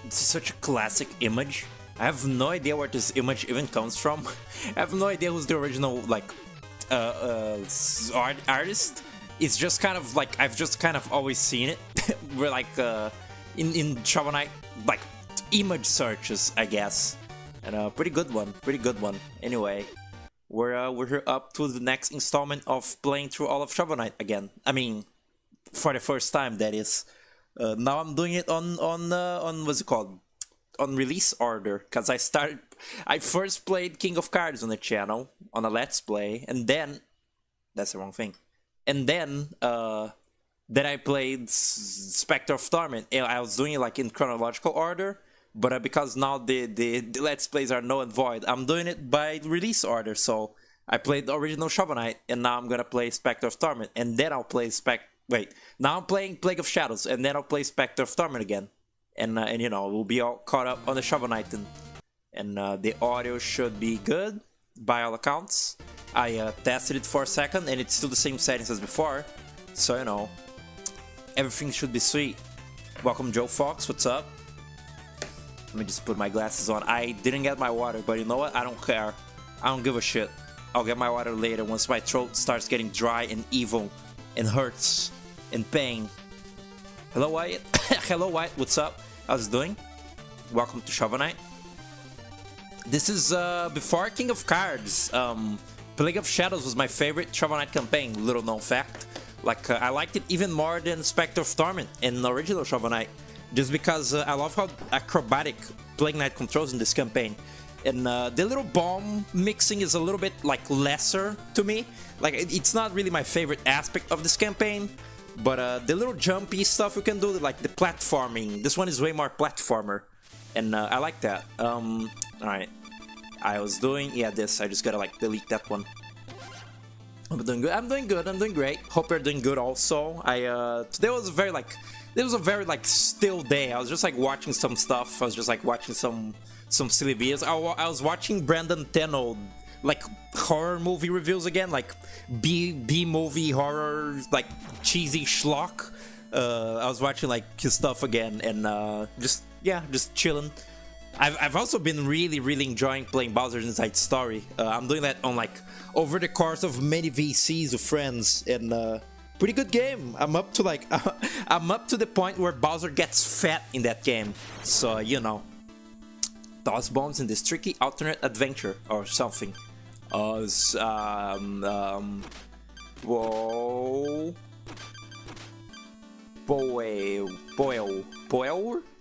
This is such a classic image. I have no idea where this image even comes from. I have no idea who's the original like artist. It's just kind of like I've just kind of always seen it. We're like in Shovel Knight like image searches, I guess, and pretty good one, pretty good one. Anyway, we're up to the next installment of playing through all of Shovel Knight again. I mean, for the first time, that is. Now I'm doing it on what's it called? On release order, because I first played King of Cards on the channel on a Let's Play, and then that's the wrong thing. And then I played Spectre of Torment. I was doing it like in chronological order, but because now the Let's Plays are null and void, I'm doing it by release order. So I played the original Shovel Knight, and now I'm gonna play Spectre of Torment, and then I'll play Wait, now I'm playing Plague of Shadows, and then I'll play Spectre of Torment again. And you know, we'll be all caught up on the Shovel Knight, and the audio should be good, by all accounts. I tested it for a second, and it's still the same settings as before. So, you know, everything should be sweet. Welcome, Joe Fox, what's up? Let me just put my glasses on. I didn't get my water, but you know what? I don't care. I don't give a shit. I'll get my water later once my throat starts getting dry and evil and hurts and pain. Hello, Wyatt. Hello, Wyatt. What's up? How's it doing? Welcome to Shovel Knight. This is before King of Cards. Plague of Shadows was my favorite Shovel Knight campaign. Little known fact. Like I liked it even more than Spectre of Torment in the original Shovel Knight, just because I love how acrobatic Plague Knight controls in this campaign. And the little bomb mixing is a little bit like lesser to me. Like it's not really my favorite aspect of this campaign, but the little jumpy stuff you can do, like the platforming, this one is way more platformer, and I like that. Alright, I was doing, yeah, this, I just gotta like delete that one. I'm doing good, I'm doing good, I'm doing great. Hope you're doing good also. Today was a very like still day. I was just like watching some stuff. I was just like watching some silly videos. I was watching Brandon Teno like horror movie reviews again, like B movie horror, like cheesy schlock. I was watching like his stuff again, and just chilling. I've also been really enjoying playing Bowser's Inside Story. I'm doing that on like over the course of many VCs of friends, and pretty good game. I'm up to like I'm up to the point where Bowser gets fat in that game. So you know, toss bombs in this tricky alternate adventure or something. Whoa.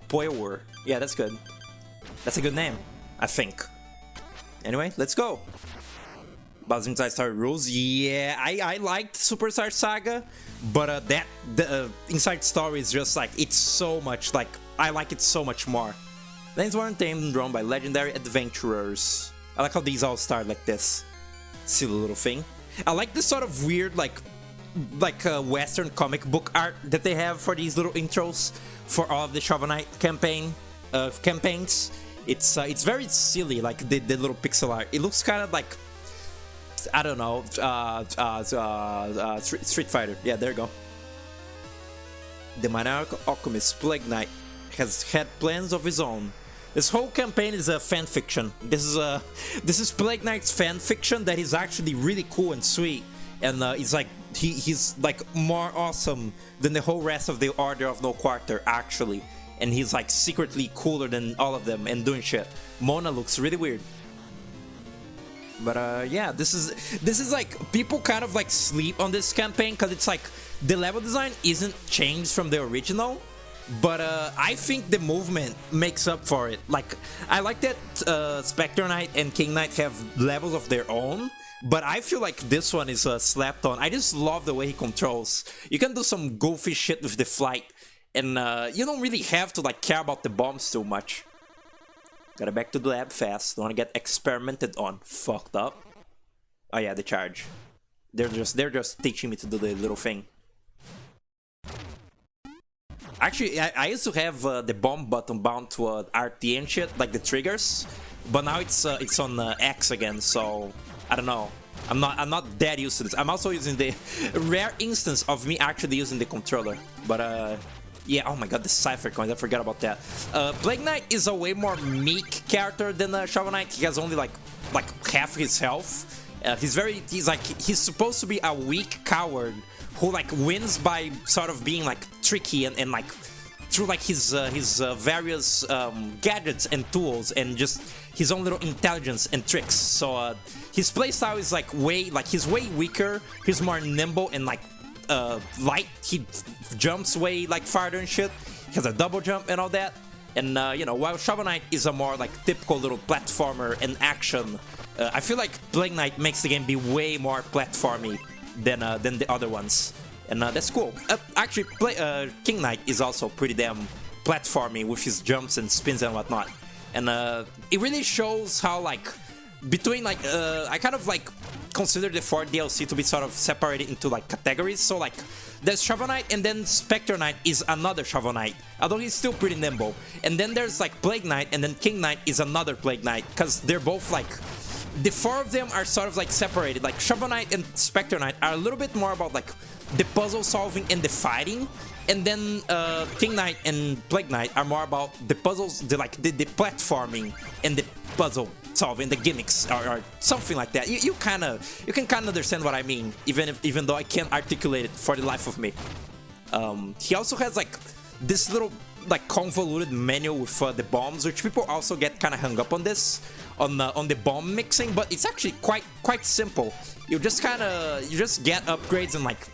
Boiler. Yeah, that's good. That's a good name, I think. Anyway, let's go. Bowser's Inside Story rules. Yeah, I liked Superstar Saga, but the Inside Story is just like, it's so much like, I like it so much more. Lanes were tamed and drawn by legendary adventurers. I like how these all start like this. Silly little thing. I like this sort of weird like Western comic book art that they have for these little intros for all of the Shovel Knight campaigns. It's very silly, like the little pixel art. It looks kind of like, I don't know, Street Fighter. Yeah, there you go. The Monarch Alchemist Plague Knight has had plans of his own. This whole campaign is a fan fiction. This is Plague Knight's fan fiction that is actually really cool and sweet, and it's like he's like more awesome than the whole rest of the Order of No Quarter actually, and he's like secretly cooler than all of them and doing shit. Mona looks really weird. But yeah, this is like, people kind of like sleep on this campaign because it's like the level design isn't changed from the original. But I think the movement makes up for it. Like, I like that Spectre Knight and King Knight have levels of their own, but I feel like this one is slapped on. I just love the way he controls. You can do some goofy shit with the flight, and you don't really have to like care about the bombs too much. Gotta back to the lab fast. Don't wanna get experimented on. Fucked up. Oh yeah, the charge. They're just teaching me to do the little thing. Actually, I used to have the bomb button bound to RT and shit, like the triggers, but now it's on X again. So I don't know. I'm not that used to this. I'm also using the rare instance of me actually using the controller. But Yeah, oh my god, the Cypher coins, I forgot about that. Plague Knight is a way more meek character than Shovel Knight. He has only like half his health. He's supposed to be a weak coward who like wins by sort of being like tricky and like through like his various gadgets and tools and just his own little intelligence and tricks. So his playstyle is he's way weaker. He's more nimble and like light. He jumps way like farther and shit. He has a double jump and all that. And you know, while Shovel Knight is a more like typical little platformer and action, I feel like Plague Knight makes the game be way more platformy than the other ones, and that's cool. Actually, King Knight is also pretty damn platformy with his jumps and spins and whatnot, and it really shows how like between like I kind of like consider the 4 DLC to be sort of separated into like categories. So like there's Shovel Knight, and then Spectre Knight is another Shovel Knight, although he's still pretty nimble. And then there's like Plague Knight, and then King Knight is another Plague Knight, because they're both like the 4 of them are sort of like separated. Like Shovel Knight and Spectre Knight are a little bit more about like the puzzle solving and the fighting, and then King Knight and Plague Knight are more about the puzzles, the platforming and the puzzle solving, the gimmicks or something like that. You can kind of understand what I mean, even though I can't articulate it for the life of me. He also has like this little like convoluted menu with the bombs, which people also get kind of hung up on this, on the bomb mixing, but it's actually quite simple. You just get upgrades and like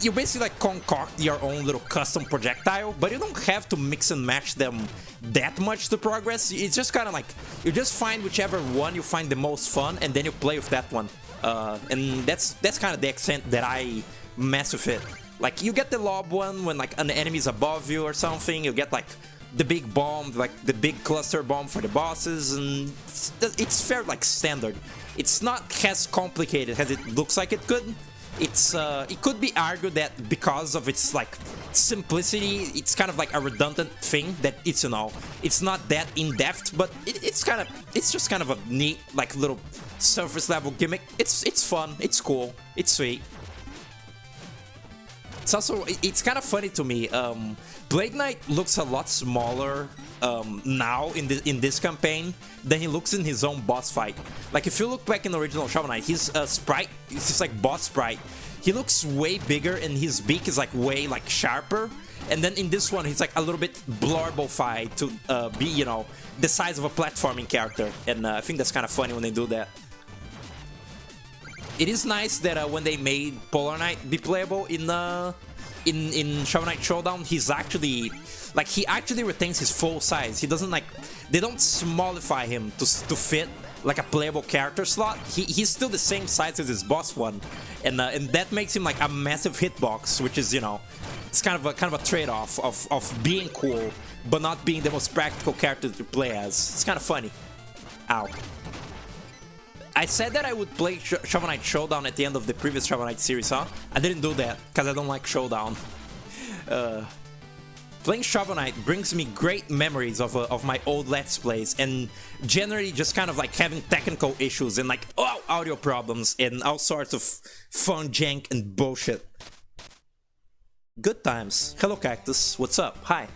you basically like concoct your own little custom projectile, but you don't have to mix and match them that much to progress. It's just kind of like you just find whichever one you find the most fun, and then you play with that one. And that's kind of the extent that I mess with it. Like you get the lob one when like an enemy's above you or something. You get like the big bomb, like the big cluster bomb for the bosses, and it's fair like standard. It's not as complicated as it looks like it could. It could be argued that because of its like simplicity, it's kind of like a redundant thing that it's, you know, it's not that in depth, but it's just kind of a neat like little surface level gimmick. It's fun, it's cool, it's sweet. It's kind of funny to me. Plague Knight looks a lot smaller now in this campaign than he looks in his own boss fight. Like if you look back in the original Shovel Knight, his sprite, it's just like boss sprite, he looks way bigger and his beak is like way like sharper. And then in this one, he's like a little bit blorbified to be, you know, the size of a platforming character. And I think that's kind of funny when they do that. It is nice that when they made Polar Knight be playable in Shovel Knight Showdown, he's actually like he actually retains his full size. He doesn't like, they don't smallify him to fit like a playable character slot. He's still the same size as his boss one, and that makes him like a massive hitbox, which is, you know, it's kind of a trade-off of being cool but not being the most practical character to play as. It's kind of funny. Ow. I said that I would play Shovel Knight Showdown at the end of the previous Shovel Knight series, huh? I didn't do that, because I don't like Showdown. Playing Shovel Knight brings me great memories of my old Let's Plays, and generally just kind of like having technical issues and like audio problems and all sorts of fun jank and bullshit. Good times. Hello Cactus, what's up? Hi.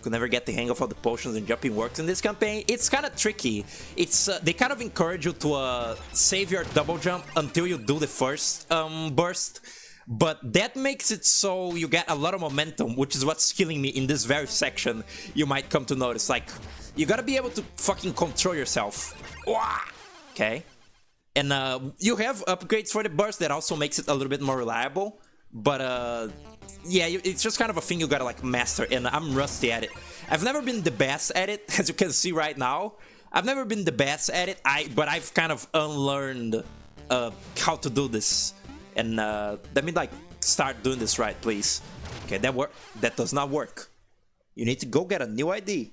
Could never get the hang of how the potions and jumping works in this campaign. It's kind of tricky. It's they kind of encourage you to save your double jump until you do the first burst, but that makes it so you get a lot of momentum, which is what's killing me in this very section. You might come to notice, like, you gotta be able to fucking control yourself. Okay, and you have upgrades for the burst that also makes it a little bit more reliable, but yeah, it's just kind of a thing you gotta like master, and I'm rusty at it. I've never been the best at it, as you can see right now. I've never been the best at it, but I've kind of unlearned how to do this. And let me like start doing this right, please. Okay, that does not work. You need to go get a new ID.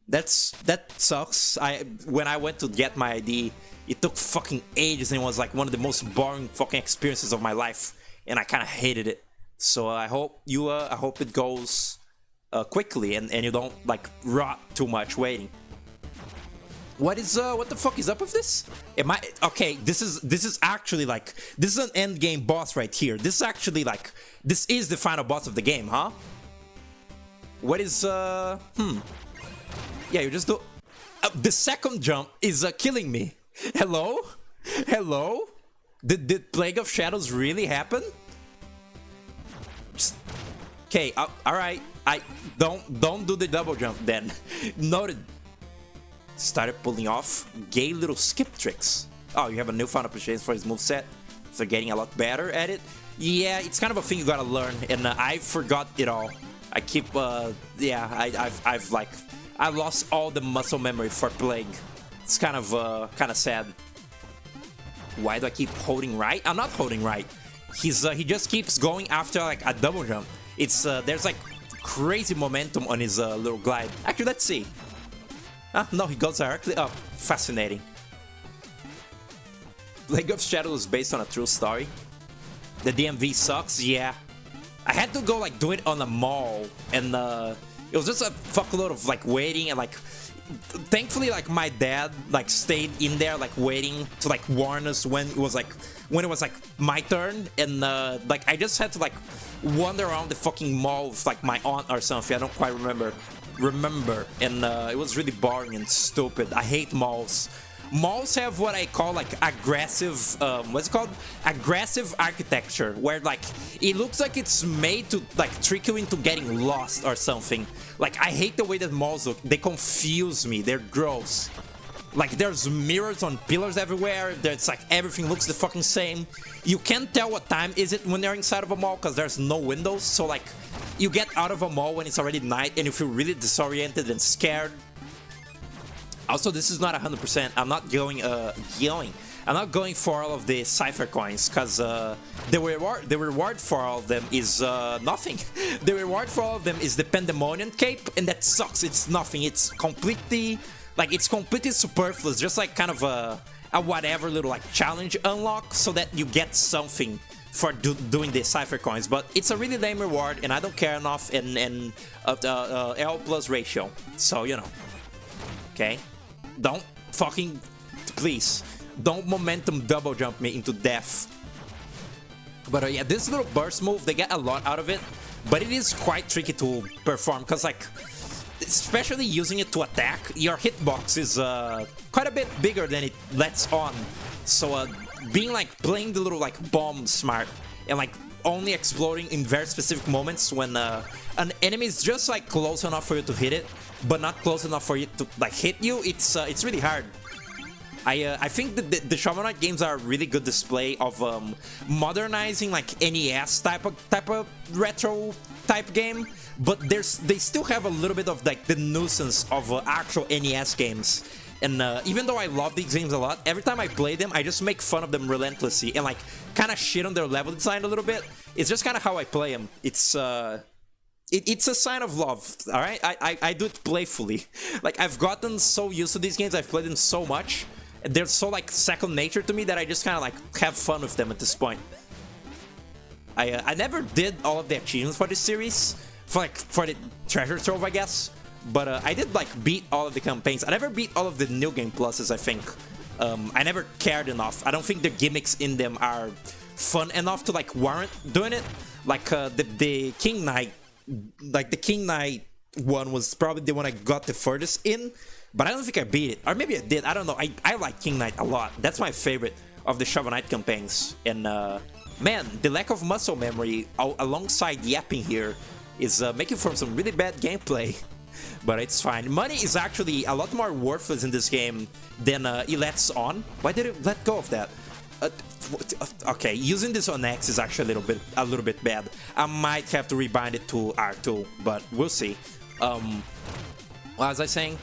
That sucks. When I went to get my ID, it took fucking ages, and it was like one of the most boring fucking experiences of my life, and I kind of hated it. So I hope it goes quickly, and you don't like rot too much waiting. What the fuck is up with this? Okay, this is actually like, this is an end game boss right here. This is actually like, this is the final boss of the game, huh? What is Yeah, you just do. The second jump is killing me. Hello, hello. Did Plague of Shadows really happen? Okay, all right. I don't do the double jump then. Noted. Started pulling off gay little skip tricks. Oh, you have a newfound appreciation for his moveset. So getting a lot better at it. Yeah, it's kind of a thing you gotta learn, and I forgot it all. I keep, yeah, I've like, I lost all the muscle memory for Plague. It's kind of sad. Why do I keep holding right? I'm not holding right. He just keeps going after like a double jump. It's there's like crazy momentum on his little glide. Actually, let's see. No, he goes directly up. Fascinating. Plague of Shadows is based on a true story. The DMV sucks, yeah. I had to go like do it on a mall, and it was just a fuckload of like waiting and like. Thankfully, like my dad like stayed in there like waiting to like warn us when it was like my turn, and like I just had to like wander around the fucking mall with like my aunt or something. I don't quite remember, and it was really boring and stupid. I hate malls. Malls have what I call like aggressive, what's it called? Aggressive architecture, where like it looks like it's made to like trick you into getting lost or something. Like I hate the way that malls look. They confuse me. They're gross. Like there's mirrors on pillars everywhere. There's like everything looks the fucking same. You can't tell what time is it when you're inside of a mall because there's no windows. So like you get out of a mall when it's already night and you feel really disoriented and scared. Also, this is not 100%. I'm not going I'm not going for all of the Cypher coins because the reward for all of them is nothing. The reward for all of them is the Pandemonium Cape, and that sucks. It's nothing. It's completely superfluous. Just like kind of a whatever little like challenge unlock so that you get something for doing the Cypher coins. But it's a really lame reward, and I don't care enough in L plus ratio. So you know, okay. Don't fucking, please, don't momentum double jump me into death. But yeah, this little burst move, they get a lot out of it, but it is quite tricky to perform because like, especially using it to attack, your hitbox is quite a bit bigger than it lets on. So being like playing the little like bomb smart and like only exploding in very specific moments when an enemy is just like close enough for you to hit it, but not close enough for it to like hit you, it's really hard. I think that the Shovel Knight games are a really good display of modernizing like NES type of retro type game, but they still have a little bit of like the nuisance of actual NES games. And even though I love these games a lot, every time I play them, I just make fun of them relentlessly and like kind of shit on their level design a little bit. It's just kind of how I play them. It's a sign of love, all right? I do it playfully. Like I've gotten so used to these games, I've played them so much, they're so like second nature to me that I just kind of like have fun with them at this point. I never did all of the achievements for this series, for the treasure trove, I guess. But I did like beat all of the campaigns. I never beat all of the New Game Pluses, I think. I never cared enough. I don't think the gimmicks in them are fun enough to like warrant doing it. Like the King Knight, like the King Knight one was probably the one I got the furthest in. But I don't think I beat it. Or maybe I did. I don't know. I like King Knight a lot. That's my favorite of the Shovel Knight campaigns. And man, the lack of muscle memory alongside yapping here is making for some really bad gameplay. But it's fine. Money is actually a lot more worthless in this game than it lets on. Why did it let go of that? Okay, using this on X is actually a little bit bad. I might have to rebind it to R2, but we'll see. What was I saying?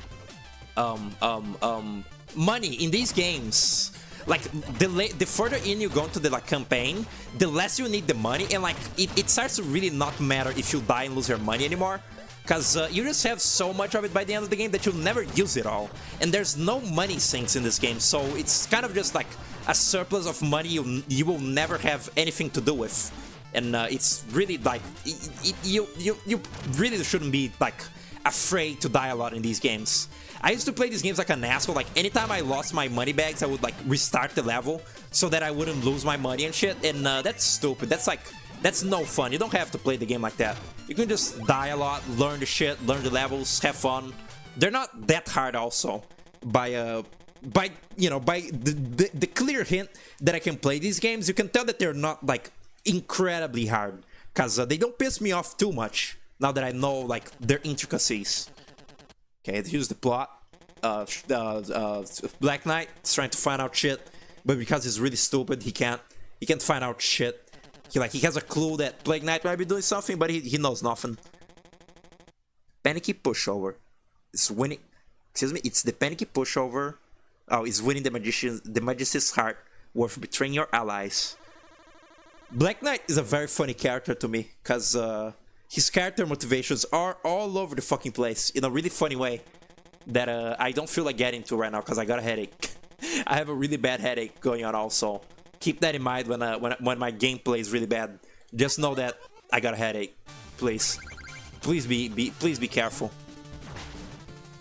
Money in these games, like the further in you go into the like campaign, the less you need the money, and like it starts to really not matter if you die and lose your money anymore. Because you just have so much of it by the end of the game that you'll never use it all. And there's no money sinks in this game, so it's kind of just like a surplus of money you will never have anything to do with. And it's really like, you really shouldn't be like afraid to die a lot in these games. I used to play these games like an asshole. Like anytime I lost my money bags, I would like restart the level so that I wouldn't lose my money and shit. And that's stupid. That's no fun. You don't have to play the game like that. You can just die a lot, learn the shit, learn the levels, have fun. They're not that hard also. By the clear hint that I can play these games, you can tell that they're not like incredibly hard, because they don't piss me off too much now that I know like their intricacies. Okay, here's the plot. Black Knight is trying to find out shit, but because he's really stupid, he can't find out shit. He has a clue that Plague Knight might be doing something, but he knows nothing. Panicky pushover. It's winning. Excuse me. It's the panicky pushover. Oh, it's winning the magician's heart, worth betraying your allies. Black Knight is a very funny character to me, because his character motivations are all over the fucking place in a really funny way that I don't feel like getting to right now because I got a headache. I have a really bad headache going on also. Keep that in mind when my gameplay is really bad. Just know that I got a headache. Please be careful.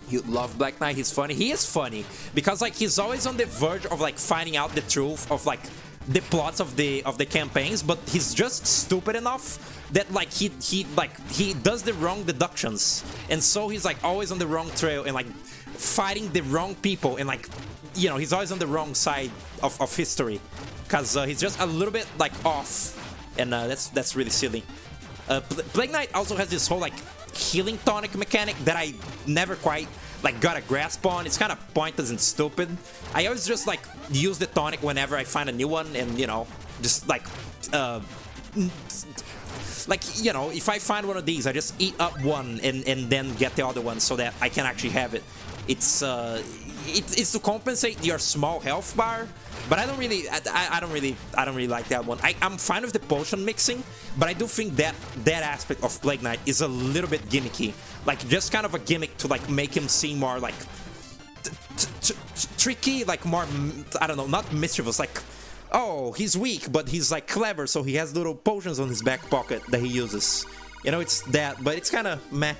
You love Black Knight. He's funny. He is funny because like he's always on the verge of like finding out the truth of like the plots of the campaigns, but he's just stupid enough that like he does the wrong deductions, and so he's like always on the wrong trail and like fighting the wrong people, and like, you know, he's always on the wrong side of history because he's just a little bit like off, and that's really silly. Plague Knight also has this whole like healing tonic mechanic that I never quite like got a grasp on. It's kind of pointless and stupid. I always just like use the tonic whenever I find a new one, and you know, just like you know, if I find one of these, I just eat up one and then get the other one so that I can actually have it. It's to compensate your small health bar, but I don't really like that one. I'm fine with the potion mixing, but I do think that aspect of Plague Knight is a little bit gimmicky, like just kind of a gimmick to like make him seem more like tricky, like more, I don't know, not mischievous, like, oh, he's weak, but he's like clever, so he has little potions on his back pocket that he uses. You know, it's that, but it's kind of meh.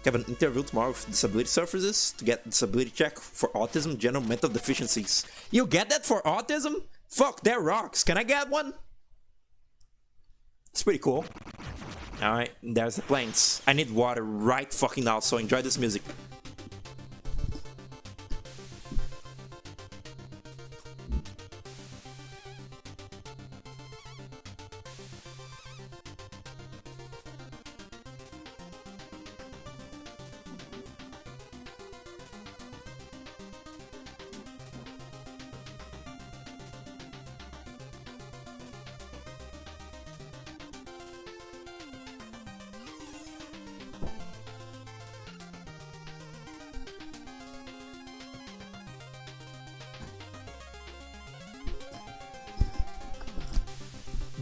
Have an interview tomorrow with disability surfaces to get disability check for autism, general mental deficiencies. You get that for autism? Fuck, that rocks. Can I get one? It's pretty cool. Alright, there's the planes. I need water right fucking now, so enjoy this music.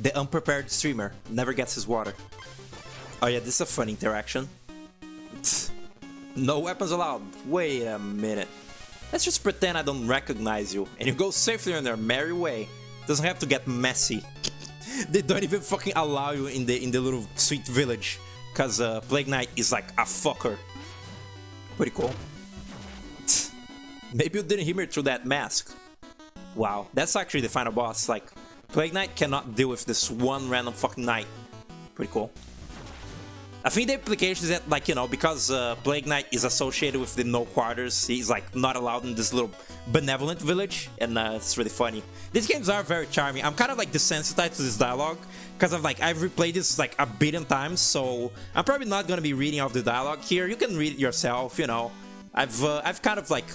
The unprepared streamer never gets his water. Oh yeah, this is a fun interaction. No weapons allowed. Wait a minute. Let's just pretend I don't recognize you, and you go safely on your merry way. Doesn't have to get messy. They don't even fucking allow you in the little sweet village, cause Plague Knight is like a fucker. Pretty cool. Maybe you didn't hear me through that mask. Wow, that's actually the final boss. Like, Plague Knight cannot deal with this one random fucking knight. Pretty cool. I think the implication is that, like, you know, because Plague Knight is associated with the No Quarters, he's like not allowed in this little benevolent village, and it's really funny. These games are very charming. I'm kind of like desensitized to this dialogue because I've replayed this like a billion times, so I'm probably not gonna be reading off the dialogue here. You can read it yourself, you know. I've kind of like,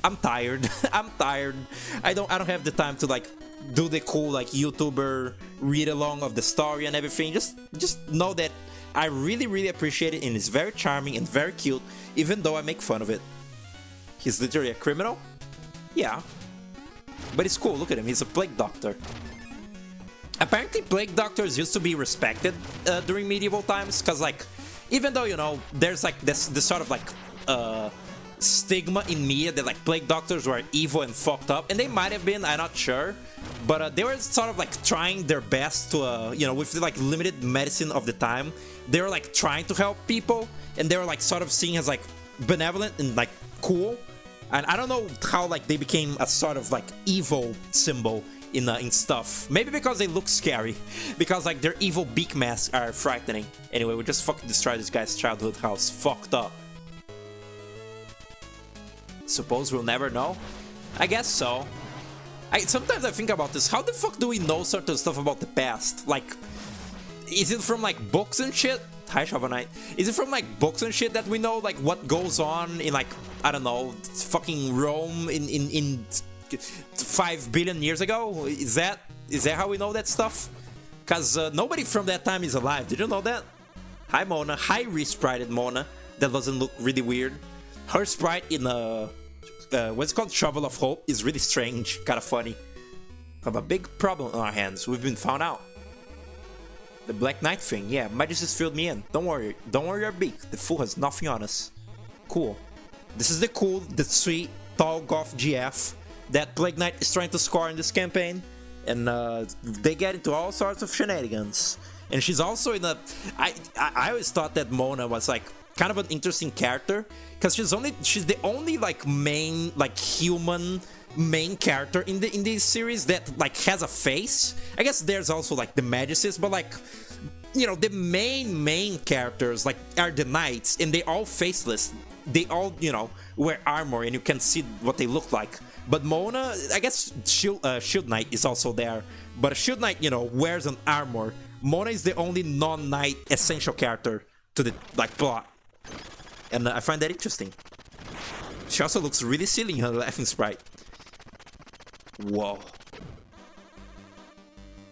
I'm tired. I'm tired. I don't have the time to like do the cool like YouTuber read along of the story and everything. Just know that I really appreciate it, and it's very charming and very cute, even though I make fun of it. He's literally a criminal? Yeah. But it's cool, look at him, he's a plague doctor. Apparently plague doctors used to be respected during medieval times, because like, even though, you know, there's like this sort of like stigma in media that like plague doctors were evil and fucked up, and they might have been, I'm not sure, but they were sort of like trying their best to you know, with the like limited medicine of the time, they were like trying to help people, and they were like sort of seen as like benevolent and like cool. And I don't know how like they became a sort of like evil symbol in stuff. Maybe because they look scary. Because like their evil beak masks are frightening. Anyway, we just fucking destroyed this guy's childhood house. Fucked up. Suppose we'll never know? I guess so. Sometimes I think about this. How the fuck do we know certain stuff about the past? Like, is it from like books and shit? Hi, Shovel Knight. Is it from like books and shit that we know like what goes on in like, I don't know, fucking Rome in 5 billion years ago? Is that how we know that stuff? Cause nobody from that time is alive. Did you know that? Hi, Mona. Hi, resprited Mona. That doesn't look really weird. Her sprite in what's called Shovel of Hope is really strange, kind of funny. We have a big problem on our hands. We've been found out. The Black Knight thing, yeah, Magus filled me in. Don't worry your beak. The fool has nothing on us. Cool. This is the sweet, tall Goth GF that Plague Knight is trying to score in this campaign. And they get into all sorts of shenanigans. And she's also in a... I always thought that Mona was like kind of an interesting character. Because she's the only like main, like human main character in this series that like has a face. I guess there's also like the Maguses, but like, you know, the main characters like are the knights, and they all faceless. They all, you know, wear armor and you can see what they look like. But Mona, I guess Shield Knight is also there, but a Shield Knight, you know, wears an armor. Mona is the only non-knight essential character to the like plot, and I find that interesting. She also looks really silly in her laughing sprite. Whoa.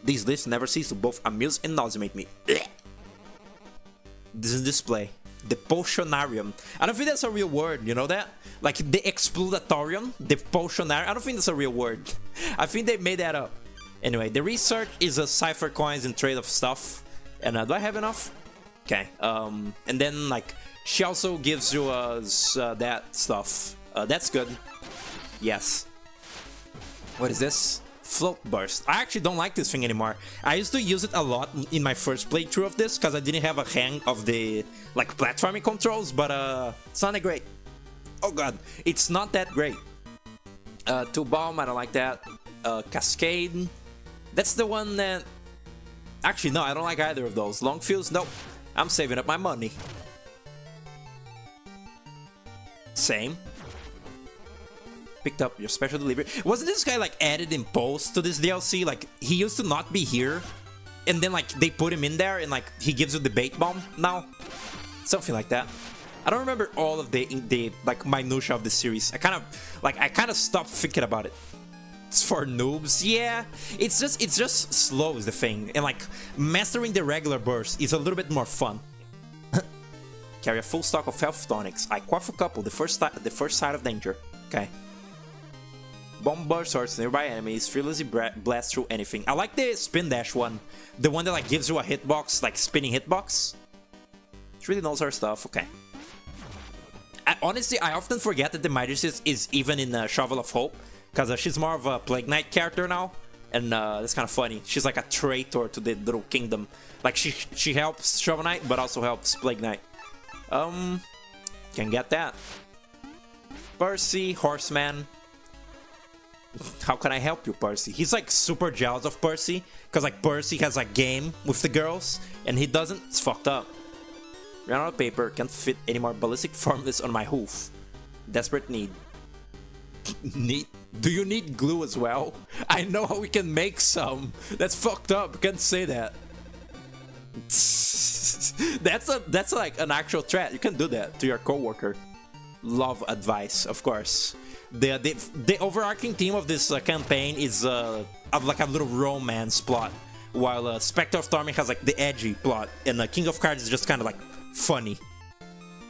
These lists never cease to both amuse and nauseate me. This is display. The Potionarium. I don't think that's a real word, you know that? Like the Explodatorium, the Potionarium. I don't think that's a real word. I think they made that up. Anyway, the research is a cipher coins and trade of stuff. And do I have enough? Okay. And then like she also gives you that stuff. That's good. Yes. What is this? Float Burst. I actually don't like this thing anymore. I used to use it a lot in my first playthrough of this because I didn't have a hang of the like platforming controls, but it's not that great. Oh god, it's not that great. Two Bomb, I don't like that. Cascade. That's the one that... Actually, no, I don't like either of those. Long Fuse, nope. I'm saving up my money. Same. Picked up your special delivery. Wasn't this guy like added in post to this DLC? Like he used to not be here, and then like they put him in there, and like he gives you the bait bomb now, something like that. I don't remember all of the like minutia of the series. I kind of stopped thinking about it. It's for noobs, yeah. It's just slow is the thing, and like mastering the regular burst is a little bit more fun. Carry a full stock of health tonics. I quaff a couple the first sign of danger. Okay. Bomb burst hurts nearby enemies, fearlessly blast through anything. I like the spin dash one, the one that like gives you a hitbox, like spinning hitbox. She really knows her stuff. Okay. Honestly, I often forget that the Magus is even in Shovel of Hope, because she's more of a Plague Knight character now, and that's kind of funny. She's like a traitor to the little kingdom. Like she helps Shovel Knight, but also helps Plague Knight. Can get that. Percy, Horseman. How can I help you, Percy? He's like super jealous of Percy, because like Percy has a game with the girls, and he doesn't. It's fucked up. Ran out of paper, can't fit any more ballistic formulas on my hoof. Desperate need. Do you need glue as well? I know how we can make some. That's fucked up. Can't say that. that's like an actual threat. You can do that to your coworker. Love advice, of course. The overarching theme of this campaign is like a little romance plot, while Spectre of Torment has like the edgy plot, and King of Cards is just kind of like funny.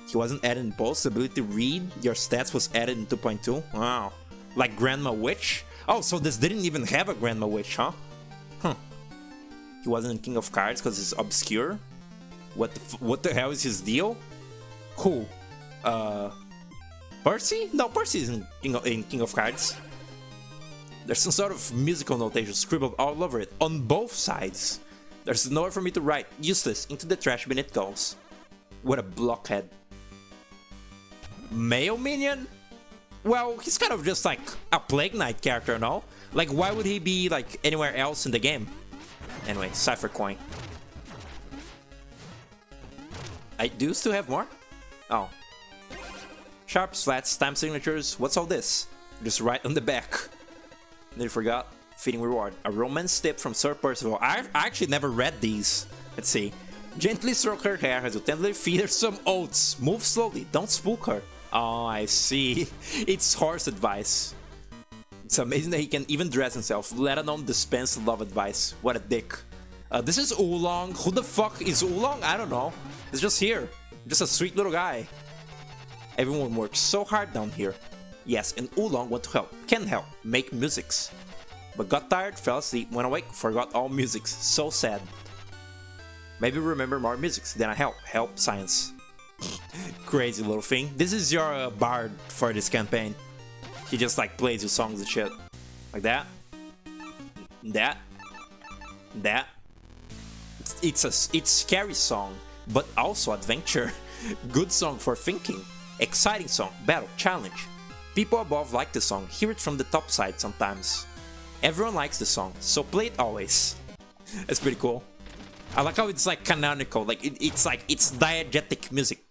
He wasn't added in post. The ability to read your stats was added in 2.2. Wow. Like Grandma Witch? Oh, so this didn't even have a Grandma Witch, huh? Huh. He wasn't in King of Cards because it's obscure? What the hell is his deal? Who? Percy? No, Percy isn't in King of Cards. There's some sort of musical notation scribbled all over it, on both sides. There's nowhere for me to write. Useless. Into the trash bin it goes. What a blockhead. Male minion? Well, he's kind of just like a Plague Knight character, no? Like, why would he be like anywhere else in the game? Anyway, Cypher Coin. I do still have more? Oh. Sharps, flats, time signatures. What's all this? Just right on the back. Nearly forgot. Fitting reward. A romance tip from Sir Percival. I actually never read these. Let's see. Gently stroke her hair as you tenderly feed her some oats. Move slowly. Don't spook her. Oh, I see. It's horse advice. It's amazing that he can even dress himself, let alone dispense love advice. What a dick. This is Oolong. Who the fuck is Oolong? I don't know. It's just here. Just a sweet little guy. Everyone works so hard down here. Yes, and Oolong want to help. Can help. Make musics. But got tired, fell asleep, went awake, forgot all musics. So sad. Maybe remember more musics. Then I help. Help science. Crazy little thing. This is your bard for this campaign. He just like plays you songs and shit. Like that. That. That. It's scary song, but also adventure. Good song for thinking. Exciting song. Battle. Challenge. People above like the song. Hear it from the top side sometimes. Everyone likes the song, so play it always. That's pretty cool. I like how it's like canonical. Like it's like it's diegetic music.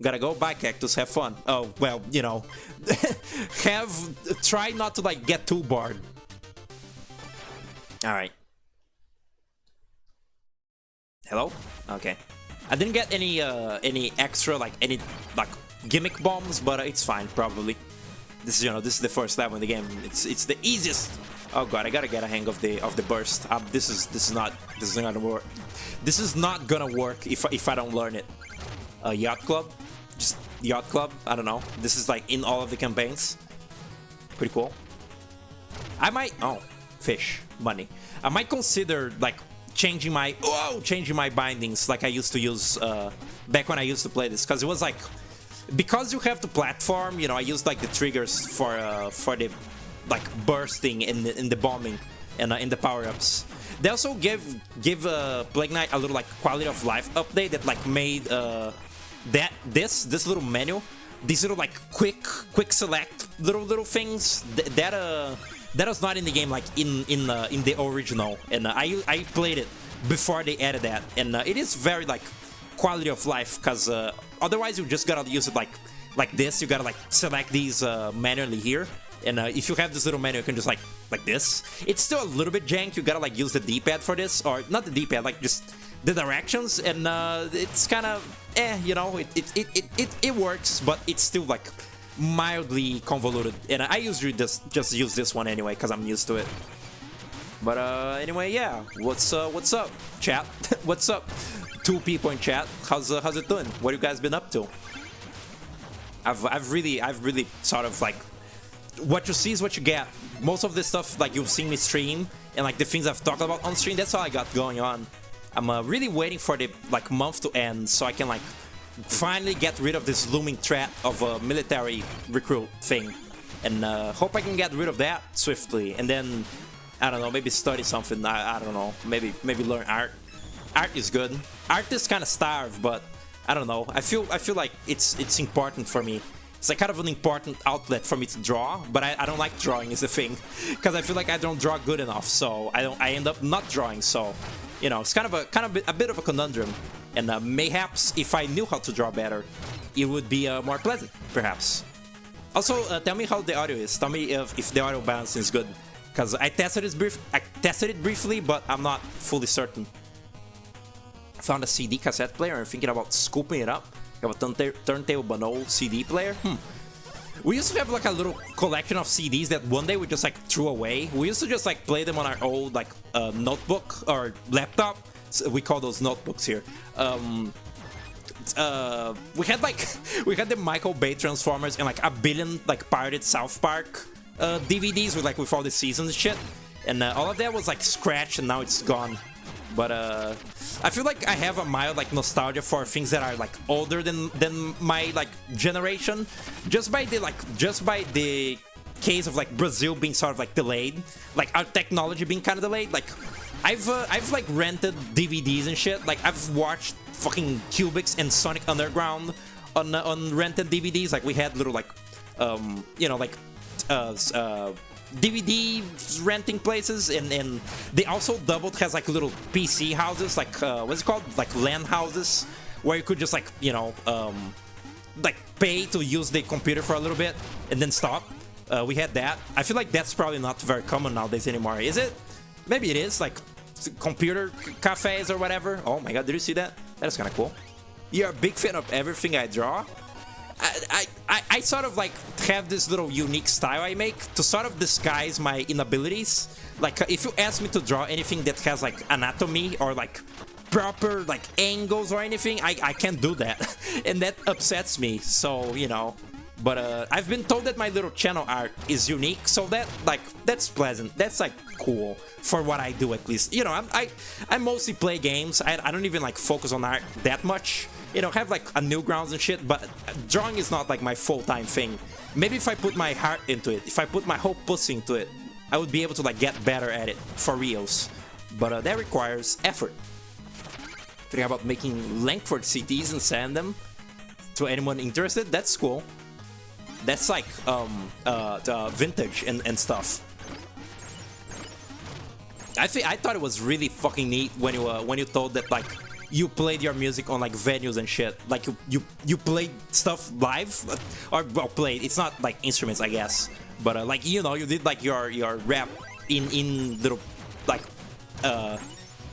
Gotta go buy Cactus, have fun. Oh, well, you know. Try not to like get too bored. Alright. Hello? Okay. I didn't get any extra like any like gimmick bombs, but it's fine probably. This is, you know, this is the first level in the game. It's the easiest. Oh god, I gotta get a hang of the burst. This is not gonna work. This is not gonna work if I don't learn it. Yacht Club, just Yacht Club. I don't know. This is like in all of the campaigns. Pretty cool. I might fish money. I might consider like changing my bindings like I used to use back when I used to play this, because it was like, because you have to platform, you know, I used like the triggers for the like bursting in the bombing and in the power-ups. They also give Plague Knight a little like quality of life update that like made this little menu, these little like quick select little things that was not in the game like in the original, and I played it before they added that, and it is very like quality of life, because otherwise you just gotta use it like this. You gotta like select these manually here, and if you have this little menu you can just like this. It's still a little bit jank. You gotta like use the D-pad for this, or not the D-pad, like just the directions, and it's kind of you know, it works, but it's still like mildly convoluted, and I usually just use this one anyway because I'm used to it. But anyway, yeah, what's up, chat? What's up, 2 people in chat? How's it doing? What have you guys been up to? I've really sort of like, what you see is what you get. Most of this stuff like you've seen me stream, and like the things I've talked about on stream, that's all I got going on. I'm really waiting for the like month to end so I can like finally get rid of this looming threat of a military recruit thing, and hope I can get rid of that swiftly, and then I don't know, maybe study something. I don't know, maybe learn art. Art is good. Art is kind of starved, but I don't know. I feel like it's important for me. It's like kind of an important outlet for me to draw, but I don't like drawing is the thing, because I feel like I don't draw good enough, so I end up not drawing. So, you know, it's kind of a bit of a conundrum, and mayhaps if I knew how to draw better, it would be more pleasant, perhaps. Also, tell me how the audio is. Tell me if the audio balance is good, because I tested it briefly, but I'm not fully certain. I found a CD cassette player and thinking about scooping it up. I have a turntable but no CD player. We used to have like a little collection of CDs that one day we just like threw away. We used to just like play them on our old like notebook or laptop. So we call those notebooks here. We had the Michael Bay Transformers and like a billion like pirated South Park DVDs with all the seasons and shit, and all of that was like scratched and now it's gone. But I feel like I have a mild like nostalgia for things that are like older than my like generation, just by the case of like Brazil being sort of like delayed, like our technology being kind of delayed. Like I've like rented DVDs and shit. Like I've watched fucking Cubics and Sonic Underground on rented DVDs. Like we had little like you know, like DVD renting places, and they also doubled has like little PC houses, like what's it called, like LAN houses, where you could just like like pay to use the computer for a little bit and then stop. We had that. I feel like that's probably not very common nowadays anymore, is it? Maybe it is, like computer cafes or whatever. Oh my god, did you see that? That is kind of cool. You're a big fan of everything I draw. I sort of like have this little unique style I make to sort of disguise my inabilities. Like if you ask me to draw anything that has like anatomy or like proper like angles or anything, I can't do that. And that upsets me, so you know. But I've been told that my little channel art is unique, so that's pleasant. That's like cool for what I do, at least. You know, I mostly play games. I don't even like focus on art that much. You know, have like a Newgrounds and shit, but drawing is not like my full-time thing. Maybe if I put my heart into it, if I put my whole pussy into it, I would be able to like get better at it for reals. But that requires effort. Thinking about making Langford CTs and send them to anyone interested. That's cool. That's like vintage and stuff. I thought it was really fucking neat when you told that like you played your music on like venues and shit. Like you played stuff live, or well, played. It's not like instruments, I guess, but like you know, you did like your rap in little like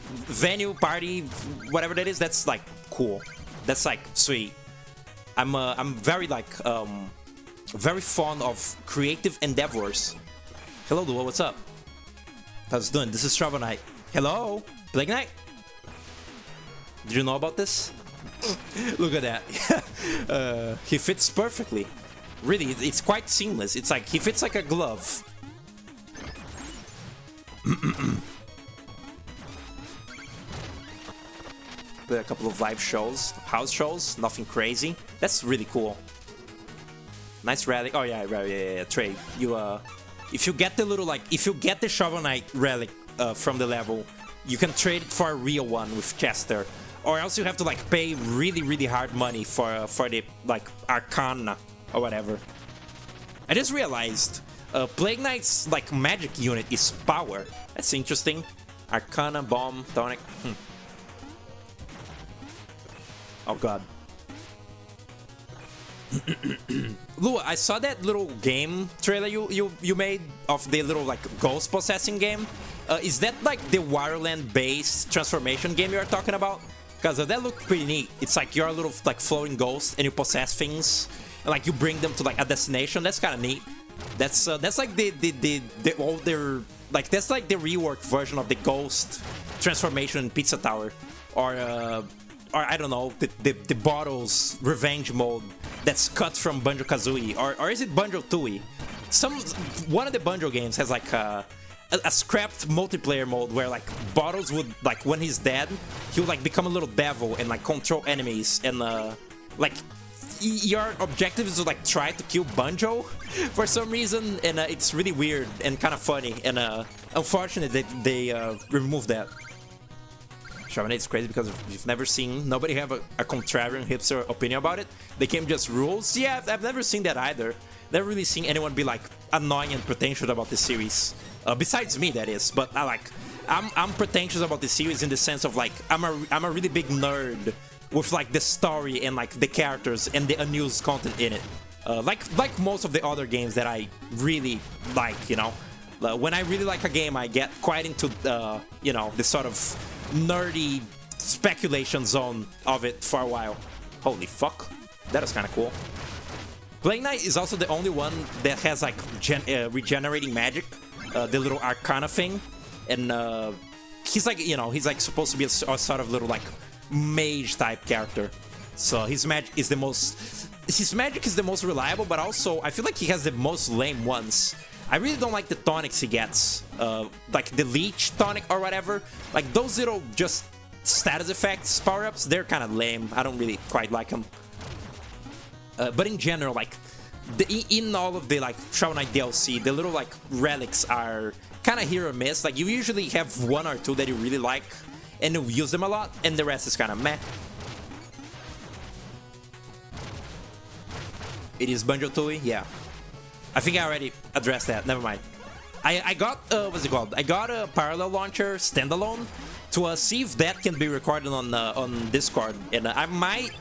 venue party, whatever that is. That's like cool. That's like sweet. I'm very like very fond of creative endeavors. Hello, Duo, what's up? How's it doing? This is Shovel Knight. Hello, Plague Knight. Did you know about this? Look at that. He fits perfectly. Really, it's quite seamless. It's like he fits like a glove. Play a couple of live shows, house shows, nothing crazy. That's really cool. Nice relic. Oh yeah, trade. You if you get the little like, if you get the Shovel Knight relic from the level, you can trade it for a real one with Chester, or else you have to like pay really hard money for the like Arcana or whatever. I just realized Plague Knight's like magic unit is power. That's interesting. Arcana, bomb, tonic. Oh god. Lua, I saw that little game trailer you made of the little like ghost possessing game. Is that like the Wireland based transformation game you are talking about? Because that looked pretty neat. It's like you're a little like floating ghost and you possess things and like you bring them to like a destination. That's kind of neat. That's like the older, like that's like the reworked version of the ghost transformation in Pizza Tower, or I don't know, the Bottles Revenge mode that's cut from Banjo-Kazooie, or is it Banjo-Tooie? One of the Banjo games has like a scrapped multiplayer mode where like Bottles would, like when he's dead, he would like become a little devil and like control enemies, and like your objective is to like try to kill Banjo for some reason, and it's really weird and kind of funny, and unfortunate that they removed that. Shovel Knight's crazy because you've never seen, nobody have a contrarian hipster opinion about it. They came just rules. Yeah, I've never seen that either. Never really seen anyone be like annoying and pretentious about the series. Besides me, that is. But I'm pretentious about the series in the sense of like I'm a really big nerd with like the story and like the characters and the unused content in it. Like most of the other games that I really like, you know. When I really like a game, I get quite into you know, this sort of nerdy speculation zone of it for a while. Holy fuck, that is kind of cool. Plague Knight is also the only one that has like regenerating magic, the little Arcana thing, and he's like, you know, he's like supposed to be a sort of little like mage type character. So his magic is the most reliable, but also I feel like he has the most lame ones. I really don't like the tonics he gets, like the leech tonic or whatever. Like those little just status effects power-ups, they're kind of lame. I don't really quite like them. But in general, like in all of the like Shovel Knight DLC, the little like relics are kind of hit or miss. Like you usually have one or two that you really like and you use them a lot, and the rest is kind of meh. It is Banjo-Tooie, yeah. I think I already addressed that. Never mind. I got what's it called? I got a parallel launcher standalone to see if that can be recorded on Discord, and I might,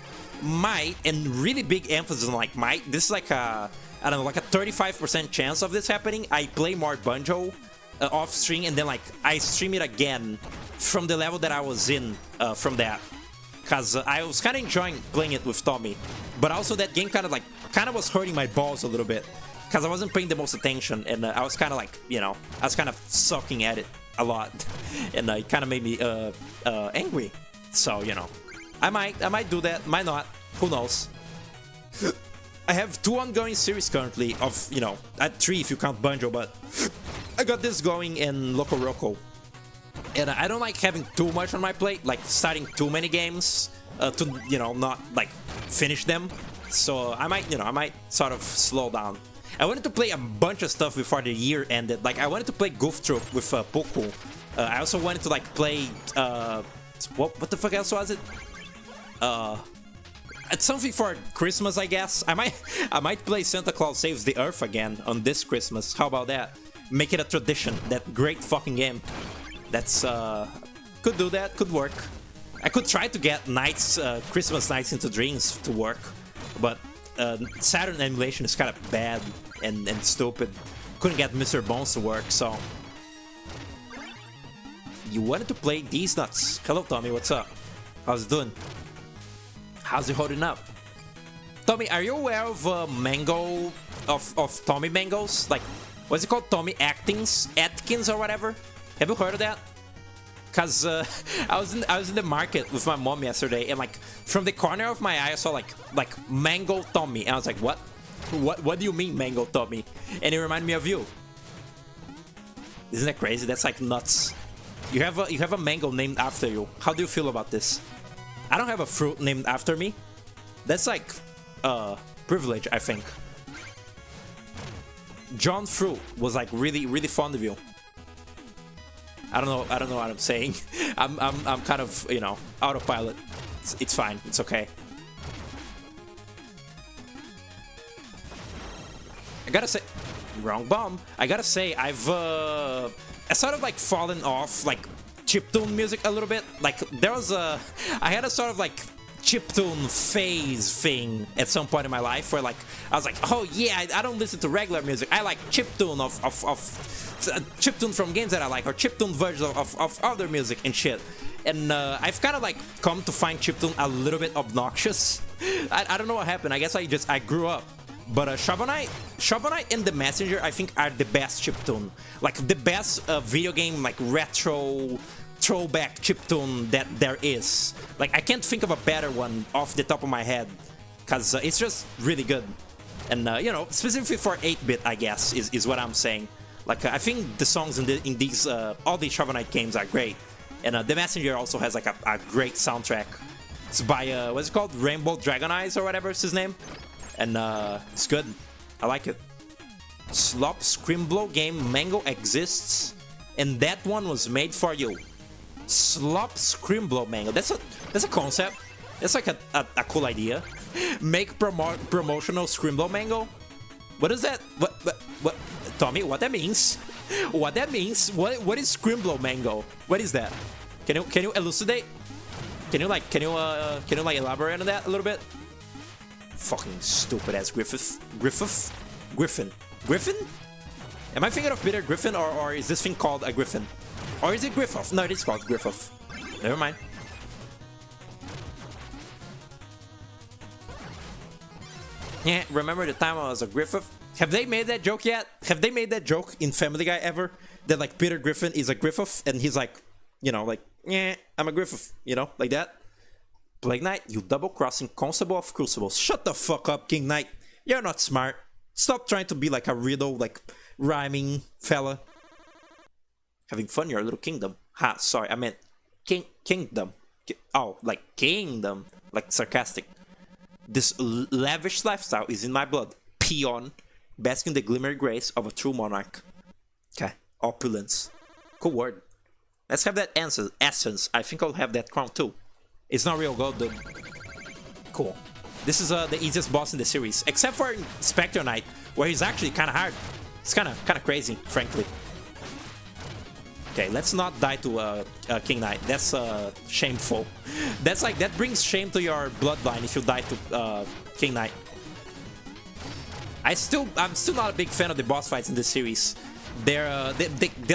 and really big emphasis on like might. This is like a, I don't know, like a 35% chance of this happening. I play more Banjo off stream, and then like I stream it again from the level that I was in from that, because I was kind of enjoying playing it with Tommy, but also that game kind of was hurting my balls a little bit because I wasn't paying the most attention, and I was kind of like, you know, I was kind of sucking at it a lot, and it kind of made me angry. So, you know, I might do that, might not, who knows. I have 2 ongoing series currently of, you know, at 3 if you count Banjo, but I got this going in Loco Roco. And I don't like having too much on my plate, like starting too many games to, you know, not like finish them. So I might, you know, I might sort of slow down. I wanted to play a bunch of stuff before the year ended. Like I wanted to play Goof Troop with Poku. I also wanted to like play what the fuck else was it? It's something for Christmas, I guess. I might play Santa Claus Saves the Earth again on this Christmas. How about that? Make it a tradition. That great fucking game. That's could do that. Could work. I could try to get Nights, Christmas Nights into Dreams to work, but Saturn emulation is kind of bad and stupid. Couldn't get Mr. Bones to work, so. You wanted to play these nuts. Hello, Tommy. What's up? How's it doing? How's it holding up? Tommy, are you aware of mango, of Tommy mangoes? Like, what's it called? Tommy Atkins or whatever? Have you heard of that? Cause I was in the market with my mom yesterday, and like from the corner of my eye I saw like Mango Tommy, and I was like, what do you mean Mango Tommy? And it reminded me of you. Isn't that crazy? That's like nuts. You have a mango named after you. How do you feel about this? I don't have a fruit named after me. That's like privilege, I think. John Fruit was like really fond of you. I don't know what I'm saying. I'm kind of, you know, autopilot. It's fine. It's okay. I gotta say, wrong bomb. I gotta say, I sort of like fallen off like chiptune music a little bit. Like there was I had a sort of like chiptune phase thing at some point in my life where like I was like, oh yeah, I don't listen to regular music. I like chiptune of chiptune from games that I like, or chiptune versions of other music and shit. And I've kind of like come to find chiptune a little bit obnoxious. I don't know what happened. I guess I grew up. But Shovel Knight and The Messenger, I think, are the best chiptune. Like the best video game like retro throwback chiptune that there is. Like I can't think of a better one off the top of my head, because it's just really good. And you know, specifically for 8-bit, I guess is what I'm saying. Like I think the songs in these all these Shovel Knight games are great. And The Messenger also has like a great soundtrack. It's by what's it called, Rainbow Dragon Eyes or whatever is his name. And it's good. I like it. Slop Scrimblow game Mango exists, and that one was made for you. Slop Scrimblow Mango. That's a concept. That's like a cool idea. Make promotional Scrimblow Mango. What is that? What? Tommy, what that means? What that means? What is Scrimblow Mango? What is that? Can you elucidate? Can you like elaborate on that a little bit? Fucking stupid ass Griffin. Am I thinking of Peter Griffin, or is this thing called a Griffin? Or is it Griffith? No, it is called Griffith. Never mind. Yeah, remember the time I was a Griffith? Have they made that joke yet? Have they made that joke in Family Guy ever? That like Peter Griffin is a Griffith, and he's like, you know, like, yeah, I'm a Griffith, you know, like that? Plague Knight, you double-crossing Constable of Crucibles. Shut the fuck up, King Knight. You're not smart. Stop trying to be like a riddle, like, rhyming fella. Having fun in your little kingdom. Ha, sorry, I meant kingdom. Oh, like kingdom. Like sarcastic. This lavish lifestyle is in my blood. Peon. Basking the glimmery grace of a true monarch. Okay, opulence. Cool word. Let's have that essence. I think I'll have that crown too. It's not real gold, dude. Cool. This is the easiest boss in the series, except for Spectre Knight, where he's actually kind of hard. It's kind of crazy, frankly. Okay, let's not die to King Knight. That's shameful. That's like, that brings shame to your bloodline if you die to King Knight. I'm still not a big fan of the boss fights in this series. They're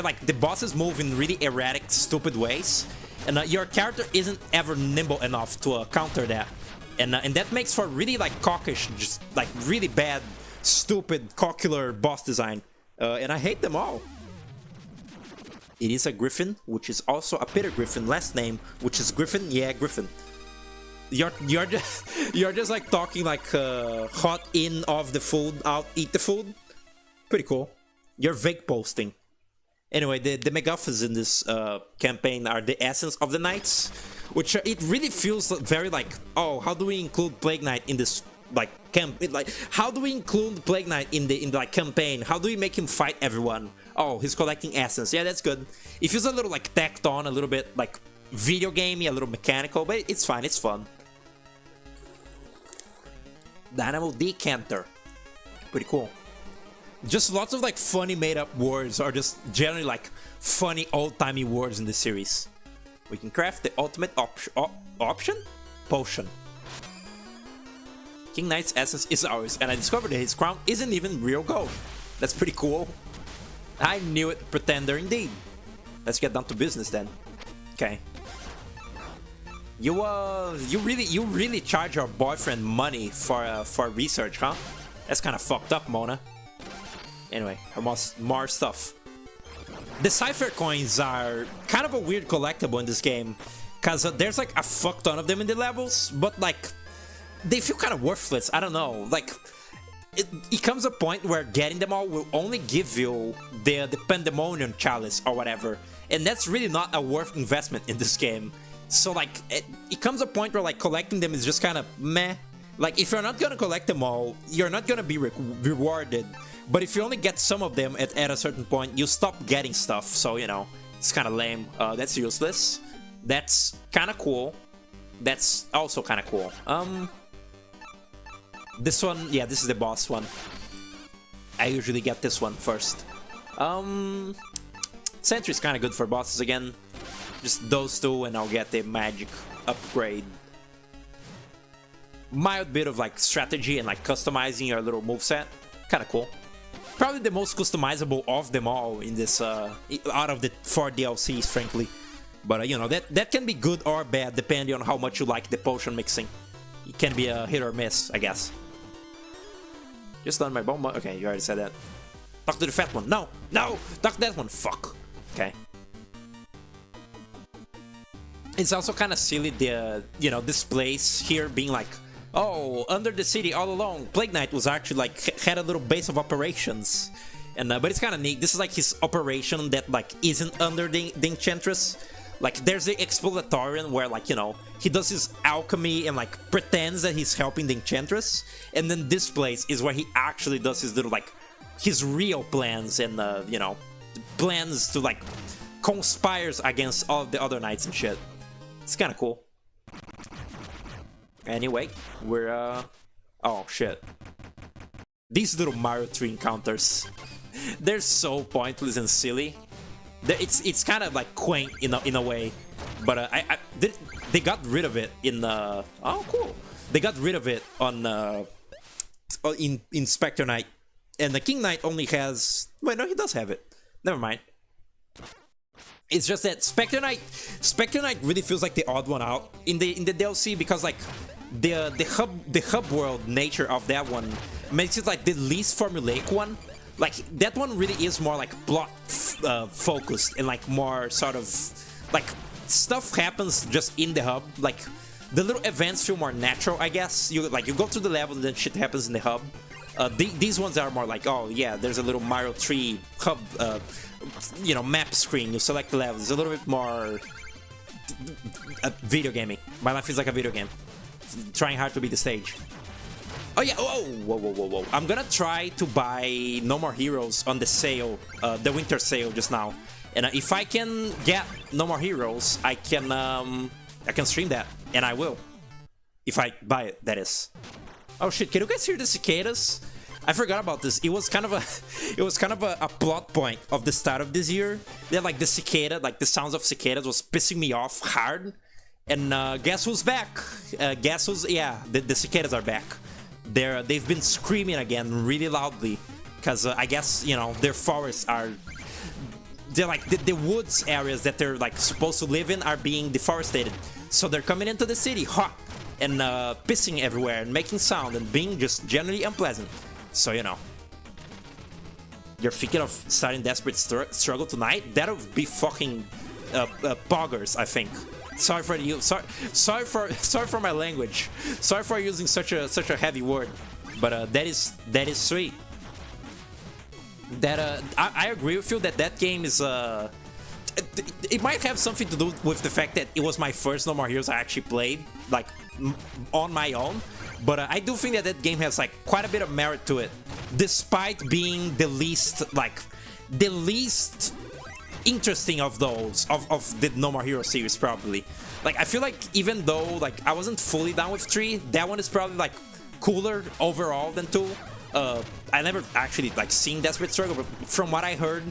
like, the bosses move in really erratic, stupid ways, and your character isn't ever nimble enough to counter that, and that makes for really like cockish, just like really bad, stupid, cockular boss design, and I hate them all. It is a Griffin, which is also a Peter Griffin last name, which is Griffin. Yeah, Griffin. You're just like talking like hot in of the food, out eat the food. Pretty cool. You're vague posting. Anyway, the MacGuffins in this campaign are the essence of the knights, which it really feels very like, oh, how do we include Plague Knight in this like how do we include Plague Knight in the like campaign? How do we make him fight everyone? Oh, he's collecting essence. Yeah, that's good. It feels a little like tacked on, a little bit like video gamey, a little mechanical, but it's fine. It's fun. Dynamo Decanter. Pretty cool. Just lots of like funny made up words, or just generally like funny old-timey words in the series. We can craft the ultimate option? Potion. King Knight's essence is ours, and I discovered that his crown isn't even real gold. That's pretty cool. I knew it, pretender indeed. Let's get down to business then. Okay. You really charge your boyfriend money for research, huh? That's kind of fucked up, Mona. Anyway, more stuff. The Cypher coins are kind of a weird collectible in this game, cause there's like a fuck ton of them in the levels, but like they feel kind of worthless. I don't know. Like it comes a point where getting them all will only give you the Pandemonium Chalice or whatever, and that's really not a worth investment in this game. So like it comes a point where like collecting them is just kind of meh. Like if you're not gonna collect them all, you're not gonna be rewarded. But if you only get some of them at a certain point, you stop getting stuff. So you know, it's kind of lame. That's useless. That's kind of cool. That's also kind of cool. This one, yeah, this is the boss one. I usually get this one first. Sentry's kind of good for bosses again. Just those two, and I'll get the magic upgrade. Mild bit of like strategy and like customizing your little moveset. Kind of cool. Probably the most customizable of them all in this, out of the 4 DLCs, frankly. But you know, that can be good or bad depending on how much you like the potion mixing. It can be a hit or miss, I guess. Just on my bomb. Okay, you already said that. Talk to the fat one. No, no, talk to that one. Fuck. Okay. It's also kind of silly, the you know, this place here being like, oh, under the city all along, Plague Knight was actually like had a little base of operations, and but it's kind of neat. This is like his operation that like isn't under the Enchantress. Like there's the Exploratorian where like, you know, he does his alchemy and like pretends that he's helping the Enchantress, and then this place is where he actually does his little like his real plans and you know, plans to like conspires against all the other knights and shit. It's kind of cool. Anyway, we're oh shit. These little Mario 3 encounters, they're so pointless and silly. It's kind of like quaint in a way, but they got rid of it in oh cool. They got rid of it on in Spectre Knight, and the King Knight only has, wait, no, he does have it. Never mind. It's just that Spectre Knight really feels like the odd one out in the DLC, because like the hub world nature of that one makes it like the least formulaic one. Like that one really is more like plot focused, and like more sort of like stuff happens just in the hub. Like the little events feel more natural, I guess. You go through the level and then shit happens in the hub. These ones are more like, oh yeah, there's a little Mario 3 hub, you know, map screen. You select the levels. It's a little bit more video gaming. My life is like a video game, trying hard to beat the stage. Oh yeah, oh, whoa. I'm gonna try to buy No More Heroes on the sale, the winter sale just now. And if I can get No More Heroes, I can stream that, and I will. If I buy it, that is. Oh shit, can you guys hear the cicadas? I forgot about this. It was kind of a, it was kind of a plot point of the start of this year. That like the cicada, like the sounds of cicadas was pissing me off hard. And guess who's back? Guess who's, yeah, the cicadas are back. They've been screaming again really loudly. Because I guess, you know, their forests are, they're like, the woods areas that they're like supposed to live in are being deforested. So they're coming into the city hot and pissing everywhere and making sound and being just generally unpleasant. So, you know, you're thinking of starting Desperate Struggle tonight? That would be fucking poggers, I think. Sorry for you. Sorry for my language. Sorry for using such a heavy word. But that is sweet. That I agree with you that that game is it might have something to do with the fact that it was my first No More Heroes I actually played like on my own. But I do think that that game has like quite a bit of merit to it, despite being the least interesting of those of the No More Heroes series probably. Like I feel like even though like I wasn't fully down with 3, that one is probably like cooler overall than 2. I never actually like seen Desperate Struggle, but from what I heard,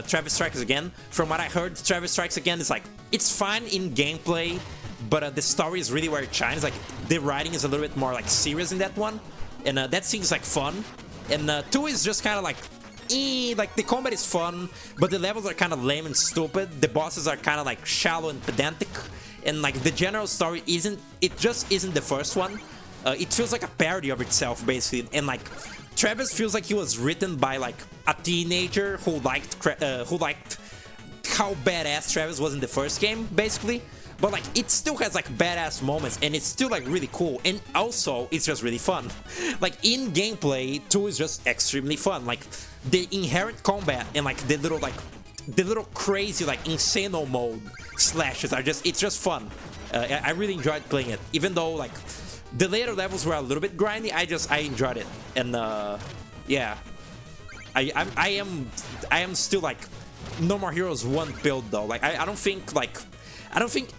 Travis Strikes Again. From what I heard, Travis Strikes Again is like it's fine in gameplay, but the story is really where it shines. Like the writing is a little bit more like serious in that one, and that seems like fun. And 2 is just kind of like, like the combat is fun, but the levels are kind of lame and stupid. The bosses are kind of like shallow and pedantic, and like the general story just isn't the first one. It feels like a parody of itself, basically, and like Travis feels like he was written by like a teenager who liked how badass Travis was in the first game, basically. But like it still has like badass moments, and it's still like really cool, and also it's just really fun. Like in gameplay, 2 is just extremely fun. Like the inherent combat and like the little crazy like insano mode slashes are it's just fun. I really enjoyed playing it, even though like the later levels were a little bit grindy. I enjoyed it, and yeah, I am still like No More Heroes 1 build though. Like I don't think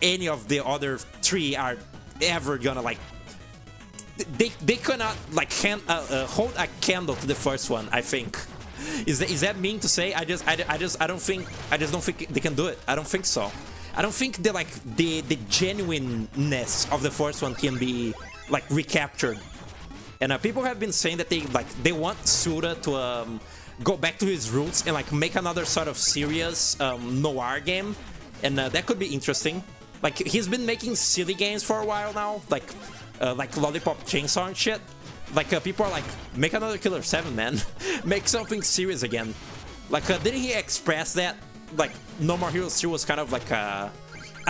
any of the other 3 are ever gonna like they cannot like hold a candle to the first one. I think is that mean to say? I just don't think they can do it. I don't think so. I don't think the genuineness of the first one can be like recaptured. And people have been saying that they want Suda to go back to his roots and like make another sort of serious noir game, and that could be interesting. Like he's been making silly games for a while now, like Lollipop Chainsaw and shit. Like people are like, make another Killer 7, man. Make something serious again. Like didn't he express that like No More Heroes 3 was kind of like a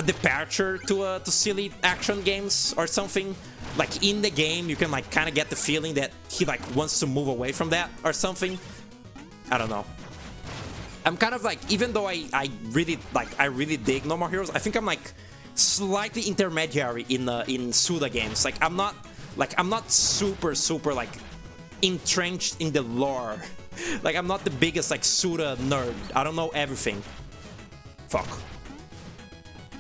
departure to silly action games or something? Like in the game you can like kind of get the feeling that he like wants to move away from that or something. I don't know. I'm kind of like, even though I really dig No More Heroes, I think I'm like slightly intermediary in Suda games. Like I'm not super like entrenched in the lore. Like I'm not the biggest like Suda nerd. I don't know everything. Fuck.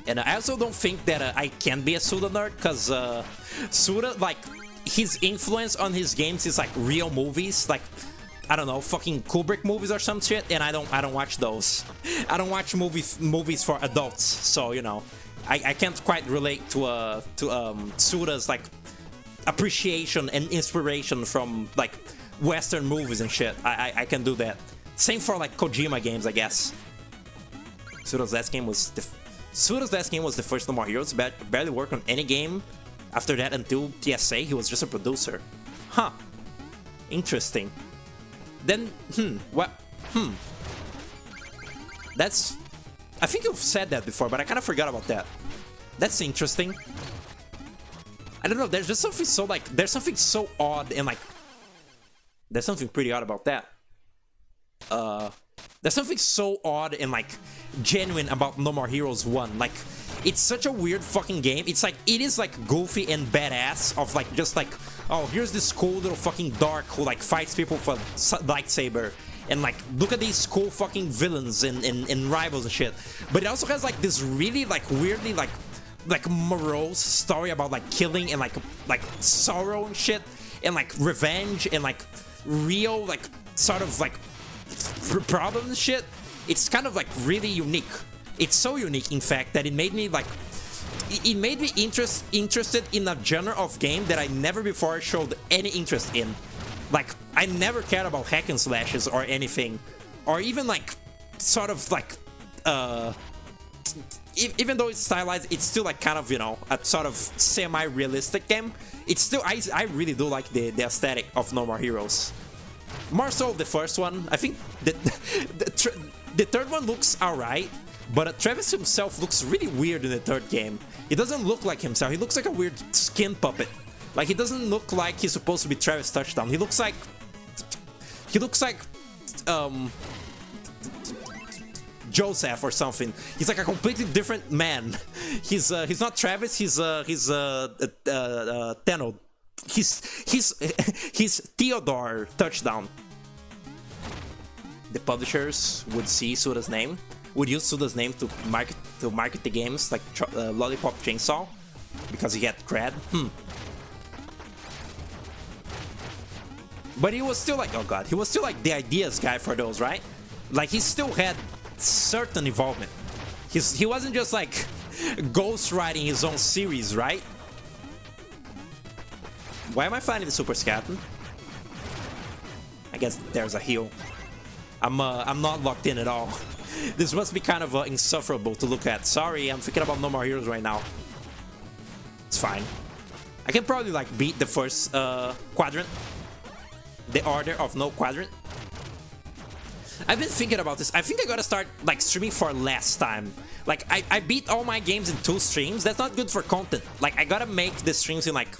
And I also don't think that I can be a Suda nerd, because Suda, like, his influence on his games is like real movies, like I don't know, fucking Kubrick movies or some shit, and I don't watch those. I don't watch movies for adults, so you know, I can't quite relate to Suda's like appreciation and inspiration from like Western movies and shit. I can do that. Same for like Kojima games, I guess. Suda's last game was the first No More Heroes. Barely worked on any game after that until TSA. He was just a producer. Huh. Interesting. Then, that's... I think you've said that before, but I kind of forgot about that. That's interesting. I don't know, there's just something so, like... There's something so odd and, like... There's something pretty odd about that. There's something so odd and, like, genuine about No More Heroes 1. Like, it's such a weird fucking game. It's like, it is, like, goofy and badass of, like, just, like... Oh, here's this cool little fucking dark who, like, fights people with a lightsaber. And, like, look at these cool fucking villains and rivals and shit. But it also has, like, this really, like, weirdly, like morose story about, like, killing and, like sorrow and shit. and like revenge and like real like sort of like problem shit. It's kind of like really unique. It's so unique, in fact, that it made me like it made me interested in a genre of game that I never before showed any interest in. Like, I never cared about hack and slashes or anything, or even like sort of like even though it's stylized, it's still like kind of, you know, a sort of semi-realistic game. It's still, I really do like the aesthetic of No More Heroes. More so the first one. I think the third one looks alright, but Travis himself looks really weird in the third game. He doesn't look like himself. He looks like a weird skin puppet. Like, he doesn't look like he's supposed to be Travis Touchdown. He looks like Joseph or something. He's like a completely different man. He's not Travis. He's Tenno. He's Theodore Touchdown. The publishers would see Suda's name, would use Suda's name to market the games like Lollipop Chainsaw, because he had cred. But he was still like, oh god, he was still like the ideas guy for those, right? Like, he still had certain involvement. He wasn't just like ghostwriting his own series, right? Why am I finding the Super Scaton? I guess there's a heal. I'm not locked in at all. This must be kind of insufferable to look at. Sorry, I'm thinking about No More Heroes right now. It's fine. I can probably like beat the first quadrant. The Order of No Quadrant. I've been thinking about this. I think I gotta start like streaming for less time. Like, I beat all my games in 2 streams. That's not good for content. Like, I gotta make the streams in like,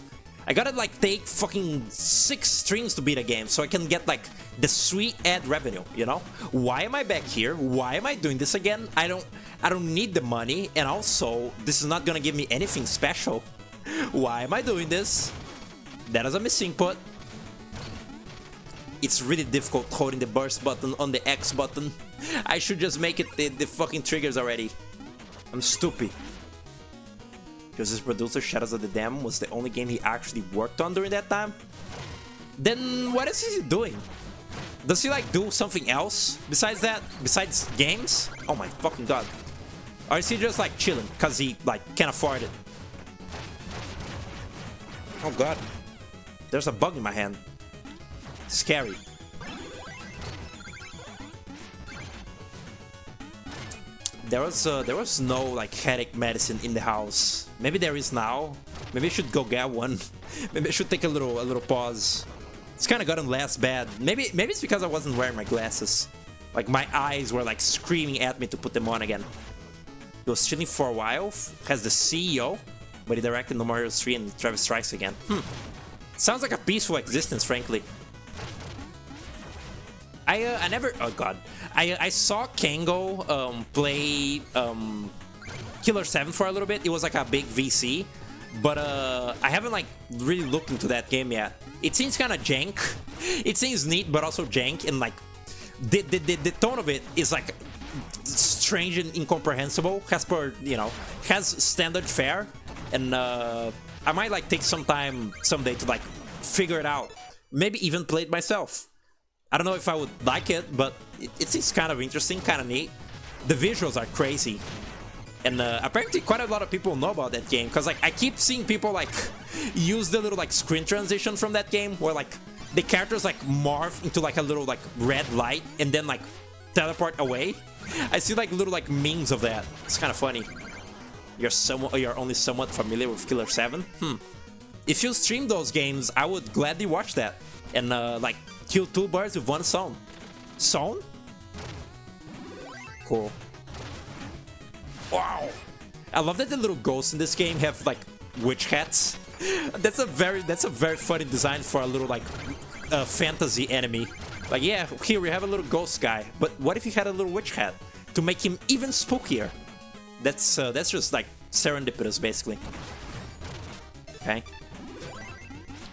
I gotta like take fucking 6 streams to beat a game so I can get like the sweet ad revenue, you know? Why am I back here? Why am I doing this again? I don't need the money, and also this is not gonna give me anything special. Why am I doing this? That is a misinput. It's really difficult holding the burst button on the X button. I should just make it the fucking triggers already. I'm stupid. Because his producer, Shadows of the Dam, was the only game he actually worked on during that time? Then what is he doing? Does he like do something else besides that? Besides games? Oh my fucking god. Or is he just like chilling because he like can't afford it? Oh god. There's a bug in my hand. Scary. There was no like headache medicine in the house. Maybe there is now. Maybe I should go get one. Maybe I should take a little pause. It's kind of gotten less bad. Maybe it's because I wasn't wearing my glasses. Like, my eyes were like screaming at me to put them on again. He was chilling for a while. Has the CEO, but he directed No More Heroes 3 and Travis Strikes Again. Sounds like a peaceful existence, frankly. I never. Oh god. I saw Kango play Killer 7 for a little bit. It was like a big VC, but I haven't like really looked into that game yet. It seems kind of jank. It seems neat, but also jank, and like the tone of it is like strange and incomprehensible. As per, you know, has standard fare, and I might like take some time someday to like figure it out. Maybe even play it myself. I don't know if I would like it, but it seems kind of interesting, kind of neat. The visuals are crazy. And apparently quite a lot of people know about that game, because like I keep seeing people like use the little like screen transition from that game where like the characters like morph into like a little like red light and then like teleport away. I see like little like memes of that. It's kind of funny. You're only somewhat familiar with Killer 7? If you stream those games, I would gladly watch that. And like kill 2 birds with 1 stone. Stone? Cool. Wow. I love that the little ghosts in this game have like witch hats. That's a very funny design for a little like fantasy enemy. Like, yeah, here we have a little ghost guy, but what if he had a little witch hat to make him even spookier? That's just like serendipitous, basically. Okay.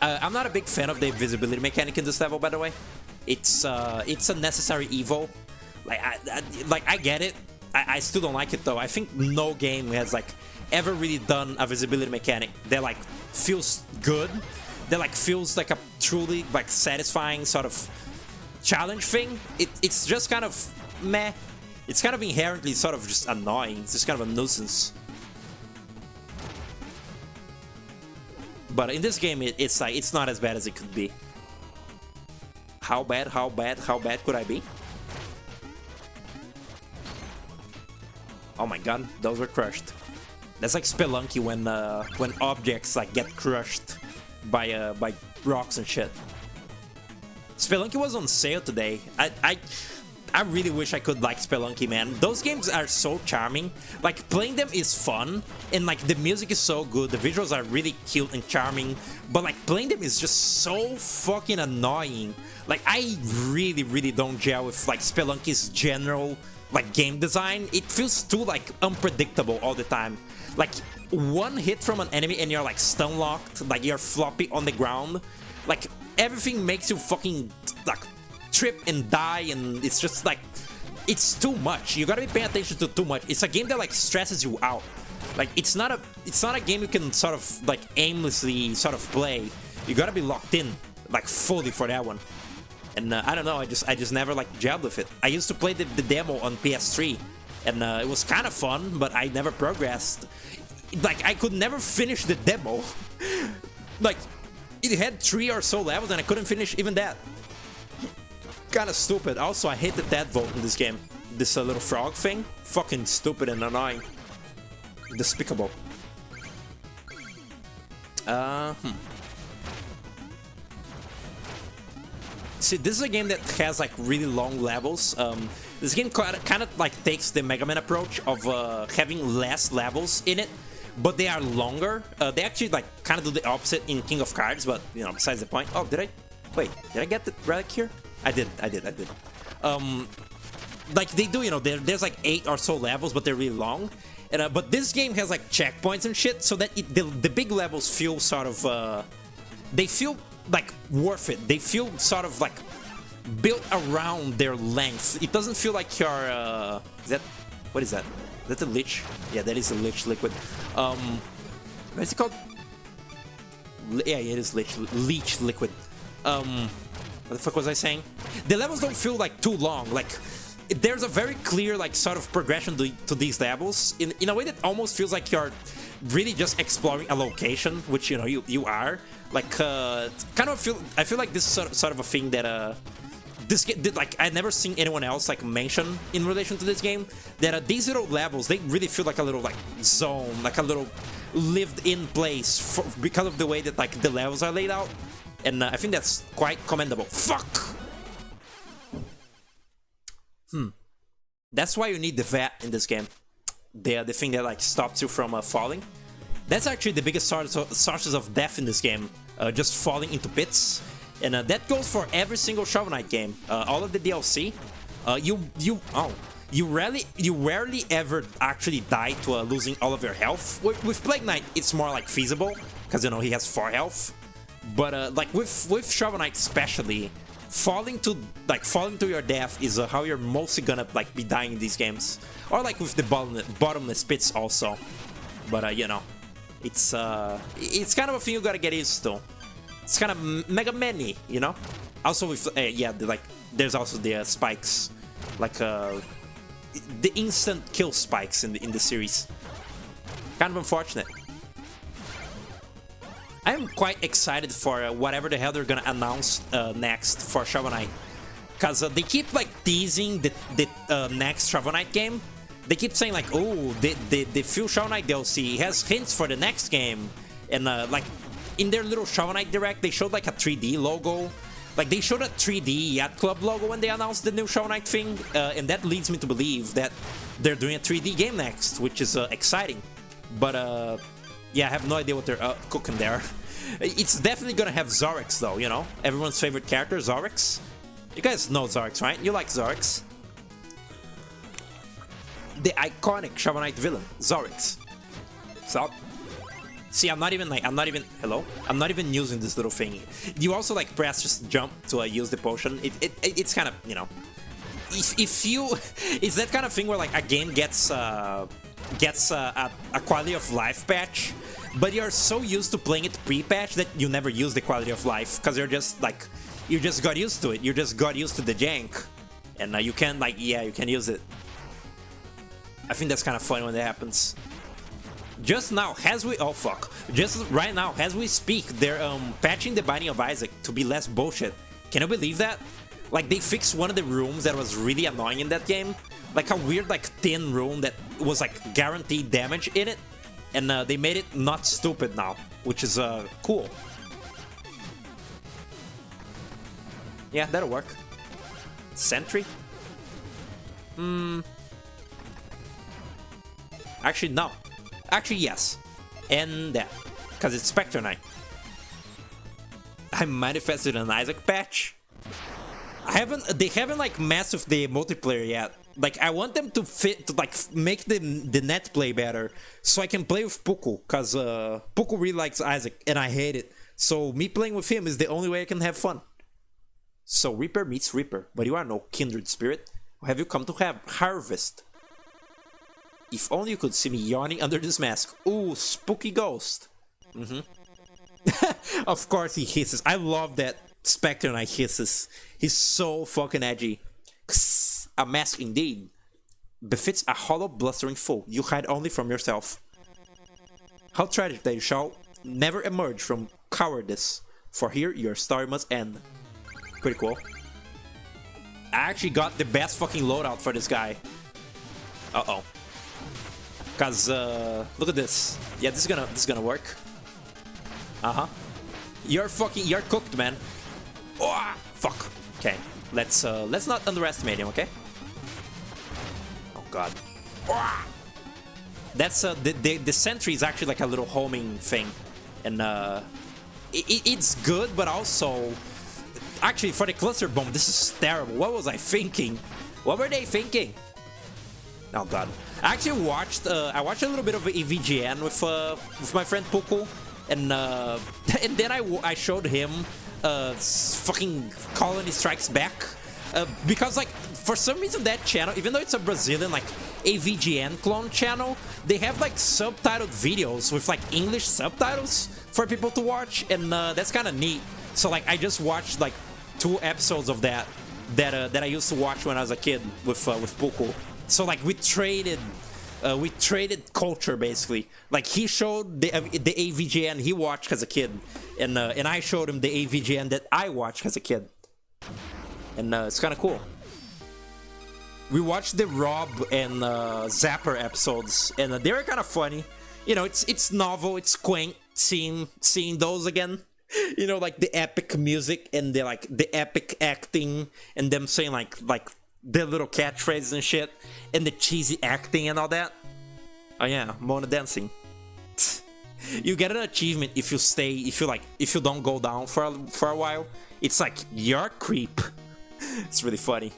I'm not a big fan of the invisibility mechanic in this level, by the way. It's a necessary evil. Like I get it. I still don't like it though. I think no game has like ever really done a visibility mechanic that like feels good, that like feels like a truly like satisfying sort of challenge thing. It's just kind of meh. It's kind of inherently sort of just annoying. It's just kind of a nuisance. But in this game, it's like it's not as bad as it could be. How bad could I be? Oh my god, those were crushed. That's like Spelunky when objects like get crushed by rocks and shit. Spelunky was on sale today. I really wish I could like Spelunky, man. Those games are so charming. Like, playing them is fun, and like the music is so good, the visuals are really cute and charming, but like playing them is just so fucking annoying. Like, I really don't gel with like Spelunky's general like game design. It feels too like unpredictable all the time. Like, one hit from an enemy and you're like stun locked, like you're floppy on the ground. Like, everything makes you fucking like trip and die, and it's just like, it's too much. You gotta be paying attention to too much. It's a game that like stresses you out. Like, it's not a game you can sort of like aimlessly sort of play. You gotta be locked in like fully for that one. And I don't know, I just never like gelled with it. I used to play the demo on PS3, and it was kind of fun, but I never progressed. Like, I could never finish the demo. Like, it had 3 or so levels and I couldn't finish even that. Kind of stupid. Also, I hate the Tadpole in this game. This little frog thing. Fucking stupid and annoying. Despicable. See, this is a game that has like really long levels. This game kind of like takes the Mega Man approach of having less levels in it, but they are longer. They actually like kind of do the opposite in King of Cards, but you know, besides the point. Oh, did I get the relic here? I did. Like, they do, you know, there's like 8 or so levels, but they're really long. And, but this game has like checkpoints and shit, so that the big levels feel sort of, they feel like worth it. They feel sort of like built around their length. It doesn't feel like you're, what is that? That's a Lich? Yeah, that is a Lich liquid. What is it called? Yeah, it is Leech liquid. What the fuck was I saying? The levels don't feel like too long. Like, there's a very clear like sort of progression to these levels in a way that almost feels like you're really just exploring a location, which, you know, you are. Like, kind of I feel like this is sort of a thing that this game, like, I've never seen anyone else like mention in relation to this game, that these little levels, they really feel like a little like zone, like a little lived-in place because of the way that like the levels are laid out. And I think that's quite commendable. Fuck! That's why you need the VAT in this game. The thing that like stops you from falling. That's actually the biggest sources of death in this game. Just falling into pits. And that goes for every single Shovel Knight game. All of the DLC. You rarely ever actually die to losing all of your health. With Plague Knight, it's more like feasible, because, you know, he has 4 health. But like with Shovel Knight especially, falling to your death is how you're mostly gonna like be dying in these games, or like with the bottomless pits also. But you know, it's kind of a thing you gotta get used to. It's kind of Mega Man-y, you know. Also with yeah, there's also the spikes, like the instant kill spikes in the series. Kind of unfortunate. I'm quite excited for whatever the hell they're gonna announce next for Shovel Knight, because they keep like teasing the next Shovel Knight game. They keep saying like, oh, the Full Shovel Knight DLC has hints for the next game, and like in their little Shovel Knight Direct, they showed like a 3D logo. Like, they showed a 3D Yacht Club logo when they announced the new Shovel Knight thing, and that leads me to believe that they're doing a 3D game next, which is exciting. But yeah, I have no idea what they're cooking there. It's definitely gonna have Zorix though, you know? Everyone's favorite character, Zorix. You guys know Zorix, right? You like Zorix. The iconic Shovel Knight villain, Zorix. So, see, I'm not even using this little thing. You also like press just jump to use the potion. It's kind of, you know, if you, it's that kind of thing where like a game gets a quality of life patch but you're so used to playing it pre-patch that you never use the quality of life, because you're just like, you just got used to it. You just got used to the jank, and you can like, yeah, you can use it. I think that's kind of funny when that happens. Just now, as we, oh fuck, just right now, as we speak, they're patching the Binding of Isaac to be less bullshit. Can you believe that? Like, they fixed one of the rooms that was really annoying in that game. Like a weird, like, thin room that was like guaranteed damage in it, and they made it not stupid now, which is cool. Yeah, that'll work. Sentry? Actually, no. Actually, yes. And that. Because it's Spectre Knight. I manifested an Isaac patch. They haven't like messed with the multiplayer yet. Like, I want them to like make the net play better, so I can play with Puku, because Puku really likes Isaac and I hate it. So me playing with him is the only way I can have fun. So Reaper meets Reaper, but you are no kindred spirit. Or have you come to have harvest? If only you could see me yawning under this mask. Ooh, spooky ghost. Of course he hisses. I love that Spectre Knight hisses. He's so fucking edgy. A mask indeed. Befits a hollow, blustering fool. You hide only from yourself. How tragic that you shall never emerge from cowardice. For here, your story must end. Pretty cool. I actually got the best fucking loadout for this guy. Uh-oh. Cause look at this. Yeah, this is gonna work. You're cooked, man. Oh, fuck. Okay, let's not underestimate him, okay? Oh god. Oh. That's the sentry is actually like a little homing thing, and it's good, but also actually for the cluster bomb, this is terrible. What was I thinking? What were they thinking? Oh god. I actually watched I watched a little bit of EVGN with my friend Puku, and and then I showed him fucking Colony Strikes Back, because like for some reason that channel, even though it's a Brazilian like AVGN clone channel, they have like subtitled videos with like English subtitles for people to watch, and that's kind of neat. So like I just watched like 2 episodes of that I used to watch when I was a kid with Puku. So like we traded culture basically. Like he showed the AVGN he watched as a kid, and I showed him the AVGN that I watched as a kid, and it's kind of cool. We watched the Rob and Zapper episodes, and they were kind of funny. You know, it's novel, it's quaint seeing those again. You know, like the epic music and the epic acting, and them saying like their little catchphrases and shit, and the cheesy acting and all that. Oh yeah, Mona dancing. You get an achievement if you don't go down for a while. It's like you're creep. It's really funny.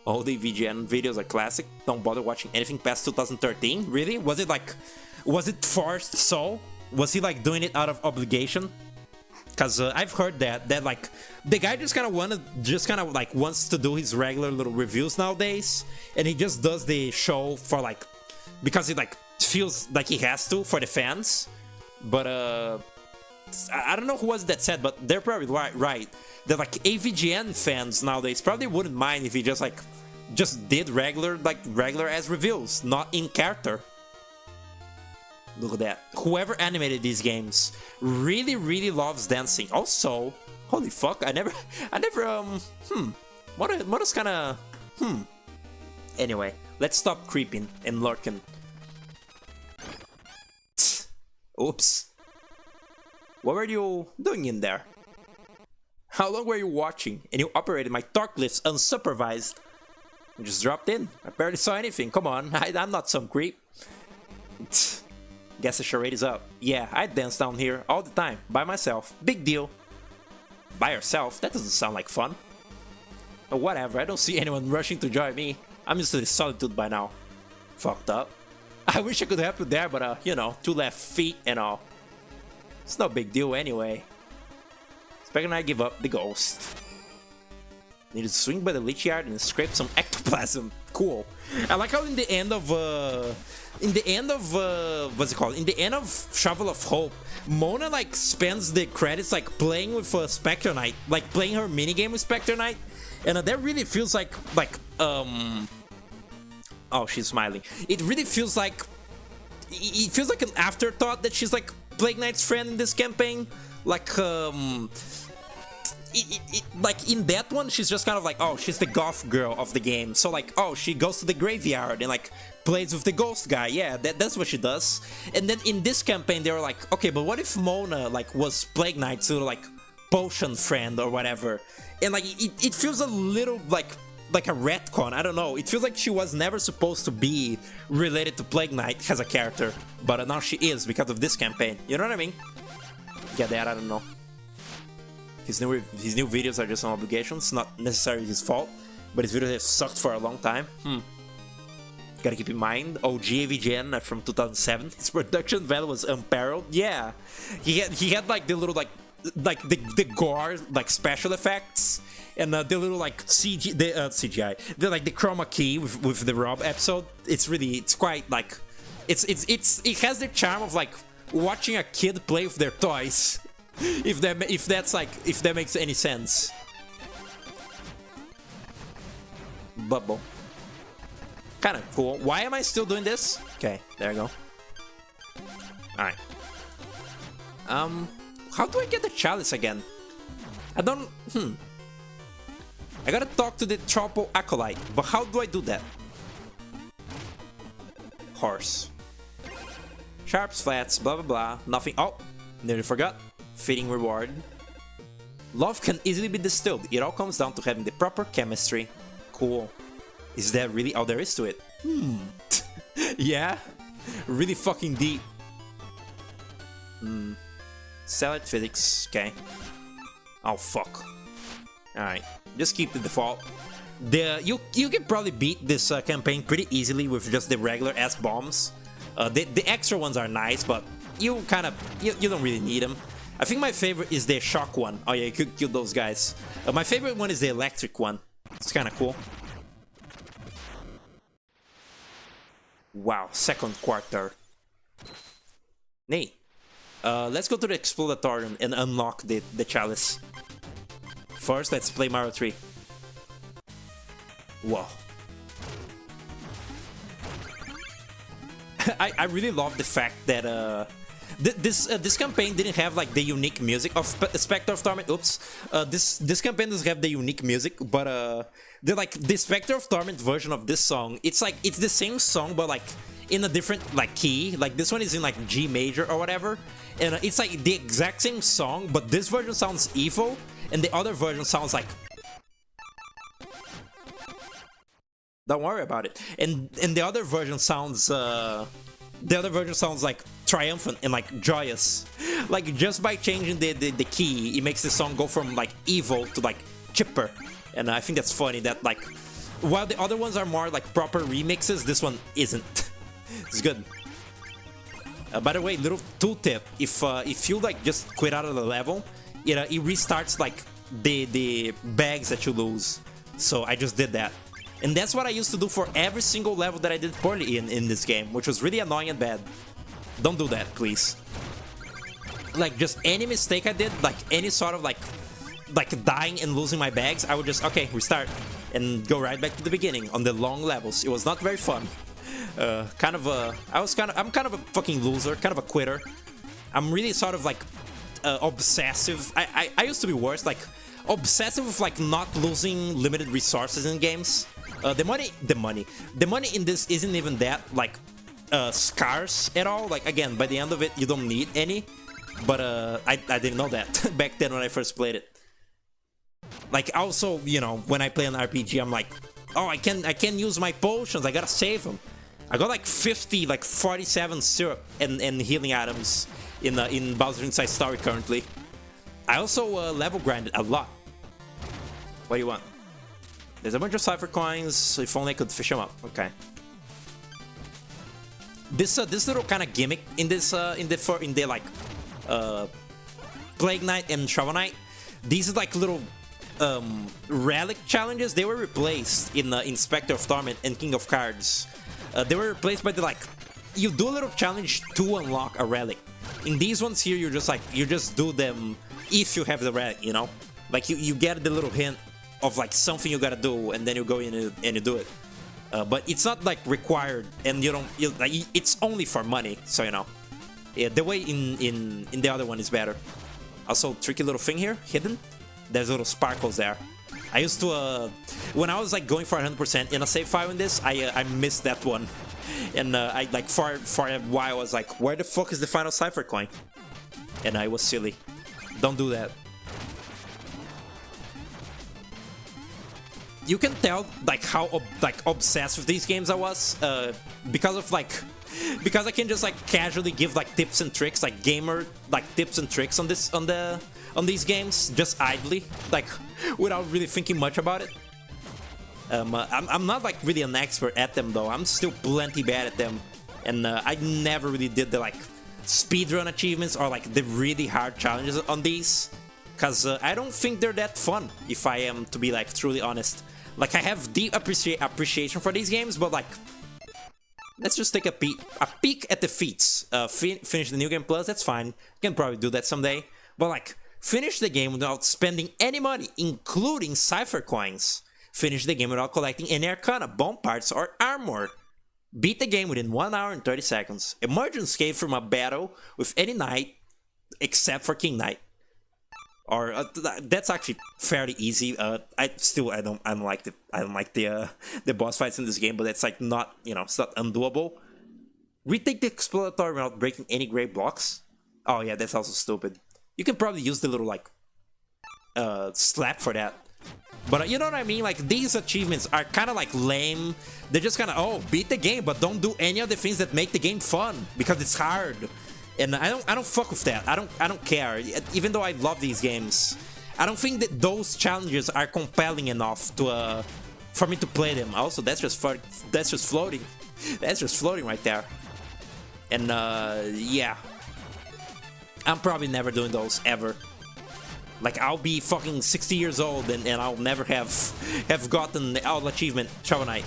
All the VGN videos are classic. Don't bother watching anything past 2013. Really? Was it forced so? Was he like doing it out of obligation? Because I've heard that like the guy just kind of wants to do his regular little reviews nowadays, and he just does the show for like because he like feels like he has to for the fans. But I don't know who was that said, but they're probably right. That like AVGN fans nowadays probably wouldn't mind if he just did regular as reviews, not in character. Look at that. Whoever animated these games really loves dancing. Also, holy fuck, I never what is kinda Anyway, let's stop creeping and lurking. Oops. What were you doing in there? How long were you watching? And you operated my torque lifts unsupervised. You just dropped in. I barely saw anything. Come on, I'm not some creep. Guess the charade is up. Yeah, I dance down here all the time, by myself. Big deal. By yourself? That doesn't sound like fun. But whatever, I don't see anyone rushing to join me. I'm used to this solitude by now. Fucked up. I wish I could help you there, but you know, 2 left feet and all. It's no big deal anyway. Spectre Knight give up the ghost. Need to swing by the Lich Yard and scrape some ectoplasm. cool. I like how in the end of what's it called? In the end of Shovel of Hope, Mona like spends the credits like playing with Spectre Knight, like playing her minigame with Spectre Knight, and that really feels like oh, she's smiling. It really feels like an afterthought that she's like Plague Knight's friend in this campaign. Like like in that one, she's just kind of like, oh, she's the goth girl of the game. So like, oh, she goes to the graveyard and like plays with the ghost guy. Yeah, that's what she does. And then in this campaign, they were like, okay, but what if Mona like was Plague Knight's little like potion friend or whatever? And like it feels a little like a retcon. I don't know. It feels like she was never supposed to be related to Plague Knight as a character, but now she is because of this campaign. You know what I mean? Yeah, that I don't know. His new videos are just on obligations, not necessarily his fault, but his videos have sucked for a long time. Gotta keep in mind, OG AVGN from 2007, his production value was unparalleled. Yeah, he had like the little like the gore like special effects and the little like CGI, the like the chroma key with the Rob episode. It's quite like it has the charm of like watching a kid play with their toys. If that makes any sense. Bubble. Kinda cool. Why am I still doing this? Okay, there you go. Alright. How do I get the chalice again? I don't... I gotta talk to the Tropo Acolyte, but how do I do that? Horse. Sharps, flats, blah blah blah. Nothing... Oh! Nearly forgot. Fitting reward. Love can easily be distilled. It all comes down to having the proper chemistry. Cool. Is that really all there is to it? Yeah? Really fucking deep. Salad physics. Okay. Oh, fuck. Alright. Just keep the default. You can probably beat this campaign pretty easily with just the regular ass bombs. The extra ones are nice, but you don't really need them. I think my favorite is the shock one. Oh yeah, you could kill those guys. My favorite one is the electric one. It's kind of cool. Wow, second quarter. Neat. Let's go to the Explodatorium and unlock the chalice. First, let's play Mario 3. Whoa. I really love the fact that this campaign didn't have like the unique music of Spectre of Torment. Oops. This campaign doesn't have the unique music, but the Spectre of Torment version of this song, it's the same song but like in a different like key. Like this one is in like G major or whatever, and it's like the exact same song, but this version sounds evil and the other version sounds like... Don't worry about it. And the other version sounds like triumphant and like joyous. Like just by changing the key, it makes the song go from like evil to like chipper. And I think that's funny that like while the other ones are more like proper remixes, this one isn't. It's good. By the way, little tooltip: if you like just quit out of the level, it restarts like the bags that you lose. So I just did that. And that's what I used to do for every single level that I did poorly in this game, which was really annoying and bad. Don't do that, please. Like, just any mistake I did, like any sort of like dying and losing my bags, I would just, okay, restart and go right back to the beginning on the long levels. It was not very fun. I'm kind of a fucking loser, kind of a quitter. I'm really sort of like obsessive. I used to be worse, like obsessive with like not losing limited resources in games. The money in this isn't even that like scarce at all. Like again, by the end of it, you don't need any. But I didn't know that back then when I first played it. Like also, you know, when I play an RPG, I'm like, oh, I can use my potions. I gotta save them. I got like 47 syrup and healing items in Bowser Inside Story currently. I also level grinded a lot. What do you want? There's a bunch of Cypher coins. If only I could fish them up. Okay. This little kind of gimmick in this in the like Plague Knight and Shovel Knight. These are like little relic challenges, they were replaced in Inspector of Torment and King of Cards. They were replaced by the like, you do a little challenge to unlock a relic. In these ones here, you just do them if you have the relic, you know? Like you get the little hint of like something you gotta do, and then you go in and you do it. But it's not like required, and like, it's only for money, so you know. Yeah, the way in the other one is better. Also, tricky little thing here, hidden. There's little sparkles there. I used to, when I was like going for 100% in a save file in this, I missed that one. And I like for a while I was like, where the fuck is the final Cypher coin? And I was silly. Don't do that. You can tell like how obsessed with these games I was because I can just like casually give like tips and tricks, like gamer like tips and tricks on these games just idly, like without really thinking much about it. I'm not like really an expert at them though. I'm still plenty bad at them, and I never really did the like speedrun achievements or like the really hard challenges on these, because I don't think they're that fun, if I am to be like truly honest. Like I have deep appreciation for these games, but like, let's just take a peek at the feats. Finish the New Game Plus, that's fine. You can probably do that someday. But like, finish the game without spending any money, including Cypher coins. Finish the game without collecting any Arcana, bone parts, or armor. Beat the game within 1 hour and 30 seconds. Emerge unscathed from a battle with any knight, except for King Knight. Or that's actually fairly easy. I don't like the boss fights in this game, but that's like not, you know, it's not undoable. Retake the exploratory without breaking any gray blocks. Oh yeah, that's also stupid. You can probably use the little like slap for that. But you know what I mean? Like these achievements are kind of like lame. They're just kind of, oh, beat the game, but don't do any of the things that make the game fun because it's hard. And I don't fuck with that. I don't care. Even though I love these games, I don't think that those challenges are compelling enough to for me to play them. Also, that's just floating. That's just floating right there. And yeah, I'm probably never doing those ever. Like I'll be fucking 60 years old and I'll never have gotten the all achievement Shovel Knight.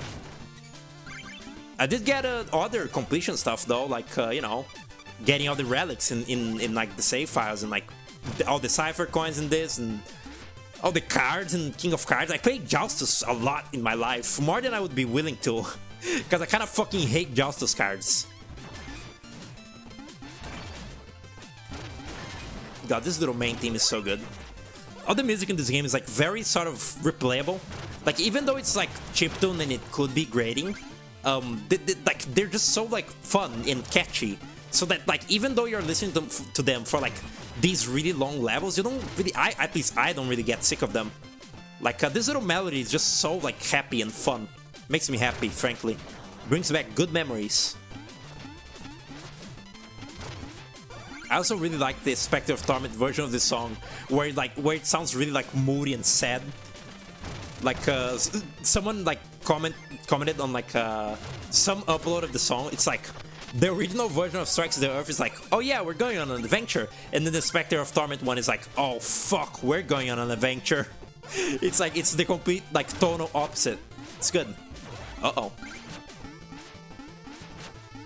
I did get other completion stuff though, like you know, getting all the relics in like the save files and like all the Cypher coins in this and all the cards in King of Cards. I played Joustus a lot in my life, more than I would be willing to, because I kind of fucking hate Joustus cards. God, this little main theme is so good. All the music in this game is like very sort of replayable. Like even though it's like chiptune and it could be grating, they're just so like fun and catchy. So that like even though you're listening to them for like these really long levels, you don't really, at least I don't really get sick of them. Like this little melody is just so like happy and fun. Makes me happy, frankly. Brings back good memories. I also really like the Spectre of Torment version of this song, where it sounds really like moody and sad. Like someone like commented on like some upload of the song. It's like the original version of Strikes the Earth is like, oh yeah, we're going on an adventure, and then the Spectre of Torment one is like, oh fuck, we're going on an adventure. It's like it's the complete like tonal opposite. It's good. Uh-oh.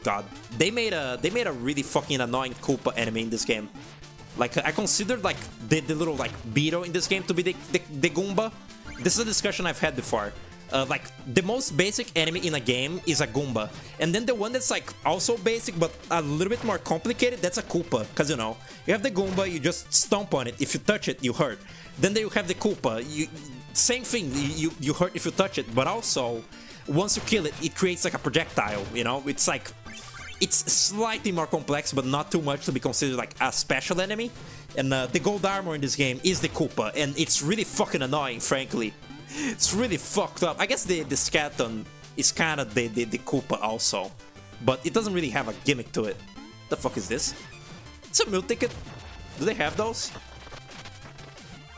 God, they made a really fucking annoying Koopa enemy in this game. Like I considered like the little like beetle in this game to be the Goomba. This is a discussion I've had before. Like the most basic enemy in a game is a Goomba, and then the one that's like also basic but a little bit more complicated, that's a Koopa. Cause you know, you have the Goomba, you just stomp on it. If you touch it, you hurt. Then you have the Koopa. Same thing. You hurt if you touch it, but also once you kill it, it creates like a projectile. You know, it's like. It's slightly more complex, but not too much to be considered like a special enemy. And the gold armor in this game is the Koopa, and it's really fucking annoying, frankly. It's really fucked up. I guess the Skeleton is kind of the Koopa also, but it doesn't really have a gimmick to it. The fuck is this? It's a meal ticket. Do they have those?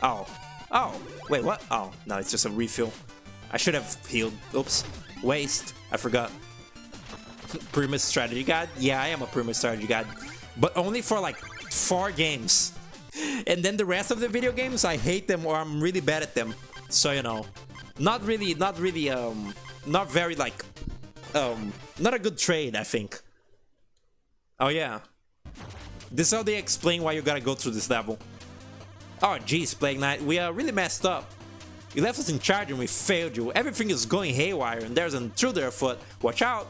Oh. Oh. Wait, what? Oh, no, it's just a refill. I should have healed. Oops. Waste. I forgot. Primus strategy guide? Yeah, I am a Primus strategy guide, but only for like 4 games. And then the rest of the video games, I hate them or I'm really bad at them. So, you know, not really, not very like, not a good trade, I think. Oh yeah. This is how they explain why you gotta go through this level. Oh jeez, Plague Knight, we are really messed up. You left us in charge and we failed you. Everything is going haywire and there's an intruder afoot. Watch out!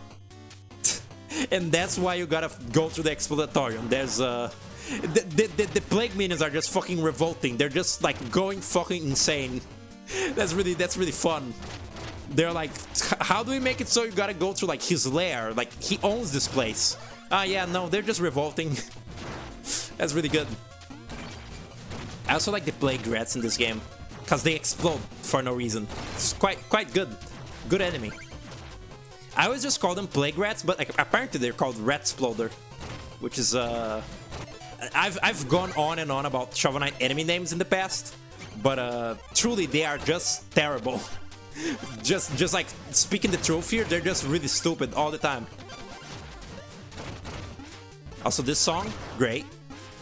And that's why you gotta go through the Explodatorium. There's the Plague Minions are just fucking revolting. They're just like going fucking insane. That's really fun. They're like, how do we make it so you gotta go through like his lair? Like he owns this place. Ah yeah, no, they're just revolting. That's really good. I also like the Plague Rats in this game, because they explode for no reason. It's quite good. Good enemy. I always just call them Plague Rats, but like, apparently they're called Ratsploder, which is I've gone on and on about Shovel Knight enemy names in the past, but truly they are just terrible. just like speaking the truth here, they're just really stupid all the time. Also, this song, great,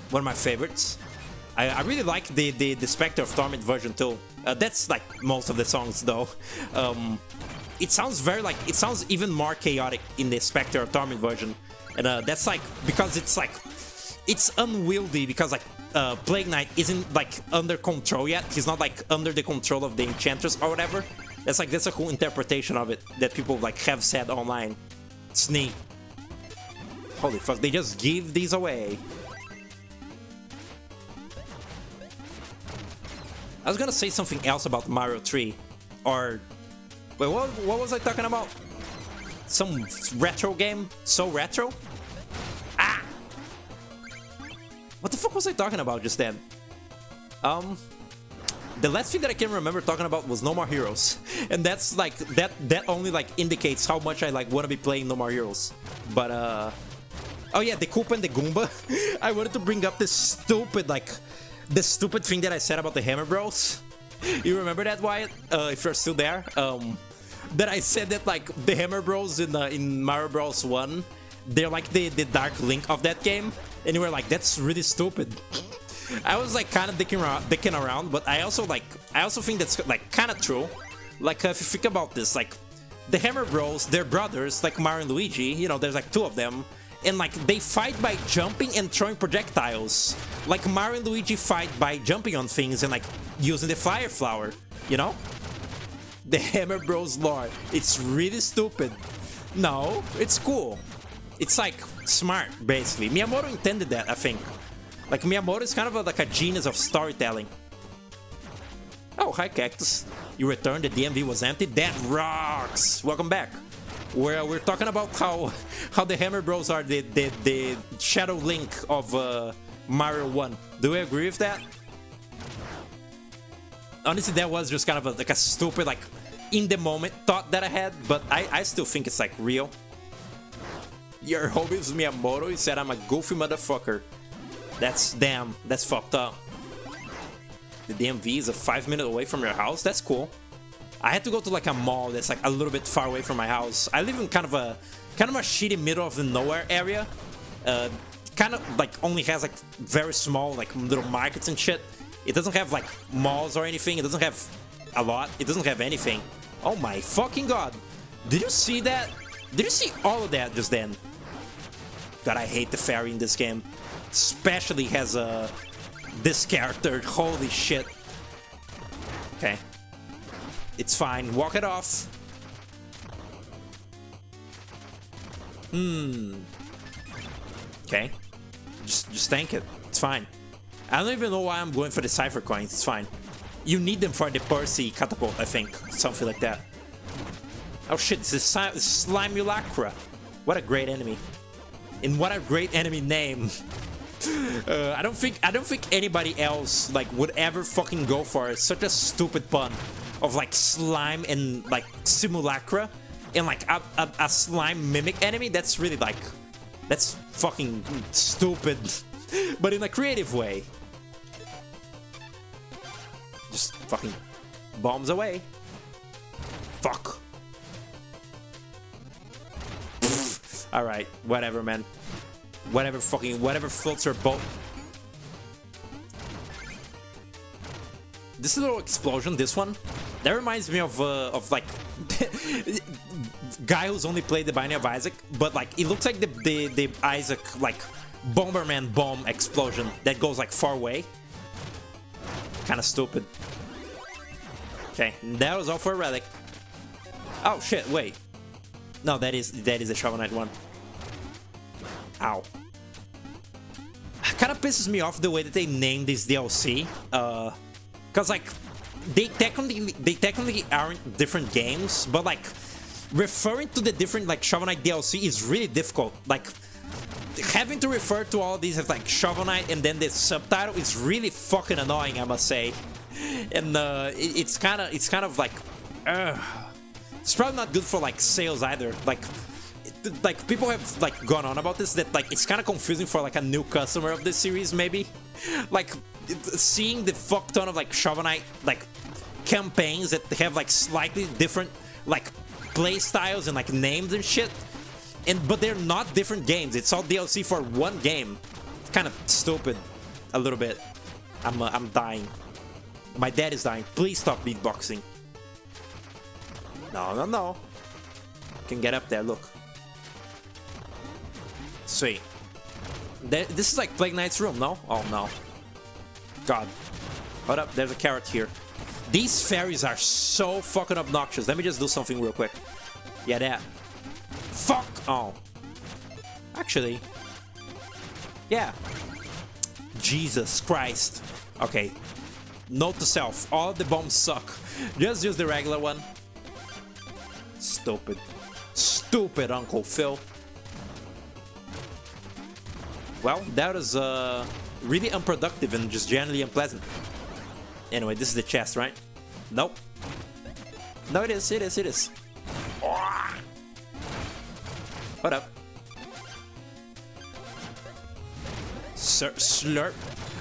one of my favorites. I really like the Spectre of Torment version too. That's like most of the songs though. It sounds very like, it sounds even more chaotic in the Spectre of Torment version, and that's like because it's like it's unwieldy because like Plague Knight isn't like under control yet. He's not like under the control of the Enchantress or whatever. That's a cool interpretation of it that people like have said online. It's neat. Holy fuck! They just give these away. I was gonna say something else about Mario 3, or wait, what was I talking about? Some retro game? So retro? Ah! What the fuck was I talking about just then? The last thing that I can remember talking about was No More Heroes, and that's like that only like indicates how much I like want to be playing No More Heroes. But oh yeah, the Koopa and the Goomba. I wanted to bring up this stupid like. The stupid thing that I said about the Hammer Bros. You remember that, Wyatt? If you're still there, that I said that like the Hammer Bros in Mario Bros 1, they're like the Dark Link of that game, and you were like, that's really stupid. I was like kind of dicking around, but I also think that's like kind of true. Like if you think about this, like the Hammer Bros, they're brothers, like Mario and Luigi. You know, there's like two of them. And like they fight by jumping and throwing projectiles. Like Mario and Luigi fight by jumping on things and like using the Fire Flower, you know? The Hammer Bros lore. It's really stupid. No, it's cool. It's like smart, basically. Miyamoto intended that, I think. Like Miyamoto is kind of like a genius of storytelling. Oh, hi Cactus. You returned, the DMV was empty? That rocks! Welcome back. Where we're talking about how the Hammer Bros are the Shadow Link of Mario 1. Do we agree with that? Honestly, that was just kind of like a stupid, like, in the moment thought that I had, but I still think it's like real. Your hobby is Miyamoto? He said I'm a goofy motherfucker. That's fucked up. The DMV is a 5-minute away from your house? That's cool. I had to go to like a mall that's like a little bit far away from my house. I live in kind of a shitty middle of the nowhere area. Kind of like only has like very small like little markets and shit. It doesn't have like malls or anything. It doesn't have a lot. It doesn't have anything. Oh my fucking god. Did you see that? Did you see all of that just then? God, I hate the fairy in this game. Especially has this character. Holy shit. Okay. It's fine. Walk it off. Okay. Just tank it. It's fine. I don't even know why I'm going for the Cypher coins. It's fine. You need them for the Percy catapult, I think. Something like that. Oh shit, this is Slimulacra. What a great enemy. And what a great enemy name. I don't think anybody else like would ever fucking go for it. Such a stupid pun of like slime and like simulacra and like a slime mimic enemy. That's really like, that's fucking stupid, but in a creative way. Just fucking bombs away. Fuck. Alright, whatever, man. Whatever floats your boat. this little explosion, this one, that reminds me of like guy who's only played the Binding of Isaac, but like it looks like the Isaac like Bomberman bomb explosion that goes like far away. Kind of stupid. Okay, that was all for a relic. Oh shit! Wait, no, that is a Shovel Knight one. Ow. Kind of pisses me off the way that they named this DLC. Cause like they technically aren't different games, but like referring to the different like Shovel Knight DLC is really difficult. Like having to refer to all these as like Shovel Knight and then the subtitle is really fucking annoying, I must say. And it's kind of like it's probably not good for like sales either. Like people have like gone on about this, that like it's kind of confusing for like a new customer of this series maybe. Like seeing the fuck ton of like Shovel Knight like campaigns that have like slightly different like play styles and like names and shit, but they're not different games. It's all DLC for one game. It's kind of stupid a little bit. I'm dying. My dad is dying. Please stop beatboxing. No. Can get up there, look. Sweet. This is like Plague Knight's room, no? Oh no. God. Hold up, there's a carrot here. These fairies are so fucking obnoxious. Let me just do something real quick. Yeah, that. Fuck! Oh. Actually. Yeah. Jesus Christ. Okay. Note to self, all the bombs suck. Just use the regular one. Stupid. Stupid Uncle Phil. Well, that was really unproductive and just generally unpleasant. Anyway, this is the chest, right? Nope. No, it is. What up? Slurp.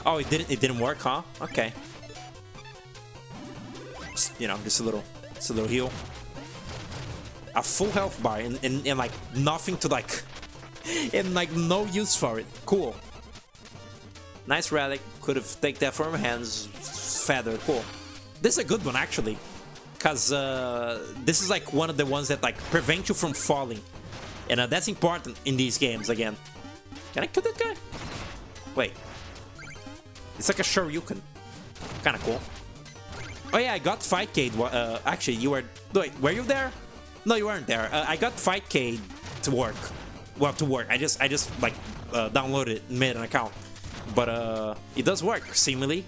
Oh, it didn't work, huh? Okay. You know, just a little heal. A full health bar and like nothing to like, and like no use for it. Cool. Nice relic. Could have taken that from my hands. Feather. Cool. This is a good one actually, cause this is like one of the ones that like prevent you from falling, and that's important in these games. Again, can I kill that guy? Wait. It's like a Shoryuken. Kind of cool. Oh yeah, I got Fightcade. Actually, you were... Wait, were you there? No, you weren't there. I got Fightcade to work. Well, to work. I just like downloaded it and made an account. But it does work, seemingly.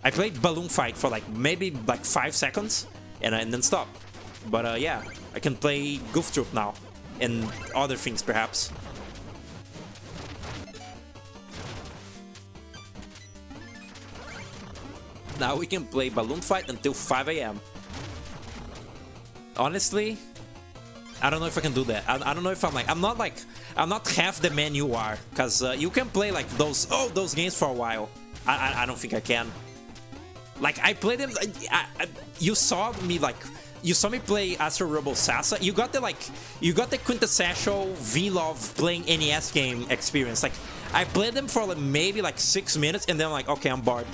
I played Balloon Fight for like maybe like 5 seconds and then stopped. But yeah, I can play Goof Troop now and other things perhaps. Now we can play Balloon Fight until 5 AM. Honestly, I don't know if I can do that. I don't know if I'm not half the man you are, cause you can play like those games for a while. I don't think I can. Like I played them. You saw me play Astro Rebel Sasa. You got the quintessential V-Love playing NES game experience. Like I played them for like maybe like 6 minutes and then I'm like, okay, I'm bored.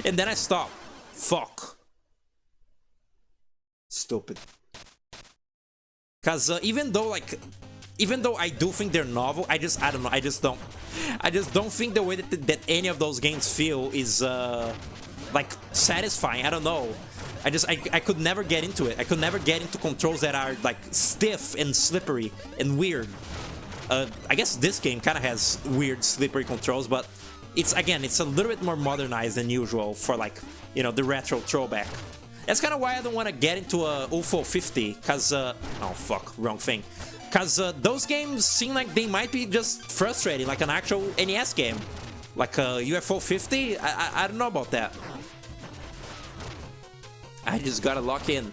And then I stopped. Fuck. Stupid. Cause even though I do think they're novel, I don't know. I just don't think the way that any of those games feel is like satisfying. I don't know. I could never get into it. I could never get into controls that are like stiff and slippery and weird. I guess this game kind of has weird slippery controls, but it's a little bit more modernized than usual for like, you know, the retro throwback. That's kind of why I don't want to get into a UFO 50, cause oh fuck, wrong thing. Cause those games seem like they might be just frustrating, like an actual NES game, like UFO 50. I don't know about that. I just gotta lock in.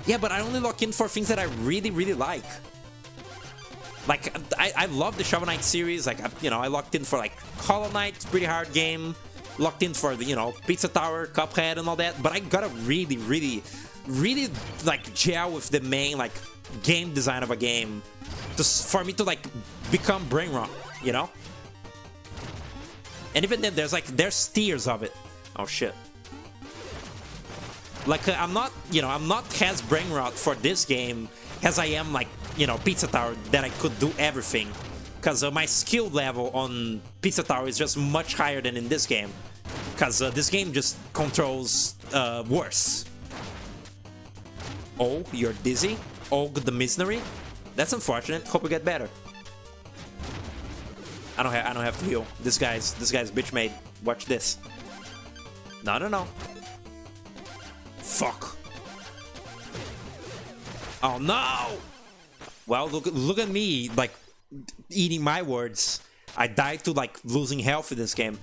Yeah, but I only lock in for things that I really like. Like, I love the Shovel Knight series. Like, you know, I locked in for like Hollow Knight, pretty hard game. Locked in for the, you know, Pizza Tower, Cuphead, and all that. But I gotta really like gel with the main like game design of a game, for me to like become brain rot, you know. And even then, there's tiers of it. Oh shit. Like, I'm not, I'm not as brain rot for this game as I am, like, Pizza Tower, that I could do everything. Because my skill level on Pizza Tower is just much higher than in this game. Because this game just controls worse. Oh, you're dizzy? Oh, the Missionary? That's unfortunate. Hope you get better. I don't have to heal. This guy's bitch made. Watch this. No. Fuck. Oh no! Well, look at me, like, eating my words. I died to, like, losing health in this game.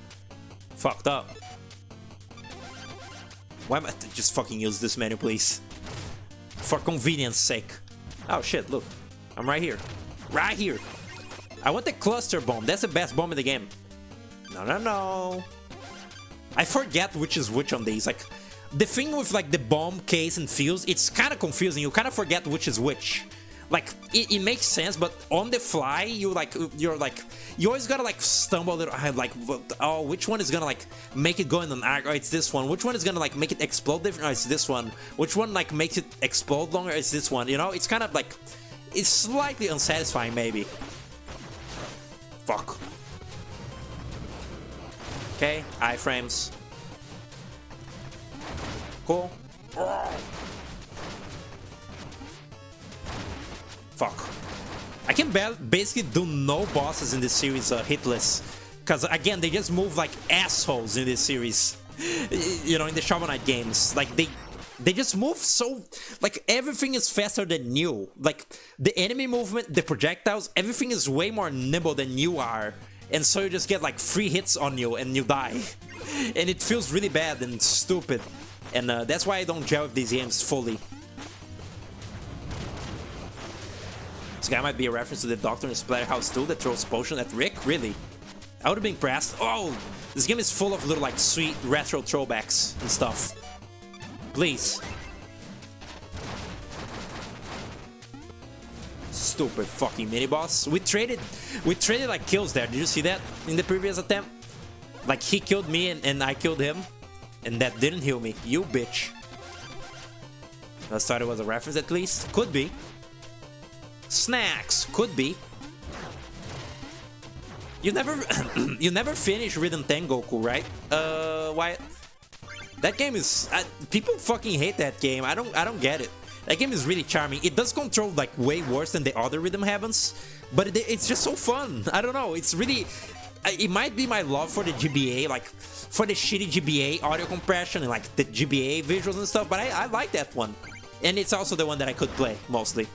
Fucked up. Why am I just fucking use this menu, please? For convenience sake. Oh shit, look. I'm right here. Right here. I want the cluster bomb. That's the best bomb in the game. No. I forget which is which on these. Like, the thing with, like, the bomb, case, and fuse, it's kind of confusing. You kind of forget which is which. Like, it makes sense, but on the fly, you always gotta, like, stumble a little, like, oh, which one is gonna, like, make it go in an arc? Oh, it's this one. Which one is gonna, like, make it explode different? Oh, it's this one. Which one, like, makes it explode longer? It's this one, It's kind of, like, it's slightly unsatisfying, maybe. Fuck. Okay, iframes. Cool. Fuck. I can basically do no bosses in this series hitless. Because, again, they just move like assholes in this series. In the Shovel Knight games. Like, they just move so... Like, everything is faster than you. Like, the enemy movement, the projectiles, everything is way more nimble than you are. And so you just get, like, 3 hits on you and you die. And it feels really bad and stupid. And that's why I don't gel with these games fully. This guy might be a reference to the Doctor in Splatterhouse 2 that throws potion at Rick? Really? I would have been impressed. Oh! This game is full of little, like, sweet retro throwbacks and stuff. Please. Stupid fucking mini-boss. We traded like kills there. Did you see that in the previous attempt? Like, he killed me and I killed him. And that didn't heal me. You bitch. I thought it was a reference at least. Could be. Snacks. Could be. You never finished Rhythm Tengoku, right? Wyatt? That game is... people fucking hate that game. I don't get it. That game is really charming. It does control, like, way worse than the other Rhythm Heavens. But it's just so fun. I don't know. It's really... It might be my love for the GBA, like, for the shitty GBA audio compression and, like, the GBA visuals and stuff. But I like that one. And it's also the one that I could play, mostly.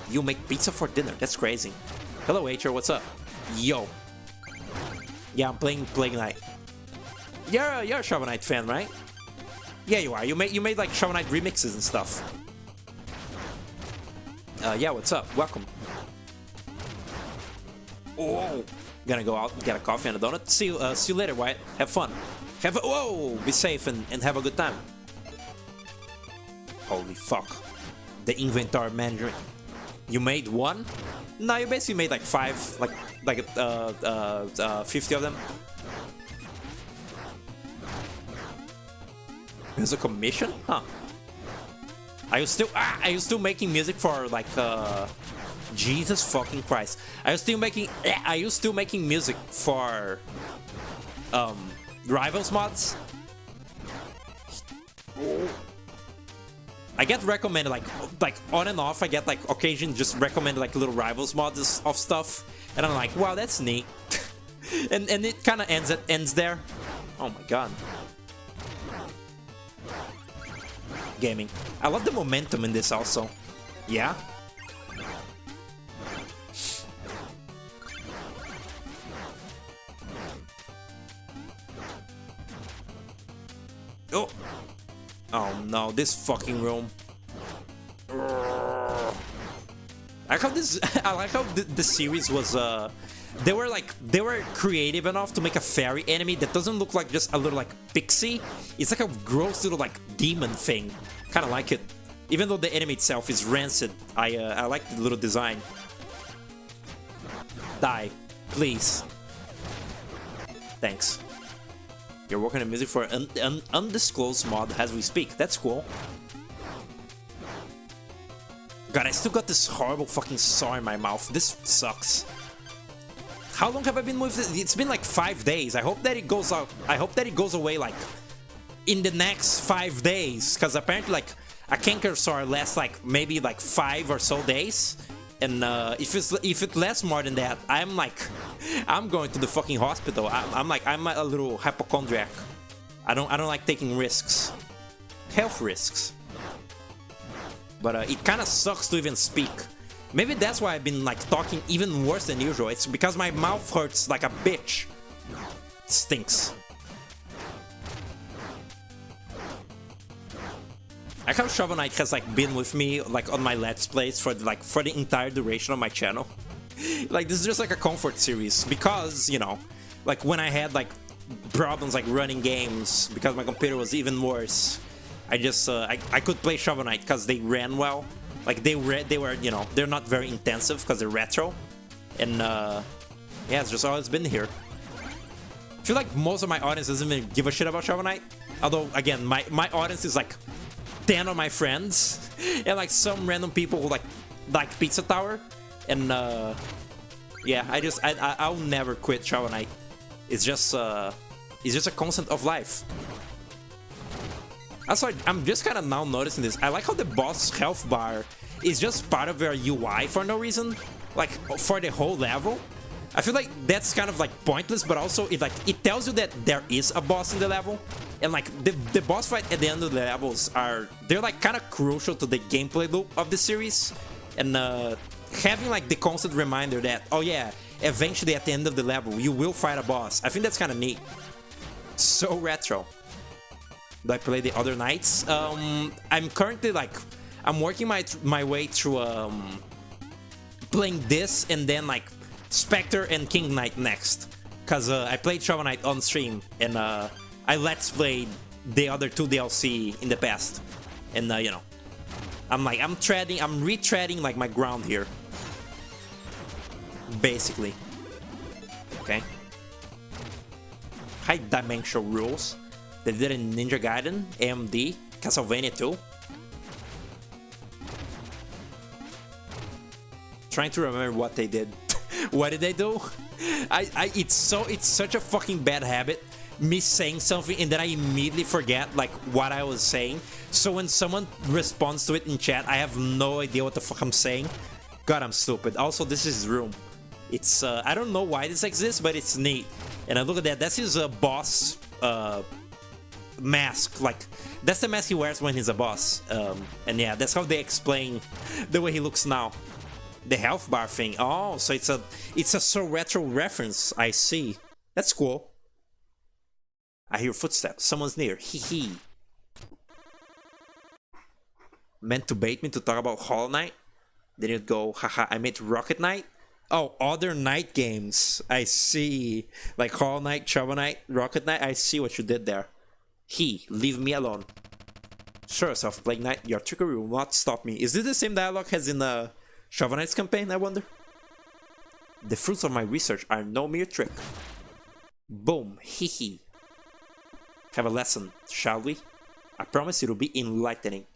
You make pizza for dinner. That's crazy. Hello, HR. What's up? Yo. Yeah, I'm playing Plague Knight. You're a Shovel Knight fan, right? Yeah, you are. You made like Shovel Knight remixes and stuff. Yeah, what's up? Welcome. Oh, gonna go out and get a coffee and a donut. See you later, Wyatt. Have fun. Whoa, be safe and have a good time. Holy fuck. The inventory management. You made one? No, you basically made like 5, like 50 of them. There's a commission? Huh. Are you still making music for like Jesus fucking Christ. Are you still making music for Rivals mods? I get recommended like on and off. I get like occasion just recommended like little Rivals mods of stuff, and I'm like, wow, that's neat. and it kind of ends there. Oh my god. Gaming. I love the momentum in this also. Yeah. Oh. Oh no, this fucking room. I like how the series was they were creative enough to make a fairy enemy that doesn't look like just a little like pixie. It's like a gross little like demon thing. Kinda like it. Even though the enemy itself is rancid, I like the little design. Die. Please. Thanks. You're working on music for an undisclosed mod as we speak. That's cool. God, I still got this horrible fucking sore in my mouth. This sucks. How long have I been with this? It's been like 5 days. I hope that it goes out. I hope that it goes away like in the next 5 days. Because apparently like a canker sore lasts like maybe like 5 or so days. And if it lasts more than that, I'm going to the fucking hospital. I'm a little hypochondriac. I don't like taking risks, health risks. But it kind of sucks to even speak. Maybe that's why I've been like talking even worse than usual. It's because my mouth hurts like a bitch. It stinks. I like how Shovel Knight has like been with me like on my Let's Plays for the entire duration of my channel. Like this is just like a comfort series because, you know, like when I had like problems like running games because my computer was even worse, I just I could play Shovel Knight because they ran well. Like they were, you know, they're not very intensive because they're retro. And yeah, it's just always been here. I feel like most of my audience doesn't even give a shit about Shovel Knight. Although again, my audience is like 10 of my friends and like some random people who like Pizza Tower. And yeah, I'll never quit Shovel Knight. It's just a constant of life. Also, I'm just kind of now noticing this. I like how the boss health bar is just part of their UI for no reason, like for the whole level. I feel like that's kind of like pointless, but also it tells you that there is a boss in the level, and like the boss fight at the end of the levels they're like kind of crucial to the gameplay loop of the series, and having like the constant reminder that, oh yeah, eventually at the end of the level you will fight a boss. I think that's kind of neat. So retro. Do I play the other knights? I'm currently like I'm working my way through playing this and then like Spectre and King Knight next, cause I played Shovel Knight on stream and I let's played the other 2 DLC in the past, and you know, I'm retreading like my ground here, basically. Okay. High dimensional rules. They did it in Ninja Gaiden, AMD, Castlevania 2. Trying to remember what they did. What did they do? It's such a fucking bad habit, me saying something and then I immediately forget like what I was saying. So when someone responds to it in chat, I have no idea what the fuck I'm saying. God, I'm stupid. Also, this is his room. It's I don't know why this exists, but it's neat. And I look at that. That's his boss mask. Like that's the mask he wears when he's a boss. And yeah, that's how they explain the way he looks now. The health bar thing. Oh, so it's a so retro reference. I see. That's cool. I hear footsteps. Someone's near. Hee hee. Meant to bait me to talk about Hollow Knight? Then you'd go, haha, I made Rocket Knight? Oh, other Knight games. I see. Like Hollow Knight, Shovel Knight, Rocket Knight. I see what you did there. Leave me alone. Show yourself, Plague Knight. Your trickery will not stop me. Is this the same dialogue as in Shovel Knight's campaign, I wonder? The fruits of my research are no mere trick. Boom. Hee. Have a lesson, shall we? I promise it'll be enlightening.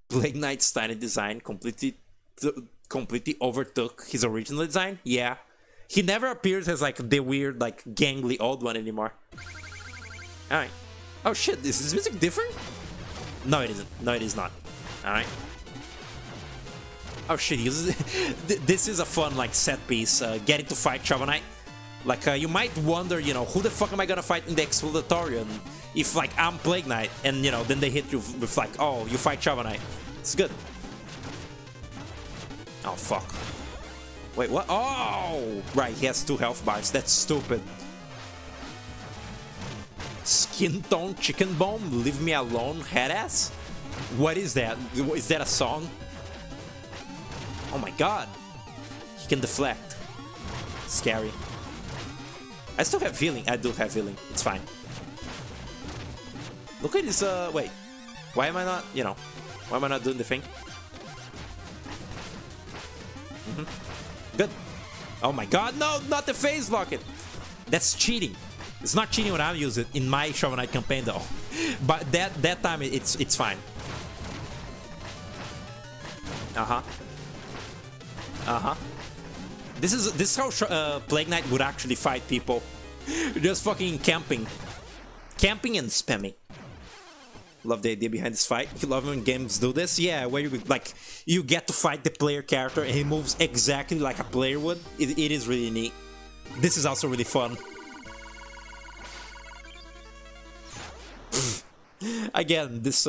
Plague Knight's tiny design completely overtook his original design? Yeah. He never appears as like the weird, like gangly old one anymore. Alright. Oh shit, is this music different? No, it isn't. No, it is not. Alright. Oh shit, this is a fun like set piece, getting to fight Shovel Knight. Like you might wonder, you know, who the fuck am I gonna fight in the Explodatorium if like I'm Plague Knight, and you know, then they hit you with like, oh, you fight Shovel Knight. It's good. Oh fuck. Wait, what? Oh! Right, he has 2 health bars. That's stupid. Skin tone, chicken bone, leave me alone, headass? What is that? Is that a song? Oh my god. He can deflect. Scary. I still have healing. I do have healing. It's fine. Look at this, wait. Why am I not, you know, why am I not doing the thing? Good. Oh my god, no, not the phase locket. That's cheating. It's not cheating when I use it in my Shovel Knight campaign though. But that time it's fine. This is how Plague Knight would actually fight people. Just fucking camping and spamming. Love the idea behind this fight. You love when games do this, yeah, where you get to fight the player character and he moves exactly like a player would. It is really neat. This is also really fun. Again, this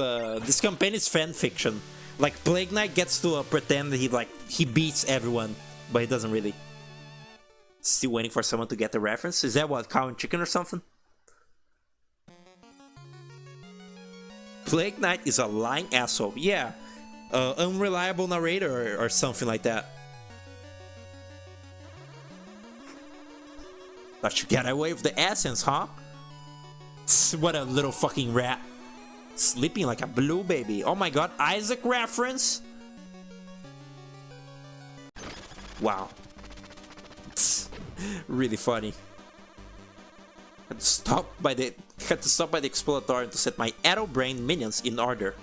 campaign is fan fiction. Like Plague Knight gets to pretend that he beats everyone, but he doesn't really. Still waiting for someone to get the reference. Is that what, Cow and Chicken or something? Plague Knight is a lying asshole. Yeah, unreliable narrator or something like that. Thought you got away with the essence, huh? What a little fucking rat. Sleeping like a blue baby. Oh my god, Isaac reference? Wow. Really funny. Had to stop by the exploratorium to set my arrow-brained minions in order.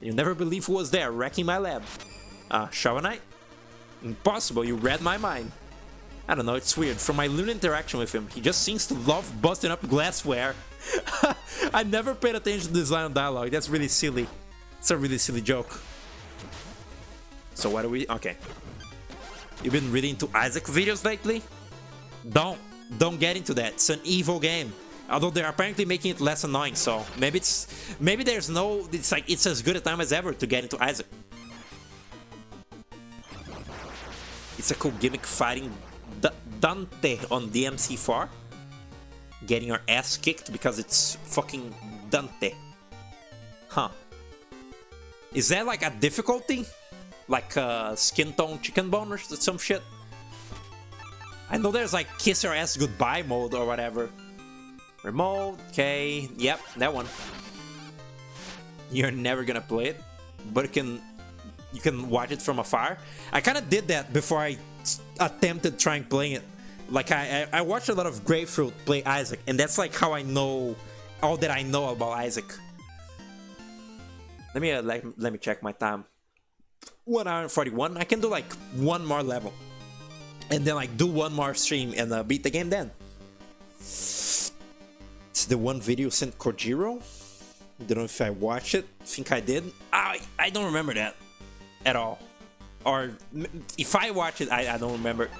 You'll never believe who was there wrecking my lab. Shovel Knight? Impossible, you read my mind. I don't know, it's weird. From my little interaction with him, he just seems to love busting up glassware. I never paid attention to this line of dialogue. That's really silly. It's a really silly joke. So what do we... Okay. You've been really into Isaac videos lately? Don't get into that. It's an evil game. Although they're apparently making it less annoying, so maybe there's no... It's as good a time as ever to get into Isaac. It's a cool gimmick fighting Dante on DMC4. Getting your ass kicked because it's fucking Dante. Huh. Is that like a difficulty? Like skin tone chicken bone or some shit? I know there's like kiss your ass goodbye mode or whatever. Remote, okay, yep, that one. You're never gonna play it, but you can watch it from afar. I kind of did that before I attempted trying playing it. Like I watched a lot of Grapefruit play Isaac, and that's like how I know all that I know about Isaac. Let me check my time. 1 hour and 41. I can do like one more level, and then like do one more stream and beat the game. Then it's the one video sent Kojiro. Don't know if I watched it. Think I did. I don't remember that at all. Or if I watched it, I don't remember.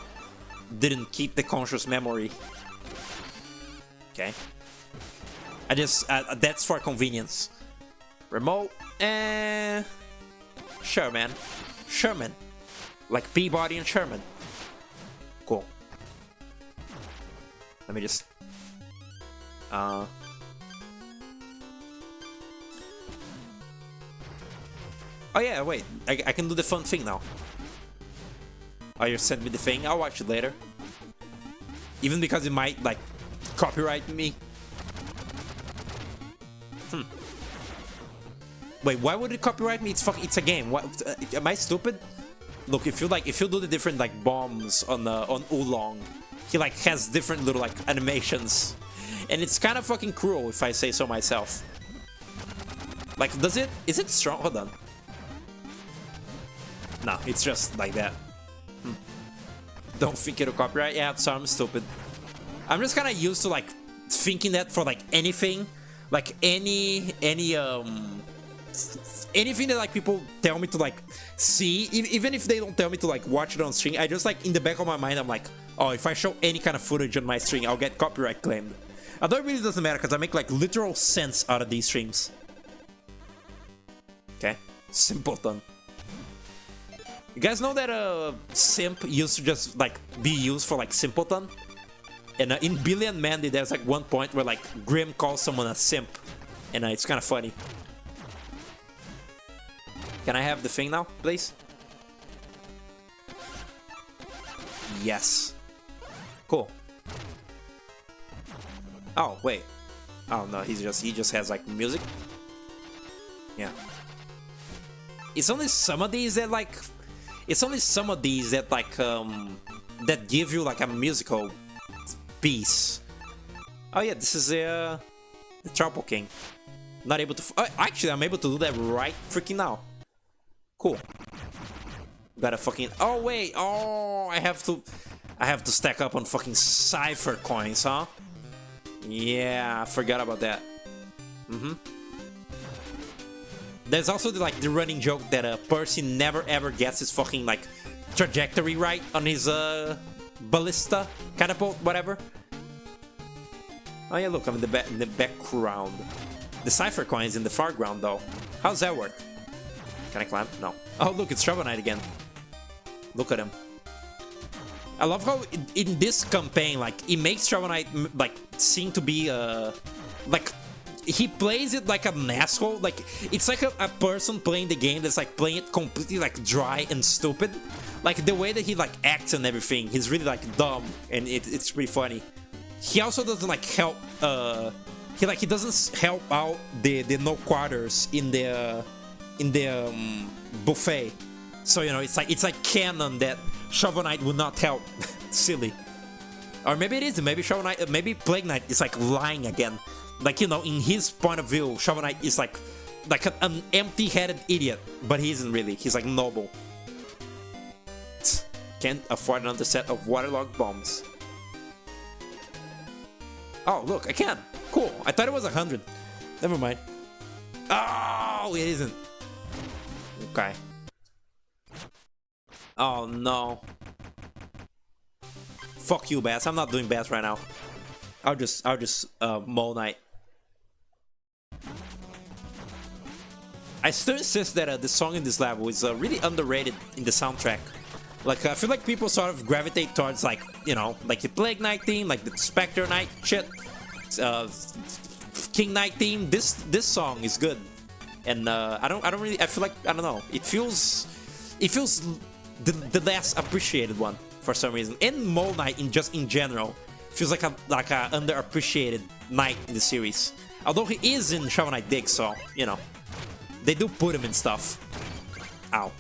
Didn't keep the conscious memory. Okay. I just that's for convenience. Remote and Sherman. Like Peabody and Sherman. Cool. Let me just oh yeah, wait. I can do the fun thing now. Oh, you sent me the thing? I'll watch it later. Even because it might, like, copyright me. Wait, why would it copyright me? It's a game. What? Am I stupid? Look, if you do the different like bombs on Oolong, he like has different little like animations, and it's kind of fucking cruel if I say so myself. Like, is it strong? Hold on. No, it's just like that. Don't think it'll copyright. Yeah, so I'm stupid. I'm just kind of used to like thinking that for like anything, like anything that like people tell me to like see, even if they don't tell me to like watch it on stream, I just like in the back of my mind I'm like, oh, if I show any kind of footage on my stream, I'll get copyright claimed. Although it really doesn't matter because I make like literal sense out of these streams. Okay, simpleton. You guys know that simp used to just like be used for like simpleton? And in Billy and Mandy there's like one point where like Grim calls someone a simp, and it's kind of funny. Can I have the thing now, please? Yes. Cool. Oh wait. Oh no, he just has like music. Yeah. It's only some of these that like. It's only some of these that like that give you like a musical piece. Oh yeah, this is the Tropical King. Not able to. Actually, I'm able to do that right freaking now. Cool. Gotta fucking. Oh wait. Oh, I have to. I have to stack up on fucking Cypher coins, huh? Yeah, I forgot about that. There's also the running joke that Percy never ever gets his fucking like trajectory right on his ballista catapult, whatever. Oh yeah, look, I'm in the background. The Cypher coin is in the foreground though. How's that work? Can I climb? No. Oh look, it's Shovel Knight again. Look at him. I love how in this campaign, like, it makes Shovel Knight like seem to be like, he plays it like an asshole. Like, it's like a person playing the game that's like playing it completely like dry and stupid. Like the way that he like acts and everything, he's really like dumb, and it's pretty funny. He also doesn't like help. He doesn't help out the no quarters in the buffet. So you know, it's like canon that Shovel Knight would not help. Silly. Or maybe it is. Maybe Shovel Knight, maybe Plague Knight is like lying again. Like, you know, in his point of view, Shovel Knight is like an empty-headed idiot, but he isn't really. He's like noble. Can't afford another set of waterlogged bombs. Oh, look, I can. Cool. I thought it was 100. Never mind. Oh, it isn't. Okay. Oh no. Fuck you, Bass. I'm not doing Bass right now. I'll just Mole Knight. I still insist that the song in this level is really underrated in the soundtrack. Like, I feel like people sort of gravitate towards, like, you know, like the Plague Knight theme, like the Spectre Knight shit, King Knight theme. This song is good, and I don't really. I feel like, I don't know. It feels the less appreciated one for some reason. And Mole Knight in general feels like a underappreciated knight in the series. Although he is in Shovel Knight Dig, so you know they do put him in stuff. Ow.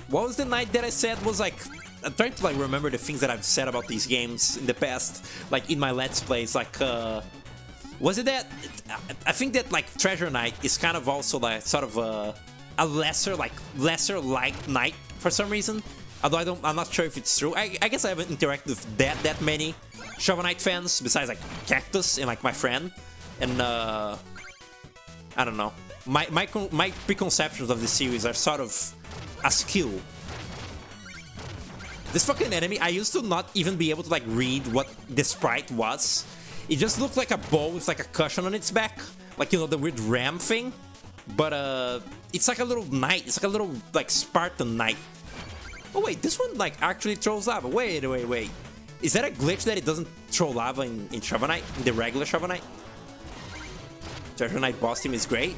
What was the night that I said was like... I'm trying to like remember the things that I've said about these games in the past, like in my Let's Plays. Like, was it that... I think that like Treasure Knight is kind of also like sort of a lesser liked knight for some reason. Although I'm not sure if it's true. I guess I haven't interacted with that many Shovel Knight fans besides like Cactus and like my friend. And I don't know. My preconceptions of the series are sort of askew. This fucking enemy, I used to not even be able to like read what the sprite was. It just looked like a bow with like a cushion on its back, like, you know, the weird ram thing. But it's like a little knight. It's like a little like Spartan knight. Oh wait, this one like actually throws lava. Wait. Is that a glitch that it doesn't throw lava in Shovel Knight, in the regular Shovel Knight? Treasure Knight boss team is great.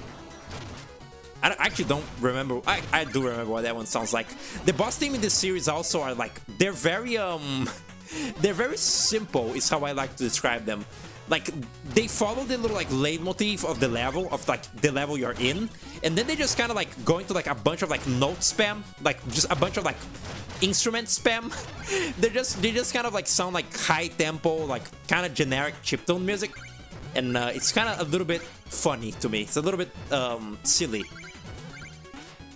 I actually don't remember. I do remember what that one sounds like. The boss team in this series also are like, they're very simple is how I like to describe them. Like, they follow the little like leitmotif of the level, of like the level you're in, and then they just kind of like go into like a bunch of like note spam, like just a bunch of like instrument spam. they just kind of like sound like high tempo, like kind of generic chiptune music, and it's kind of a little bit funny to me. It's a little bit silly.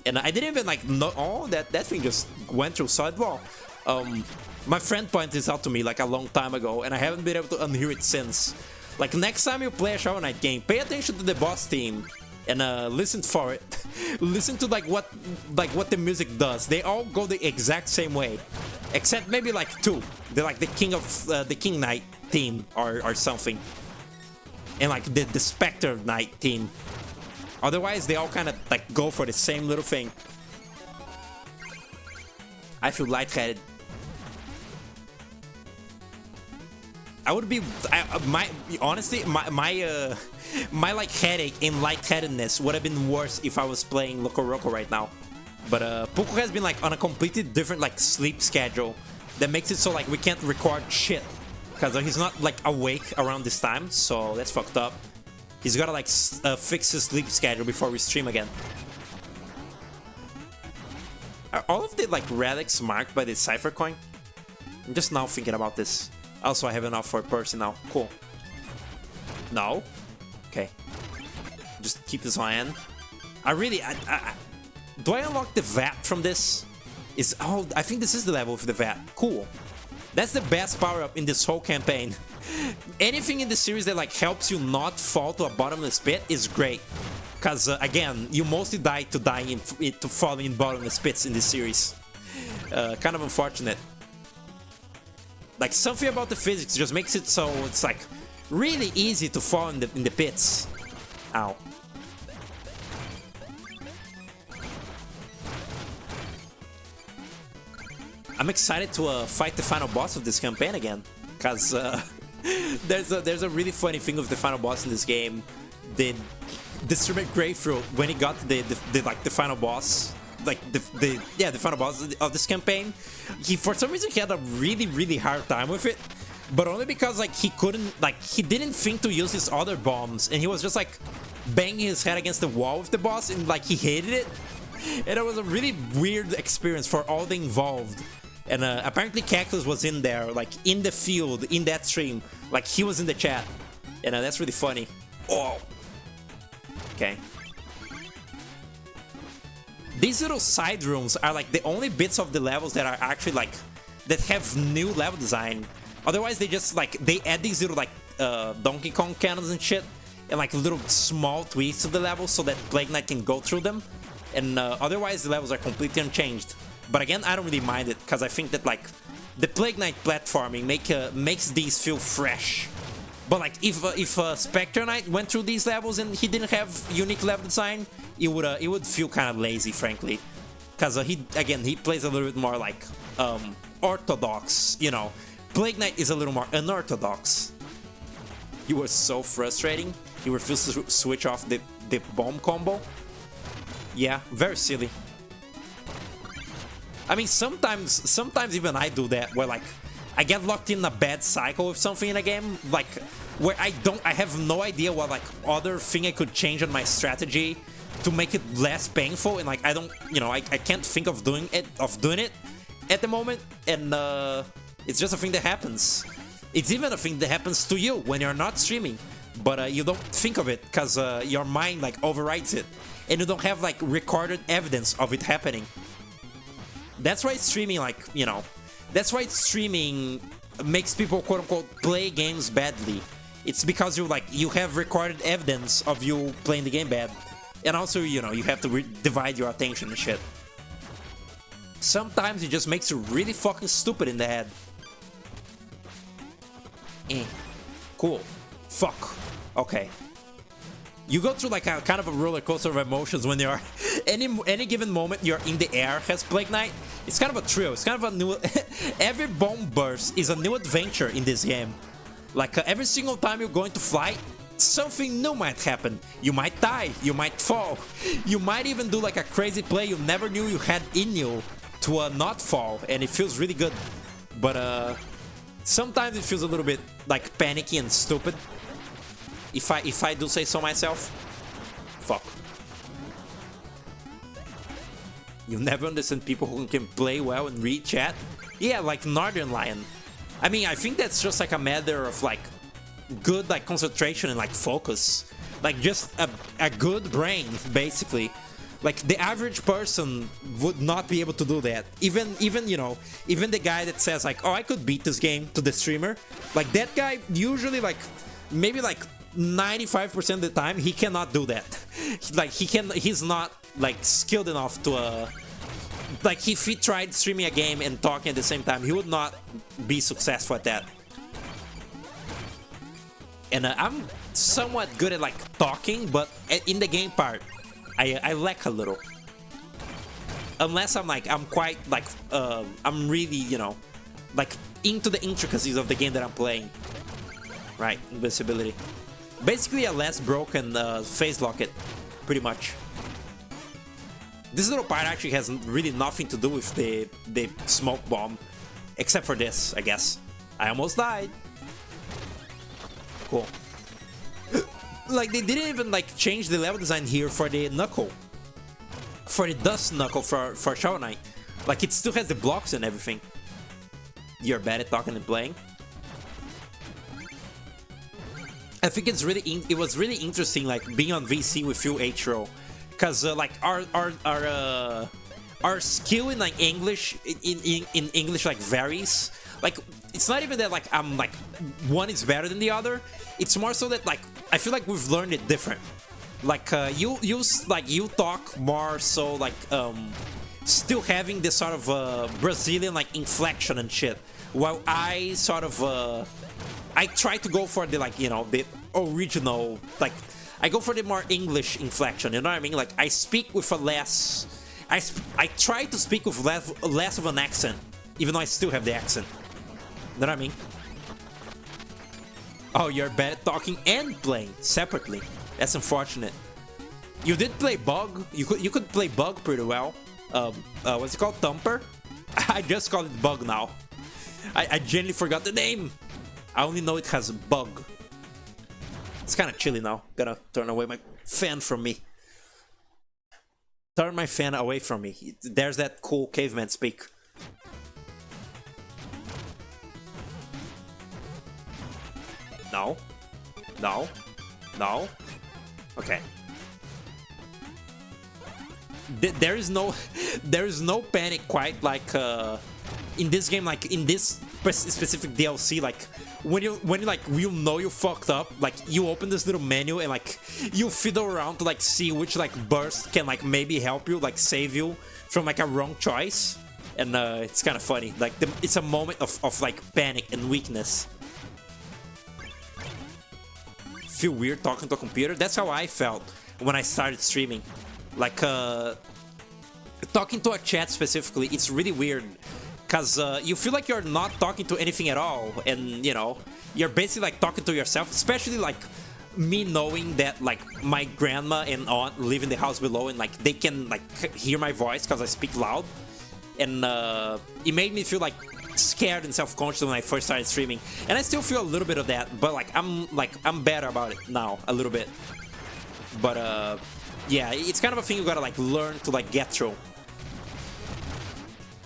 And I didn't even like know. Oh, that thing just went through solid wall. My friend pointed this out to me like a long time ago, and I haven't been able to unhear it since. Like, next time you play a Shovel Knight game, pay attention to the boss theme and listen for it. Listen to like what the music does. They all go the exact same way, except maybe like two. They're like the King Knight theme or something, and like the Spectre Knight theme. Otherwise, they all kind of like go for the same little thing. I feel lightheaded. I would be, honestly, my like headache and lightheadedness would have been worse if I was playing Loco Roco right now. But Puko has been like on a completely different like sleep schedule that makes it so like we can't record shit because he's not like awake around this time. So that's fucked up. He's gotta like fix his sleep schedule before we stream again. Are all of the like relics marked by the Cypher coin? I'm just now thinking about this. Also, I have enough for Percy now. Cool. No? Okay. Just keep this on hand. Do I unlock the VAT from this? Oh, I think this is the level of the VAT. Cool. That's the best power-up in this whole campaign. Anything in the series that like helps you not fall to a bottomless pit is great. Because, again, you mostly die to falling in bottomless pits in this series. Kind of unfortunate. Like, something about the physics just makes it so it's like really easy to fall in the pits. Ow. I'm excited to fight the final boss of this campaign again, because there's a really funny thing with the final boss in this game. The streamer Greythroat, when he got the final boss, like the final boss of this campaign, he for some reason he had a really hard time with it, but only because like he didn't think to use his other bombs, and he was just like banging his head against the wall with the boss, and like he hated it, and it was a really weird experience for all the involved. And apparently Cactus was in there, like in the field, in that stream, like he was in the chat, and that's really funny. Oh, okay. These little side rooms are like the only bits of the levels that are actually like that have new level design. Otherwise, they just like they add these little like Donkey Kong cannons and shit, and like little small tweaks to the levels so that Plague Knight can go through them. And otherwise, the levels are completely unchanged. But again, I don't really mind it, because I think that like the Plague Knight platforming makes these feel fresh. But like if Spectre Knight went through these levels and he didn't have unique level design, it would feel kind of lazy, frankly. Because he plays a little bit more like orthodox, you know. Plague Knight is a little more unorthodox. You were so frustrating. You refused to switch off the bomb combo. Yeah, very silly. I mean, sometimes even I do that, where like I get locked in a bad cycle with something in a game, like where I have no idea what like other thing I could change on my strategy to make it less painful, and like I don't, you know, I can't think of doing it at the moment, and it's just a thing that happens. It's even a thing that happens to you when you're not streaming, but you don't think of it because your mind like overrides it, and you don't have like recorded evidence of it happening. That's why streaming, like, you know, that's why streaming makes people quote-unquote play games badly. It's because you have recorded evidence of you playing the game bad. And also, you know, you have to divide your attention and shit. Sometimes it just makes you really fucking stupid in the head. Cool. Fuck. Okay. You go through like a kind of a roller coaster of emotions when you're any given moment you're in the air as Plague Knight. It's kind of a thrill. It's kind of a new every bomb burst is a new adventure in this game. Like every single time you're going to fly, something new might happen. You might die, you might fall, you might even do like a crazy play you never knew you had in you to not fall, and it feels really good. But sometimes it feels a little bit like panicky and stupid. If I do say so myself. Fuck. You never understand people who can play well and read chat? Yeah, like Northern Lion. I mean, I think that's just like a matter of like good like concentration and like focus. Like just a good brain, basically. Like the average person would not be able to do that. Even you know, even the guy that says like, oh, I could beat this game to the streamer. Like that guy usually like maybe like 95% of the time he cannot do that. Like he's not like skilled enough to like if he tried streaming a game and talking at the same time, he would not be successful at that. And I'm somewhat good at like talking, but in the game part I lack a little. Unless I'm quite like I'm really, you know, like into the intricacies of the game that I'm playing. Right, invincibility. Basically a less broken phase locket, pretty much. This little part actually has really nothing to do with the smoke bomb, except for this, I guess. I almost died. Cool. Like they didn't even like change the level design here for the knuckle, for the dust knuckle for Shovel Knight. Like, it still has the blocks and everything. You're bad at talking and playing. I think it's really it was really interesting, like, being on VC with you, H-Row, because like our skill in like English in English like varies. Like, it's not even that like I'm like one is better than the other. It's more so that like I feel like we've learned it different. Like you talk more so like still having this sort of Brazilian like inflection and shit, while I sort of I try to go for the like, you know, the original, like I go for the more English inflection, you know what I mean? Like I speak with a less I try to speak with less of an accent, even though I still have the accent. You know what I mean? Oh, you're bad at talking and playing separately. That's unfortunate. You did play Bug. You could play Bug pretty well. What's it called? Thumper? I just call it Bug now. I genuinely forgot the name. I only know it has Bug. It's kind of chilly now. Gotta turn away my fan from me. Turn my fan away from me. There's that cool caveman speak. No. No. No. Okay. There is no panic quite like in this game, like in this specific DLC. Like when you like you know you fucked up, like you open this little menu and like you fiddle around to like see which like burst can like maybe help you, like save you from like a wrong choice, and it's kind of funny. Like it's a moment of like panic and weakness. Feel weird talking to a computer. That's how I felt when I started streaming. Like talking to a chat specifically, it's really weird because you feel like you're not talking to anything at all, and you know you're basically like talking to yourself. Especially like me knowing that like my grandma and aunt live in the house below, and like they can like hear my voice because I speak loud, and it made me feel like scared and self-conscious when I first started streaming, and I still feel a little bit of that, but like I'm better about it now a little bit. But yeah, it's kind of a thing you gotta like learn to like get through.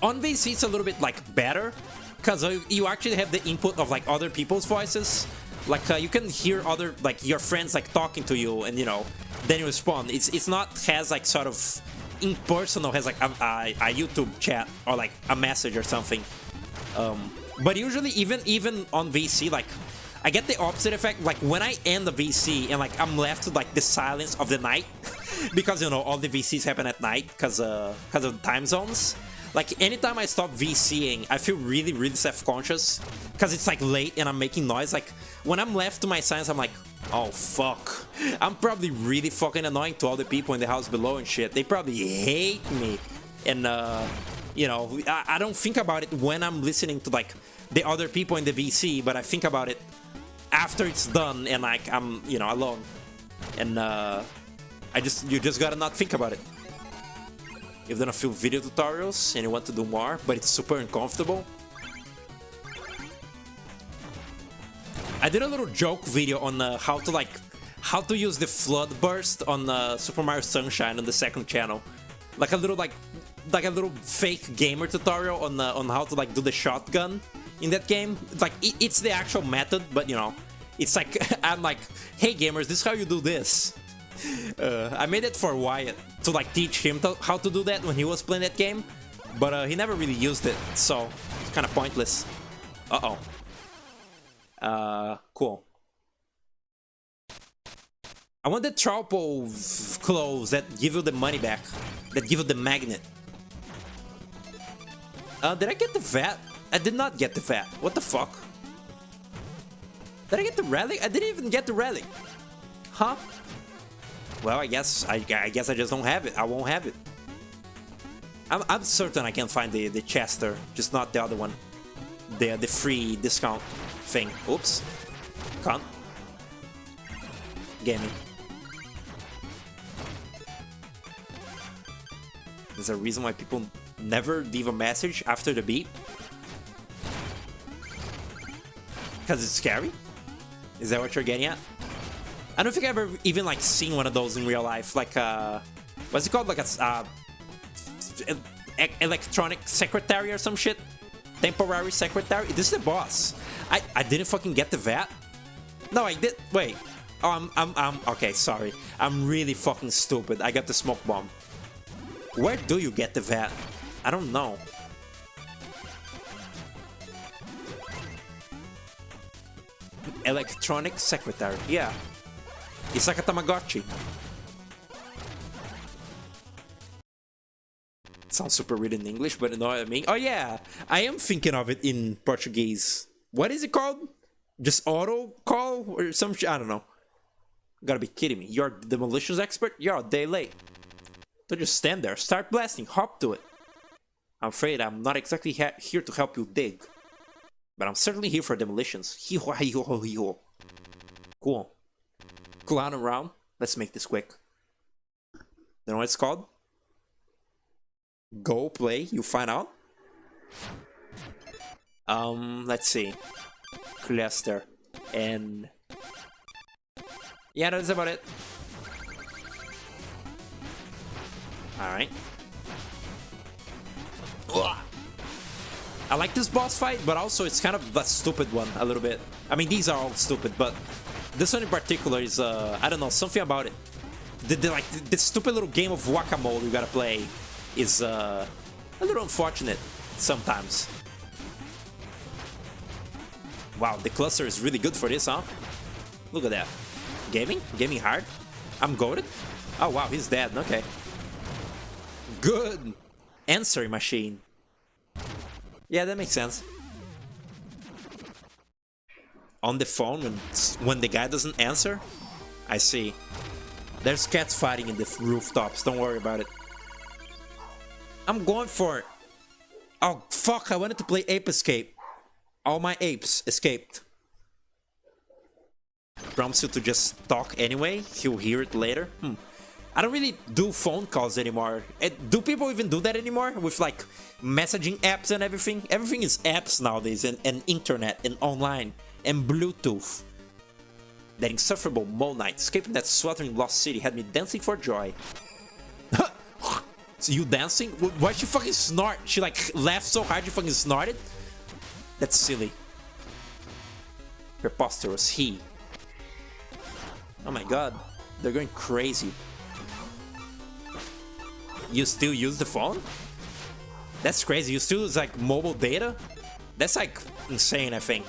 On VC it's a little bit like better because you actually have the input of like other people's voices. Like you can hear other like your friends like talking to you, and you know then you respond. It's not has like sort of impersonal, has like a YouTube chat or like a message or something. But usually even on VC, like I get the opposite effect. Like when I end the VC and like I'm left to like the silence of the night because you know all the VCs happen at night because of the time zones. Like anytime I stop VCing, I feel really self-conscious because it's like late and I'm making noise. Like when I'm left to my silence, I'm like, oh fuck, I'm probably really fucking annoying to all the people in the house below and shit. They probably hate me, and you know, I don't think about it when I'm listening to like the other people in the VC, but I think about it after it's done and like I'm, you know, alone, and you just gotta not think about it. You've done a few video tutorials and you want to do more, but it's super uncomfortable. I did a little joke video on how to use the flood burst on Super Mario Sunshine on the second channel, like a little fake gamer tutorial on how to like do the shotgun in that game. Like it's the actual method, but you know, it's like I'm like, hey gamers, this is how you do this. I made it for Wyatt to like teach him how to do that when he was playing that game, but he never really used it, so it's kind of pointless. Cool. I want the Tropo clothes that give you the money back, that give you the magnet. Did I get the VAT? I did not get the VAT. What the fuck? Did I get the relic? I didn't even get the relic. Huh? Well, I guess I just don't have it. I won't have it. I'm certain I can find the Chester, just not the other one. The free discount thing. Oops. Can't. Gaming. There's a reason why people never leave a message after the beep? Because it's scary? Is that what you're getting at? I don't think I've ever even like seen one of those in real life. Like what's it called? Like a electronic secretary or some shit. Temporary secretary. This is the boss. I didn't fucking get the VAT. No, I did. Wait. Oh, I'm okay. Sorry. I'm really fucking stupid. I got the smoke bomb. Where do you get the VAT? I don't know. Electronic secretary. Yeah. It's like a Tamagotchi. Sounds super weird in English, but you know what I mean? Oh yeah, I am thinking of it in Portuguese. What is it called? Just auto call or some shit? I don't know. You gotta be kidding me. You're the demolitions expert? You're a day late. Don't just stand there. Start blasting. Hop to it. I'm afraid I'm not exactly here to help you dig. But I'm certainly here for demolitions. Hee-ho, hee-ho, hee-ho. Cool. Clown around. Let's make this quick. You know what it's called? Go play, you find out. Let's see. Cluster. And yeah, that's about it. Alright. I like this boss fight, but also it's kind of a stupid one a little bit. I mean, these are all stupid, but this one in particular is I don't know, something about it. Like this stupid little game of whack-a-mole you gotta play is a little unfortunate sometimes. Wow, the cluster is really good for this, huh? Look at that. Gaming? Gaming hard? I'm goated? Oh wow, he's dead. Okay. Good. Answering machine. Yeah, that makes sense. On the phone when the guy doesn't answer? I see. There's cats fighting in the rooftops. Don't worry about it. I'm going for it. Oh, fuck. I wanted to play Ape Escape. All my apes escaped. Prompts you to just talk anyway. He'll hear it later. I don't really do phone calls anymore. Do people even do that anymore? With like messaging apps and everything? Everything is apps nowadays, and internet, and online, and Bluetooth. That insufferable Mole Knight escaping that sweltering lost city had me dancing for joy. So you dancing? Why'd she fucking snort? She like laughed so hard you fucking snorted? That's silly. Preposterous he. Oh my god. They're going crazy. You still use the phone? That's crazy. You still use like mobile data? That's like insane, I think.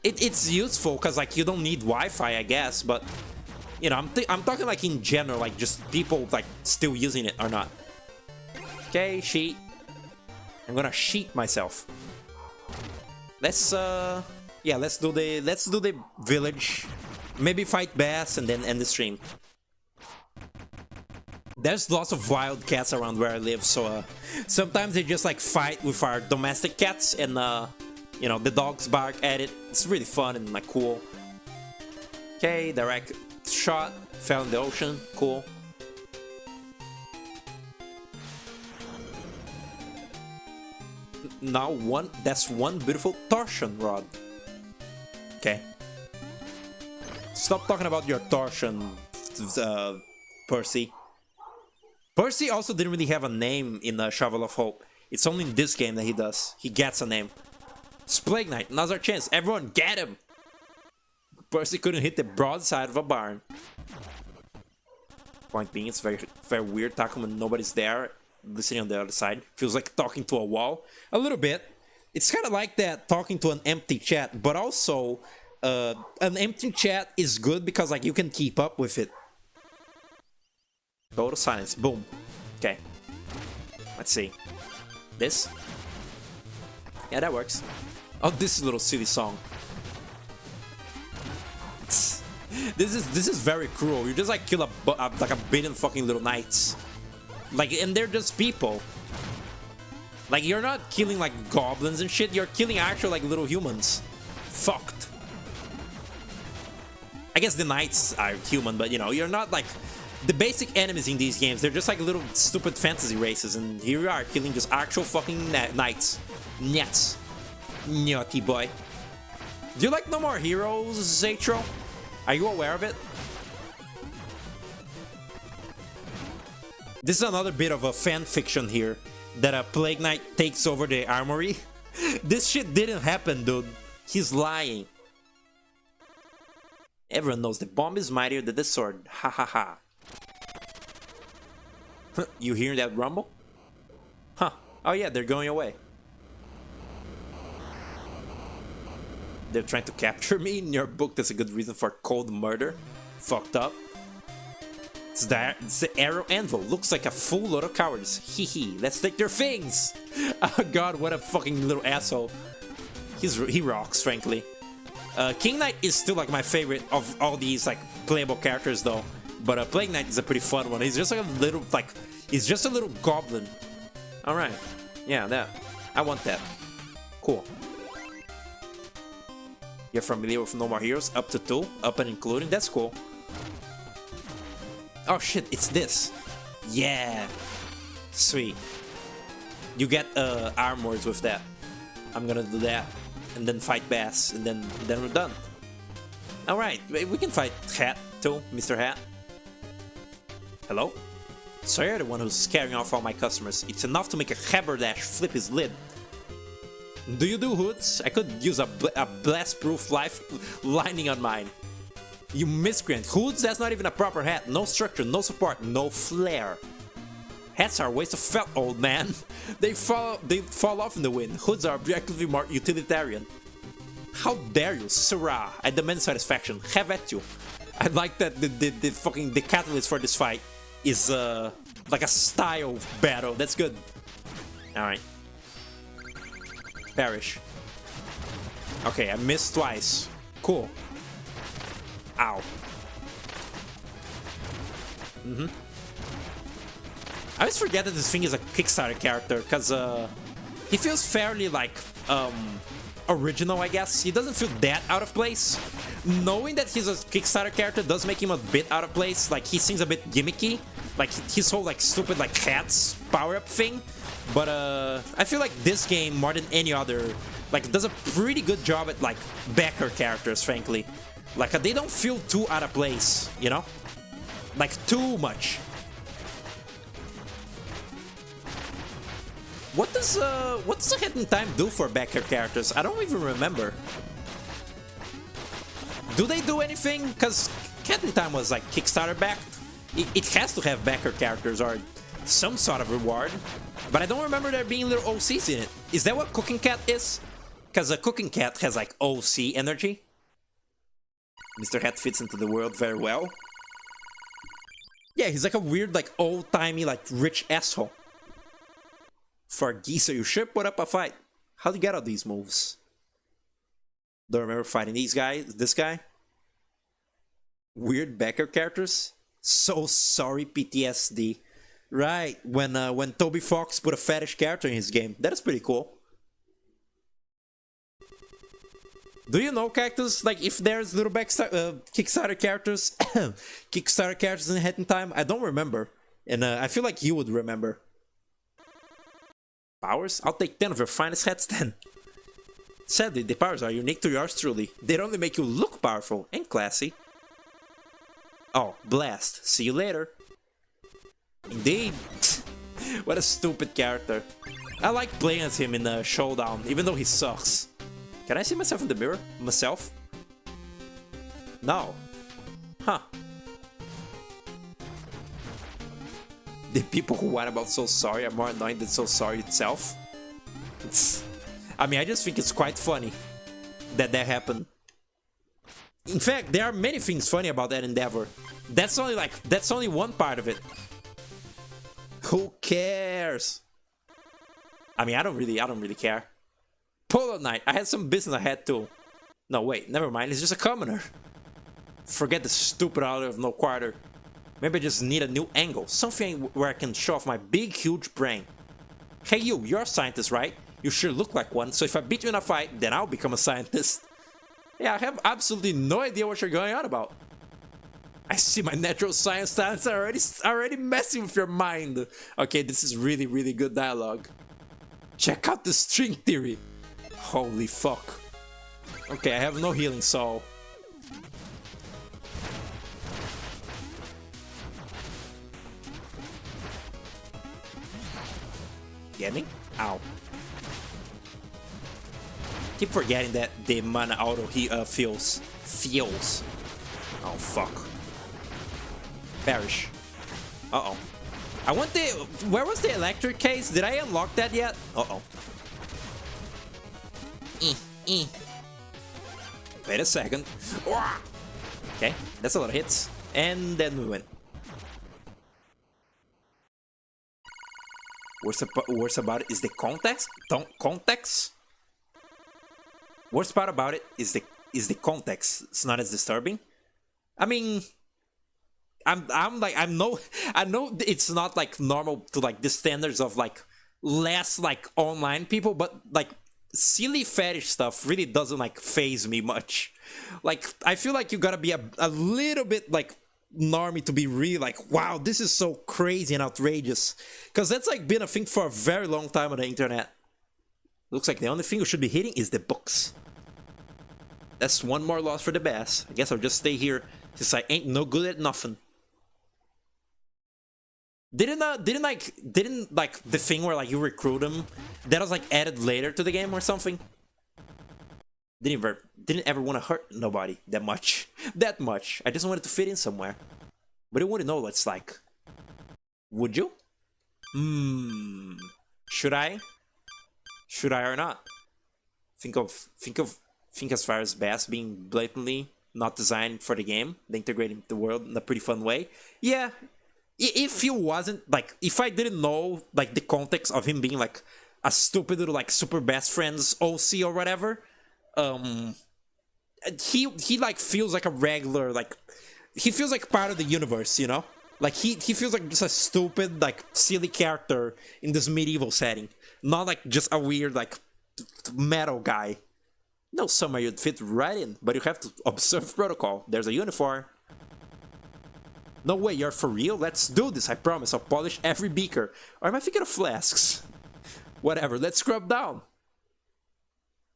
It's useful because like you don't need Wi-Fi, I guess, but you know, I'm talking like in general, like just people like still using it or not. Okay, sheet. I'm gonna sheet myself. Let's yeah, let's do the village. Maybe fight Bass and then end the stream. There's lots of wild cats around where I live, so sometimes they just like fight with our domestic cats, and you know, the dogs bark at it. It's really fun and like cool. Okay, direct shot, fell in the ocean, cool. Now that's one beautiful torsion rod. Okay. Stop talking about your torsion, Percy. Percy also didn't really have a name in Shovel of Hope. It's only in this game that he does. He gets a name. It's Plague Knight, now's our chance. Everyone get him! Percy couldn't hit the broadside of a barn. Point being, it's very weird talking when nobody's there, listening on the other side. Feels like talking to a wall. A little bit. It's kind of like that, talking to an empty chat, but also an empty chat is good because like you can keep up with it. Total silence. Boom. Okay. Let's see. This? Yeah, that works. Oh, this is a little silly song. This is very cruel. You just like kill like a billion fucking little knights. Like, and they're just people. Like, you're not killing like goblins and shit. You're killing actual like little humans. Fucked. I guess the knights are human, but you know, you're not like the basic enemies in these games. They're just like little stupid fantasy races, and here you are killing just actual fucking knights. Nets. Naughty boy. Do you like No More Heroes, Zatro? Are you aware of it? This is another bit of a fan fiction here, that a Plague Knight takes over the armory. This shit didn't happen, dude. He's lying. Everyone knows the bomb is mightier than the sword. Ha ha ha. You hear that rumble? Huh. Oh yeah, they're going away. They're trying to capture me? In your book, that's a good reason for cold murder. Fucked up. It's the arrow anvil. Looks like a full load of cowards. Hee hee. Let's take their things. Oh god, what a fucking little asshole. He rocks, frankly. King Knight is still like my favorite of all these like playable characters though. But Plague Knight is a pretty fun one. He's just like a little he's just a little goblin. Alright. Yeah, that. I want that. Cool. You're familiar with No More Heroes? Up to 2, up and including. That's cool. Oh shit, it's this. Yeah. Sweet. You get armors with that. I'm gonna do that. And then fight Bass. And then we're done. Alright, we can fight Hat too, Mr. Hat. Hello? So you're the one who's scaring off all my customers. It's enough to make a Haberdash flip his lid. Do you do hoods? I could use a blast-proof life lining on mine. You miscreant. Hoods? That's not even a proper hat. No structure, no support, no flair. Hats are a waste of felt, old man. They fall off in the wind. Hoods are objectively more utilitarian. How dare you, Sirrah? I demand satisfaction. Have at you. I like that the catalyst for this fight is like a style battle. That's good. Alright. Perish. Okay, I missed twice. Cool. Ow. I always forget that this thing is a Kickstarter character, because he feels fairly like original, I guess. He doesn't feel that out of place. Knowing that he's a Kickstarter character does make him a bit out of place. Like, he seems a bit gimmicky. Like, his whole like stupid like hats power-up thing. But I feel like this game, more than any other, like does a pretty good job at like backer characters, frankly. Like they don't feel too out of place, you know? Like too much. What does the Hat in Time do for backer characters? I don't even remember. Do they do anything? Because Hat in Time was like Kickstarter backed. It has to have backer characters or some sort of reward. But I don't remember there being little OCs in it. Is that what Cooking Cat is? Because a Cooking Cat has like OC energy. Mr. Hat fits into the world very well. Yeah, he's like a weird, like old-timey, like rich asshole. For Geese, you sure put up a fight. How'd you get all these moves? Don't remember fighting these guys. This guy. Weird backer characters. So sorry, PTSD. Right, when Toby Fox put a fetish character in his game. That is pretty cool. Do you know, Cactus, like if there's little Kickstarter characters, Kickstarter characters in Hat in Time? I don't remember, and I feel like you would remember. Powers? I'll take 10 of your finest hats then. Sadly, the powers are unique to yours truly. They'd only make you look powerful and classy. Oh, blast. See you later. Indeed. What a stupid character. I like playing as him in Showdown, even though he sucks. Can I see myself in the mirror? Myself? No. Huh. The people who whine about So Sorry are more annoying than So Sorry itself. I mean, I just think it's quite funny that happened. In fact, there are many things funny about that endeavor. That's only one part of it. Who cares? I mean, I don't really care. Polo Knight, I had some business ahead too. No, wait, never mind, it's just a commoner. Forget the stupid order of no quarter. Maybe I just need a new angle, something where I can show off my big, huge brain. Hey you, you're a scientist, right? You sure look like one, so if I beat you in a fight, then I'll become a scientist. Yeah, I have absolutely no idea what you're going on about. I see my natural science talents are already messing with your mind. Okay, this is really good dialogue. Check out the string theory. Holy fuck. Okay, I have no healing, so... Get me? Ow. Keep forgetting that the mana auto he feels. Oh fuck. Perish. Uh-oh. I want the... Where was the electric case? Did I unlock that yet? Uh-oh. Wait a second. Okay, that's a lot of hits. And then we win. Worst about it is the context. Context. Worst part about it is the context. It's not as disturbing. I mean, I know it's not like normal to like the standards of like less like online people, but like silly fetish stuff really doesn't like phase me much. Like I feel like you gotta be a little bit like normie to be really like, wow, this is so crazy and outrageous, because that's like been a thing for a very long time on the internet. Looks like the only thing we should be hitting is the books. That's one more loss for the bass. I guess I'll just stay here since I ain't no good at nothing. Didn't like the thing where like you recruit them that was like added later to the game or something? Didn't ever want to hurt nobody that much. That much. I just wanted to fit in somewhere. But you wouldn't know what it's like. Would you? Should I? Should I or not? Think as far as bass being blatantly not designed for the game, the integrating the world in a pretty fun way. Yeah. If he wasn't like, if I didn't know like the context of him being like a stupid little like super best friends OC or whatever, he like feels like a regular, like he feels like part of the universe, you know? Like he feels like just a stupid like silly character in this medieval setting, not like just a weird like metal guy. No, somewhere you'd fit right in, but you have to observe protocol. There's a uniform. No way, you're for real? Let's do this, I promise. I'll polish every beaker. Or am I thinking of flasks? Whatever, let's scrub down.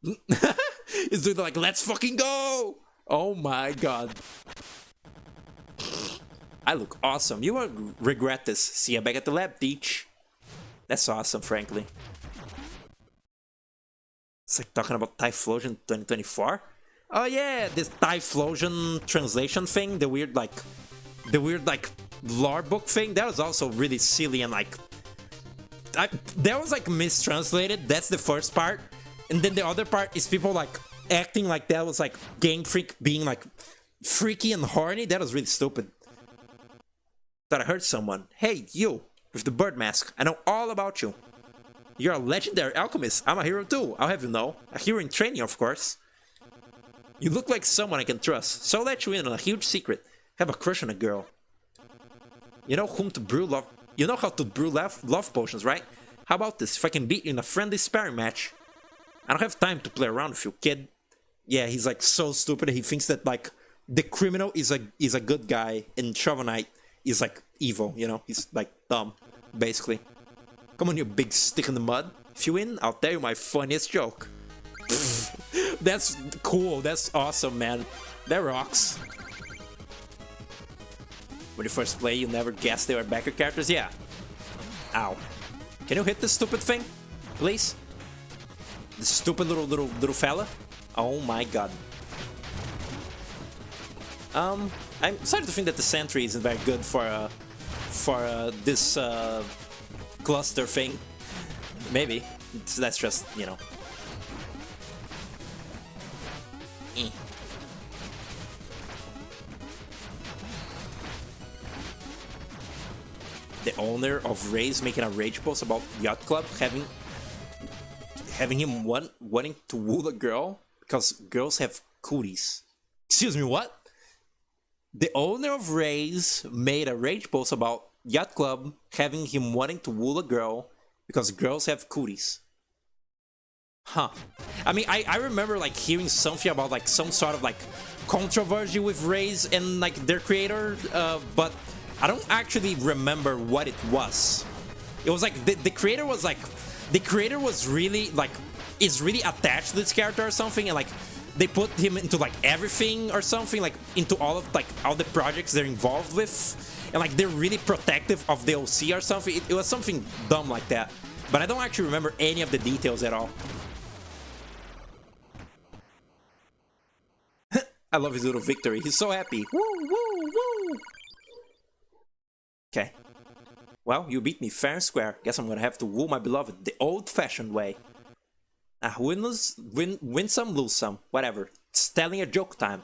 It's doing like, let's fucking go! Oh my god. I look awesome. You won't regret this. See you back at the lab, Teach. That's awesome, frankly. It's like talking about Typhlosion 2024. Oh yeah, this Typhlosion translation thing, the weird like lore book thing, that was also really silly and like that was like mistranslated. That's the first part, and then the other part is people like acting like that was like Game Freak being like freaky and horny. That was really stupid. Thought I heard someone. Hey, you with the bird mask, I know all about you. You're a legendary alchemist. I'm a hero too, I'll have you know. A hero in training, of course. You look like someone I can trust, so I'll let you in on a huge secret. Have a crush on a girl. You know whom to brew love. You know how to brew love potions, right? How about this? If I can beat you in a friendly sparring match. I don't have time to play around with you, kid. Yeah, he's like so stupid. He thinks that like the criminal is a good guy and Shovel Knight is like evil. You know, he's like dumb, basically. Come on, you big stick in the mud. If you win, I'll tell you my funniest joke. That's cool. That's awesome, man. That rocks. When you first play, you never guessed they were backer characters? Yeah. Ow. Can you hit this stupid thing? Please? This stupid little fella? Oh my god. I'm starting to think that the sentry isn't very good for this cluster thing. Maybe. That's just, you know. The owner of Raze making a rage post about Yacht Club having him wanting to woo a girl because girls have cooties. Excuse me, what? The owner of Raze made a rage post about Yacht Club having him wanting to woo a girl because girls have cooties. Huh. I mean, I remember like hearing something about like some sort of like controversy with Raze and like their creator, but I don't actually remember what it was. It was like the creator was really like is really attached to this character or something, and like they put him into like everything or something, like into all of like all the projects they're involved with, and like they're really protective of the OC or something. It was something dumb like that. but I don't actually remember any of the details at all. I love his little victory. He's so happy. Woo, woo, woo. Okay. Well, you beat me fair and square. Guess I'm gonna have to woo my beloved the old-fashioned way. Win some, lose some. Whatever. It's telling a joke time.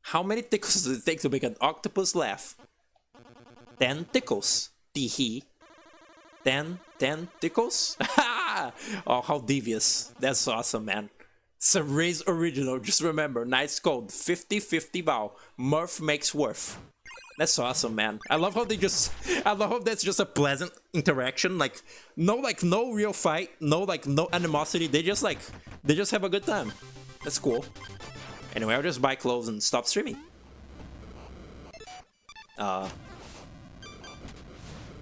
How many tickles does it take to make an octopus laugh? 10 tickles. Tee-hee. 10 tickles? Oh, how devious. That's awesome, man. It's a Raze original. Just remember, Knight's Code 50-50 bow. Murph makes worth. That's awesome, man. I love how I love how that's just a pleasant interaction. Like no real fight, no animosity. They just have a good time. That's cool. Anyway, I'll just buy clothes and stop streaming.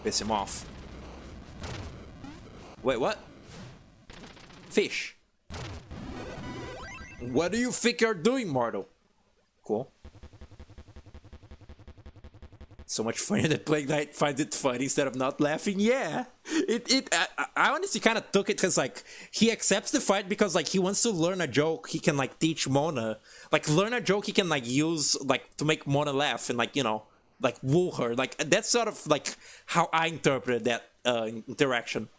Piss him off. Wait, what? Fish. What do you think you're doing, mortal? Cool. So much funnier that Plague Knight finds it funny instead of not laughing. Yeah, I honestly kind of took it because like he accepts the fight because like he wants to learn a joke he can like teach Mona, like learn a joke he can like use like to make Mona laugh and like, you know, like woo her. Like that's sort of like how I interpreted that interaction.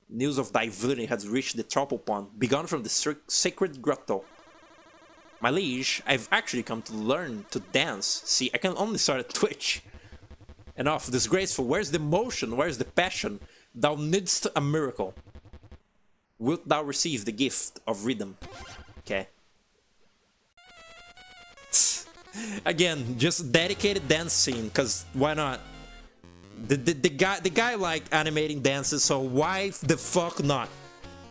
News of thy villainy has reached the Troupple Pond, begun from the sacred grotto. My liege, I've actually come to learn to dance. See, I can only start at Twitch. Enough, disgraceful. Where's the motion? Where's the passion? Thou needst a miracle. Wilt thou receive the gift of rhythm? Okay. Again, just dedicated dance scene, cause why not? The guy liked animating dances, so why the fuck not?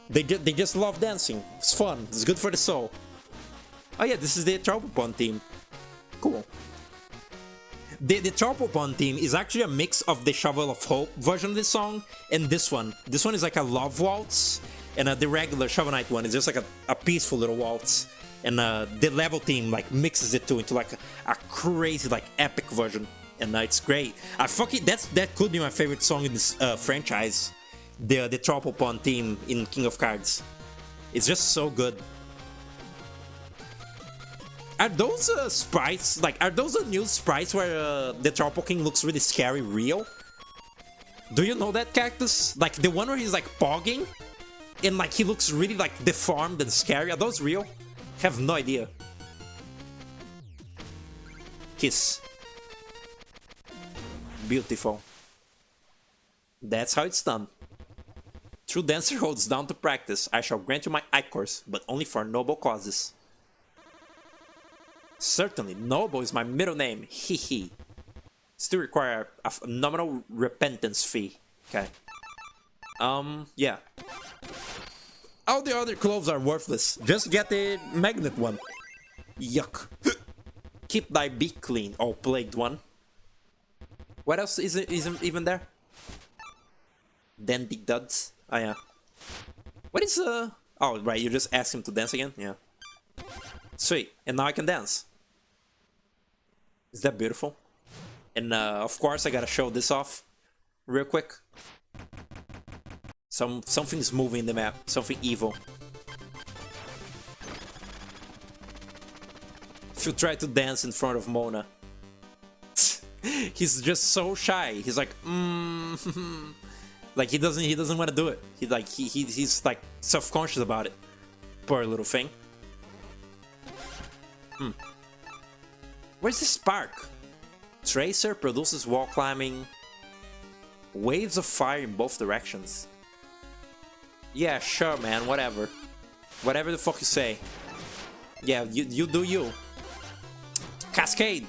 They just love dancing. It's fun. It's good for the soul. Oh yeah, this is the Troupple Pond theme. Cool. The Troupple Pond theme is actually a mix of the Shovel of Hope version of this song and this one. This one is like a love waltz, and the regular Shovel Knight one is just like a peaceful little waltz. And the level theme like mixes it into like a crazy like epic version, and it's great. That could be my favorite song in this franchise. The Troupple Pond theme in King of Cards. It's just so good. Are those sprites, like, are those the new sprites where the Troupple King looks really scary real? Do you know that, Cactus? Like, the one where he's, like, pogging, and, like, he looks really, like, deformed and scary. Are those real? Have no idea. Kiss. Beautiful. That's how it's done. True dancer holds down to practice. I shall grant you my Ichors, but only for noble causes. Certainly, noble is my middle name. Hee hee. Still require a nominal repentance fee. Okay. Yeah. All the other clothes are worthless. Just get the magnet one. Yuck. Keep thy beak clean, oh plagued one. What else isn't even there? Dandy duds. Oh yeah. What is Oh right, you just asked him to dance again? Yeah. Sweet, and now I can dance. Is that beautiful? And of course I gotta show this off real quick. Something's moving in the map, something evil. If you try to dance in front of Mona, he's just so shy. He's like, like he doesn't want to do it. He's like self-conscious about it. Poor little thing. Where's the spark? Tracer produces wall climbing. Waves of fire in both directions. Yeah, sure, man. Whatever. Whatever the fuck you say. Yeah, you do you. Cascade.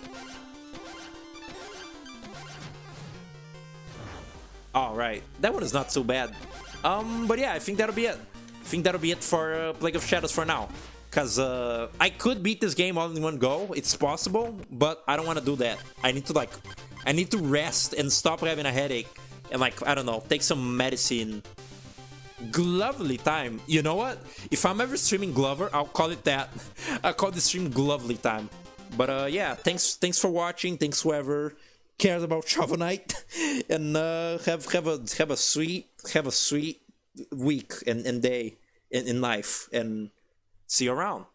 Alright, that one is not so bad. But yeah, I think that'll be it. I think that'll be it for Plague of Shadows for now. Because I could beat this game all in one go. It's possible, but I don't want to do that. I need to rest and stop having a headache. And like, I don't know, take some medicine. Glovely time. You know what? If I'm ever streaming Glover, I'll call it that. I'll call this stream Glovely time. But yeah, thanks for watching. Thanks whoever. cares about Shovel Knight, and have a sweet week and day in life, and see you around.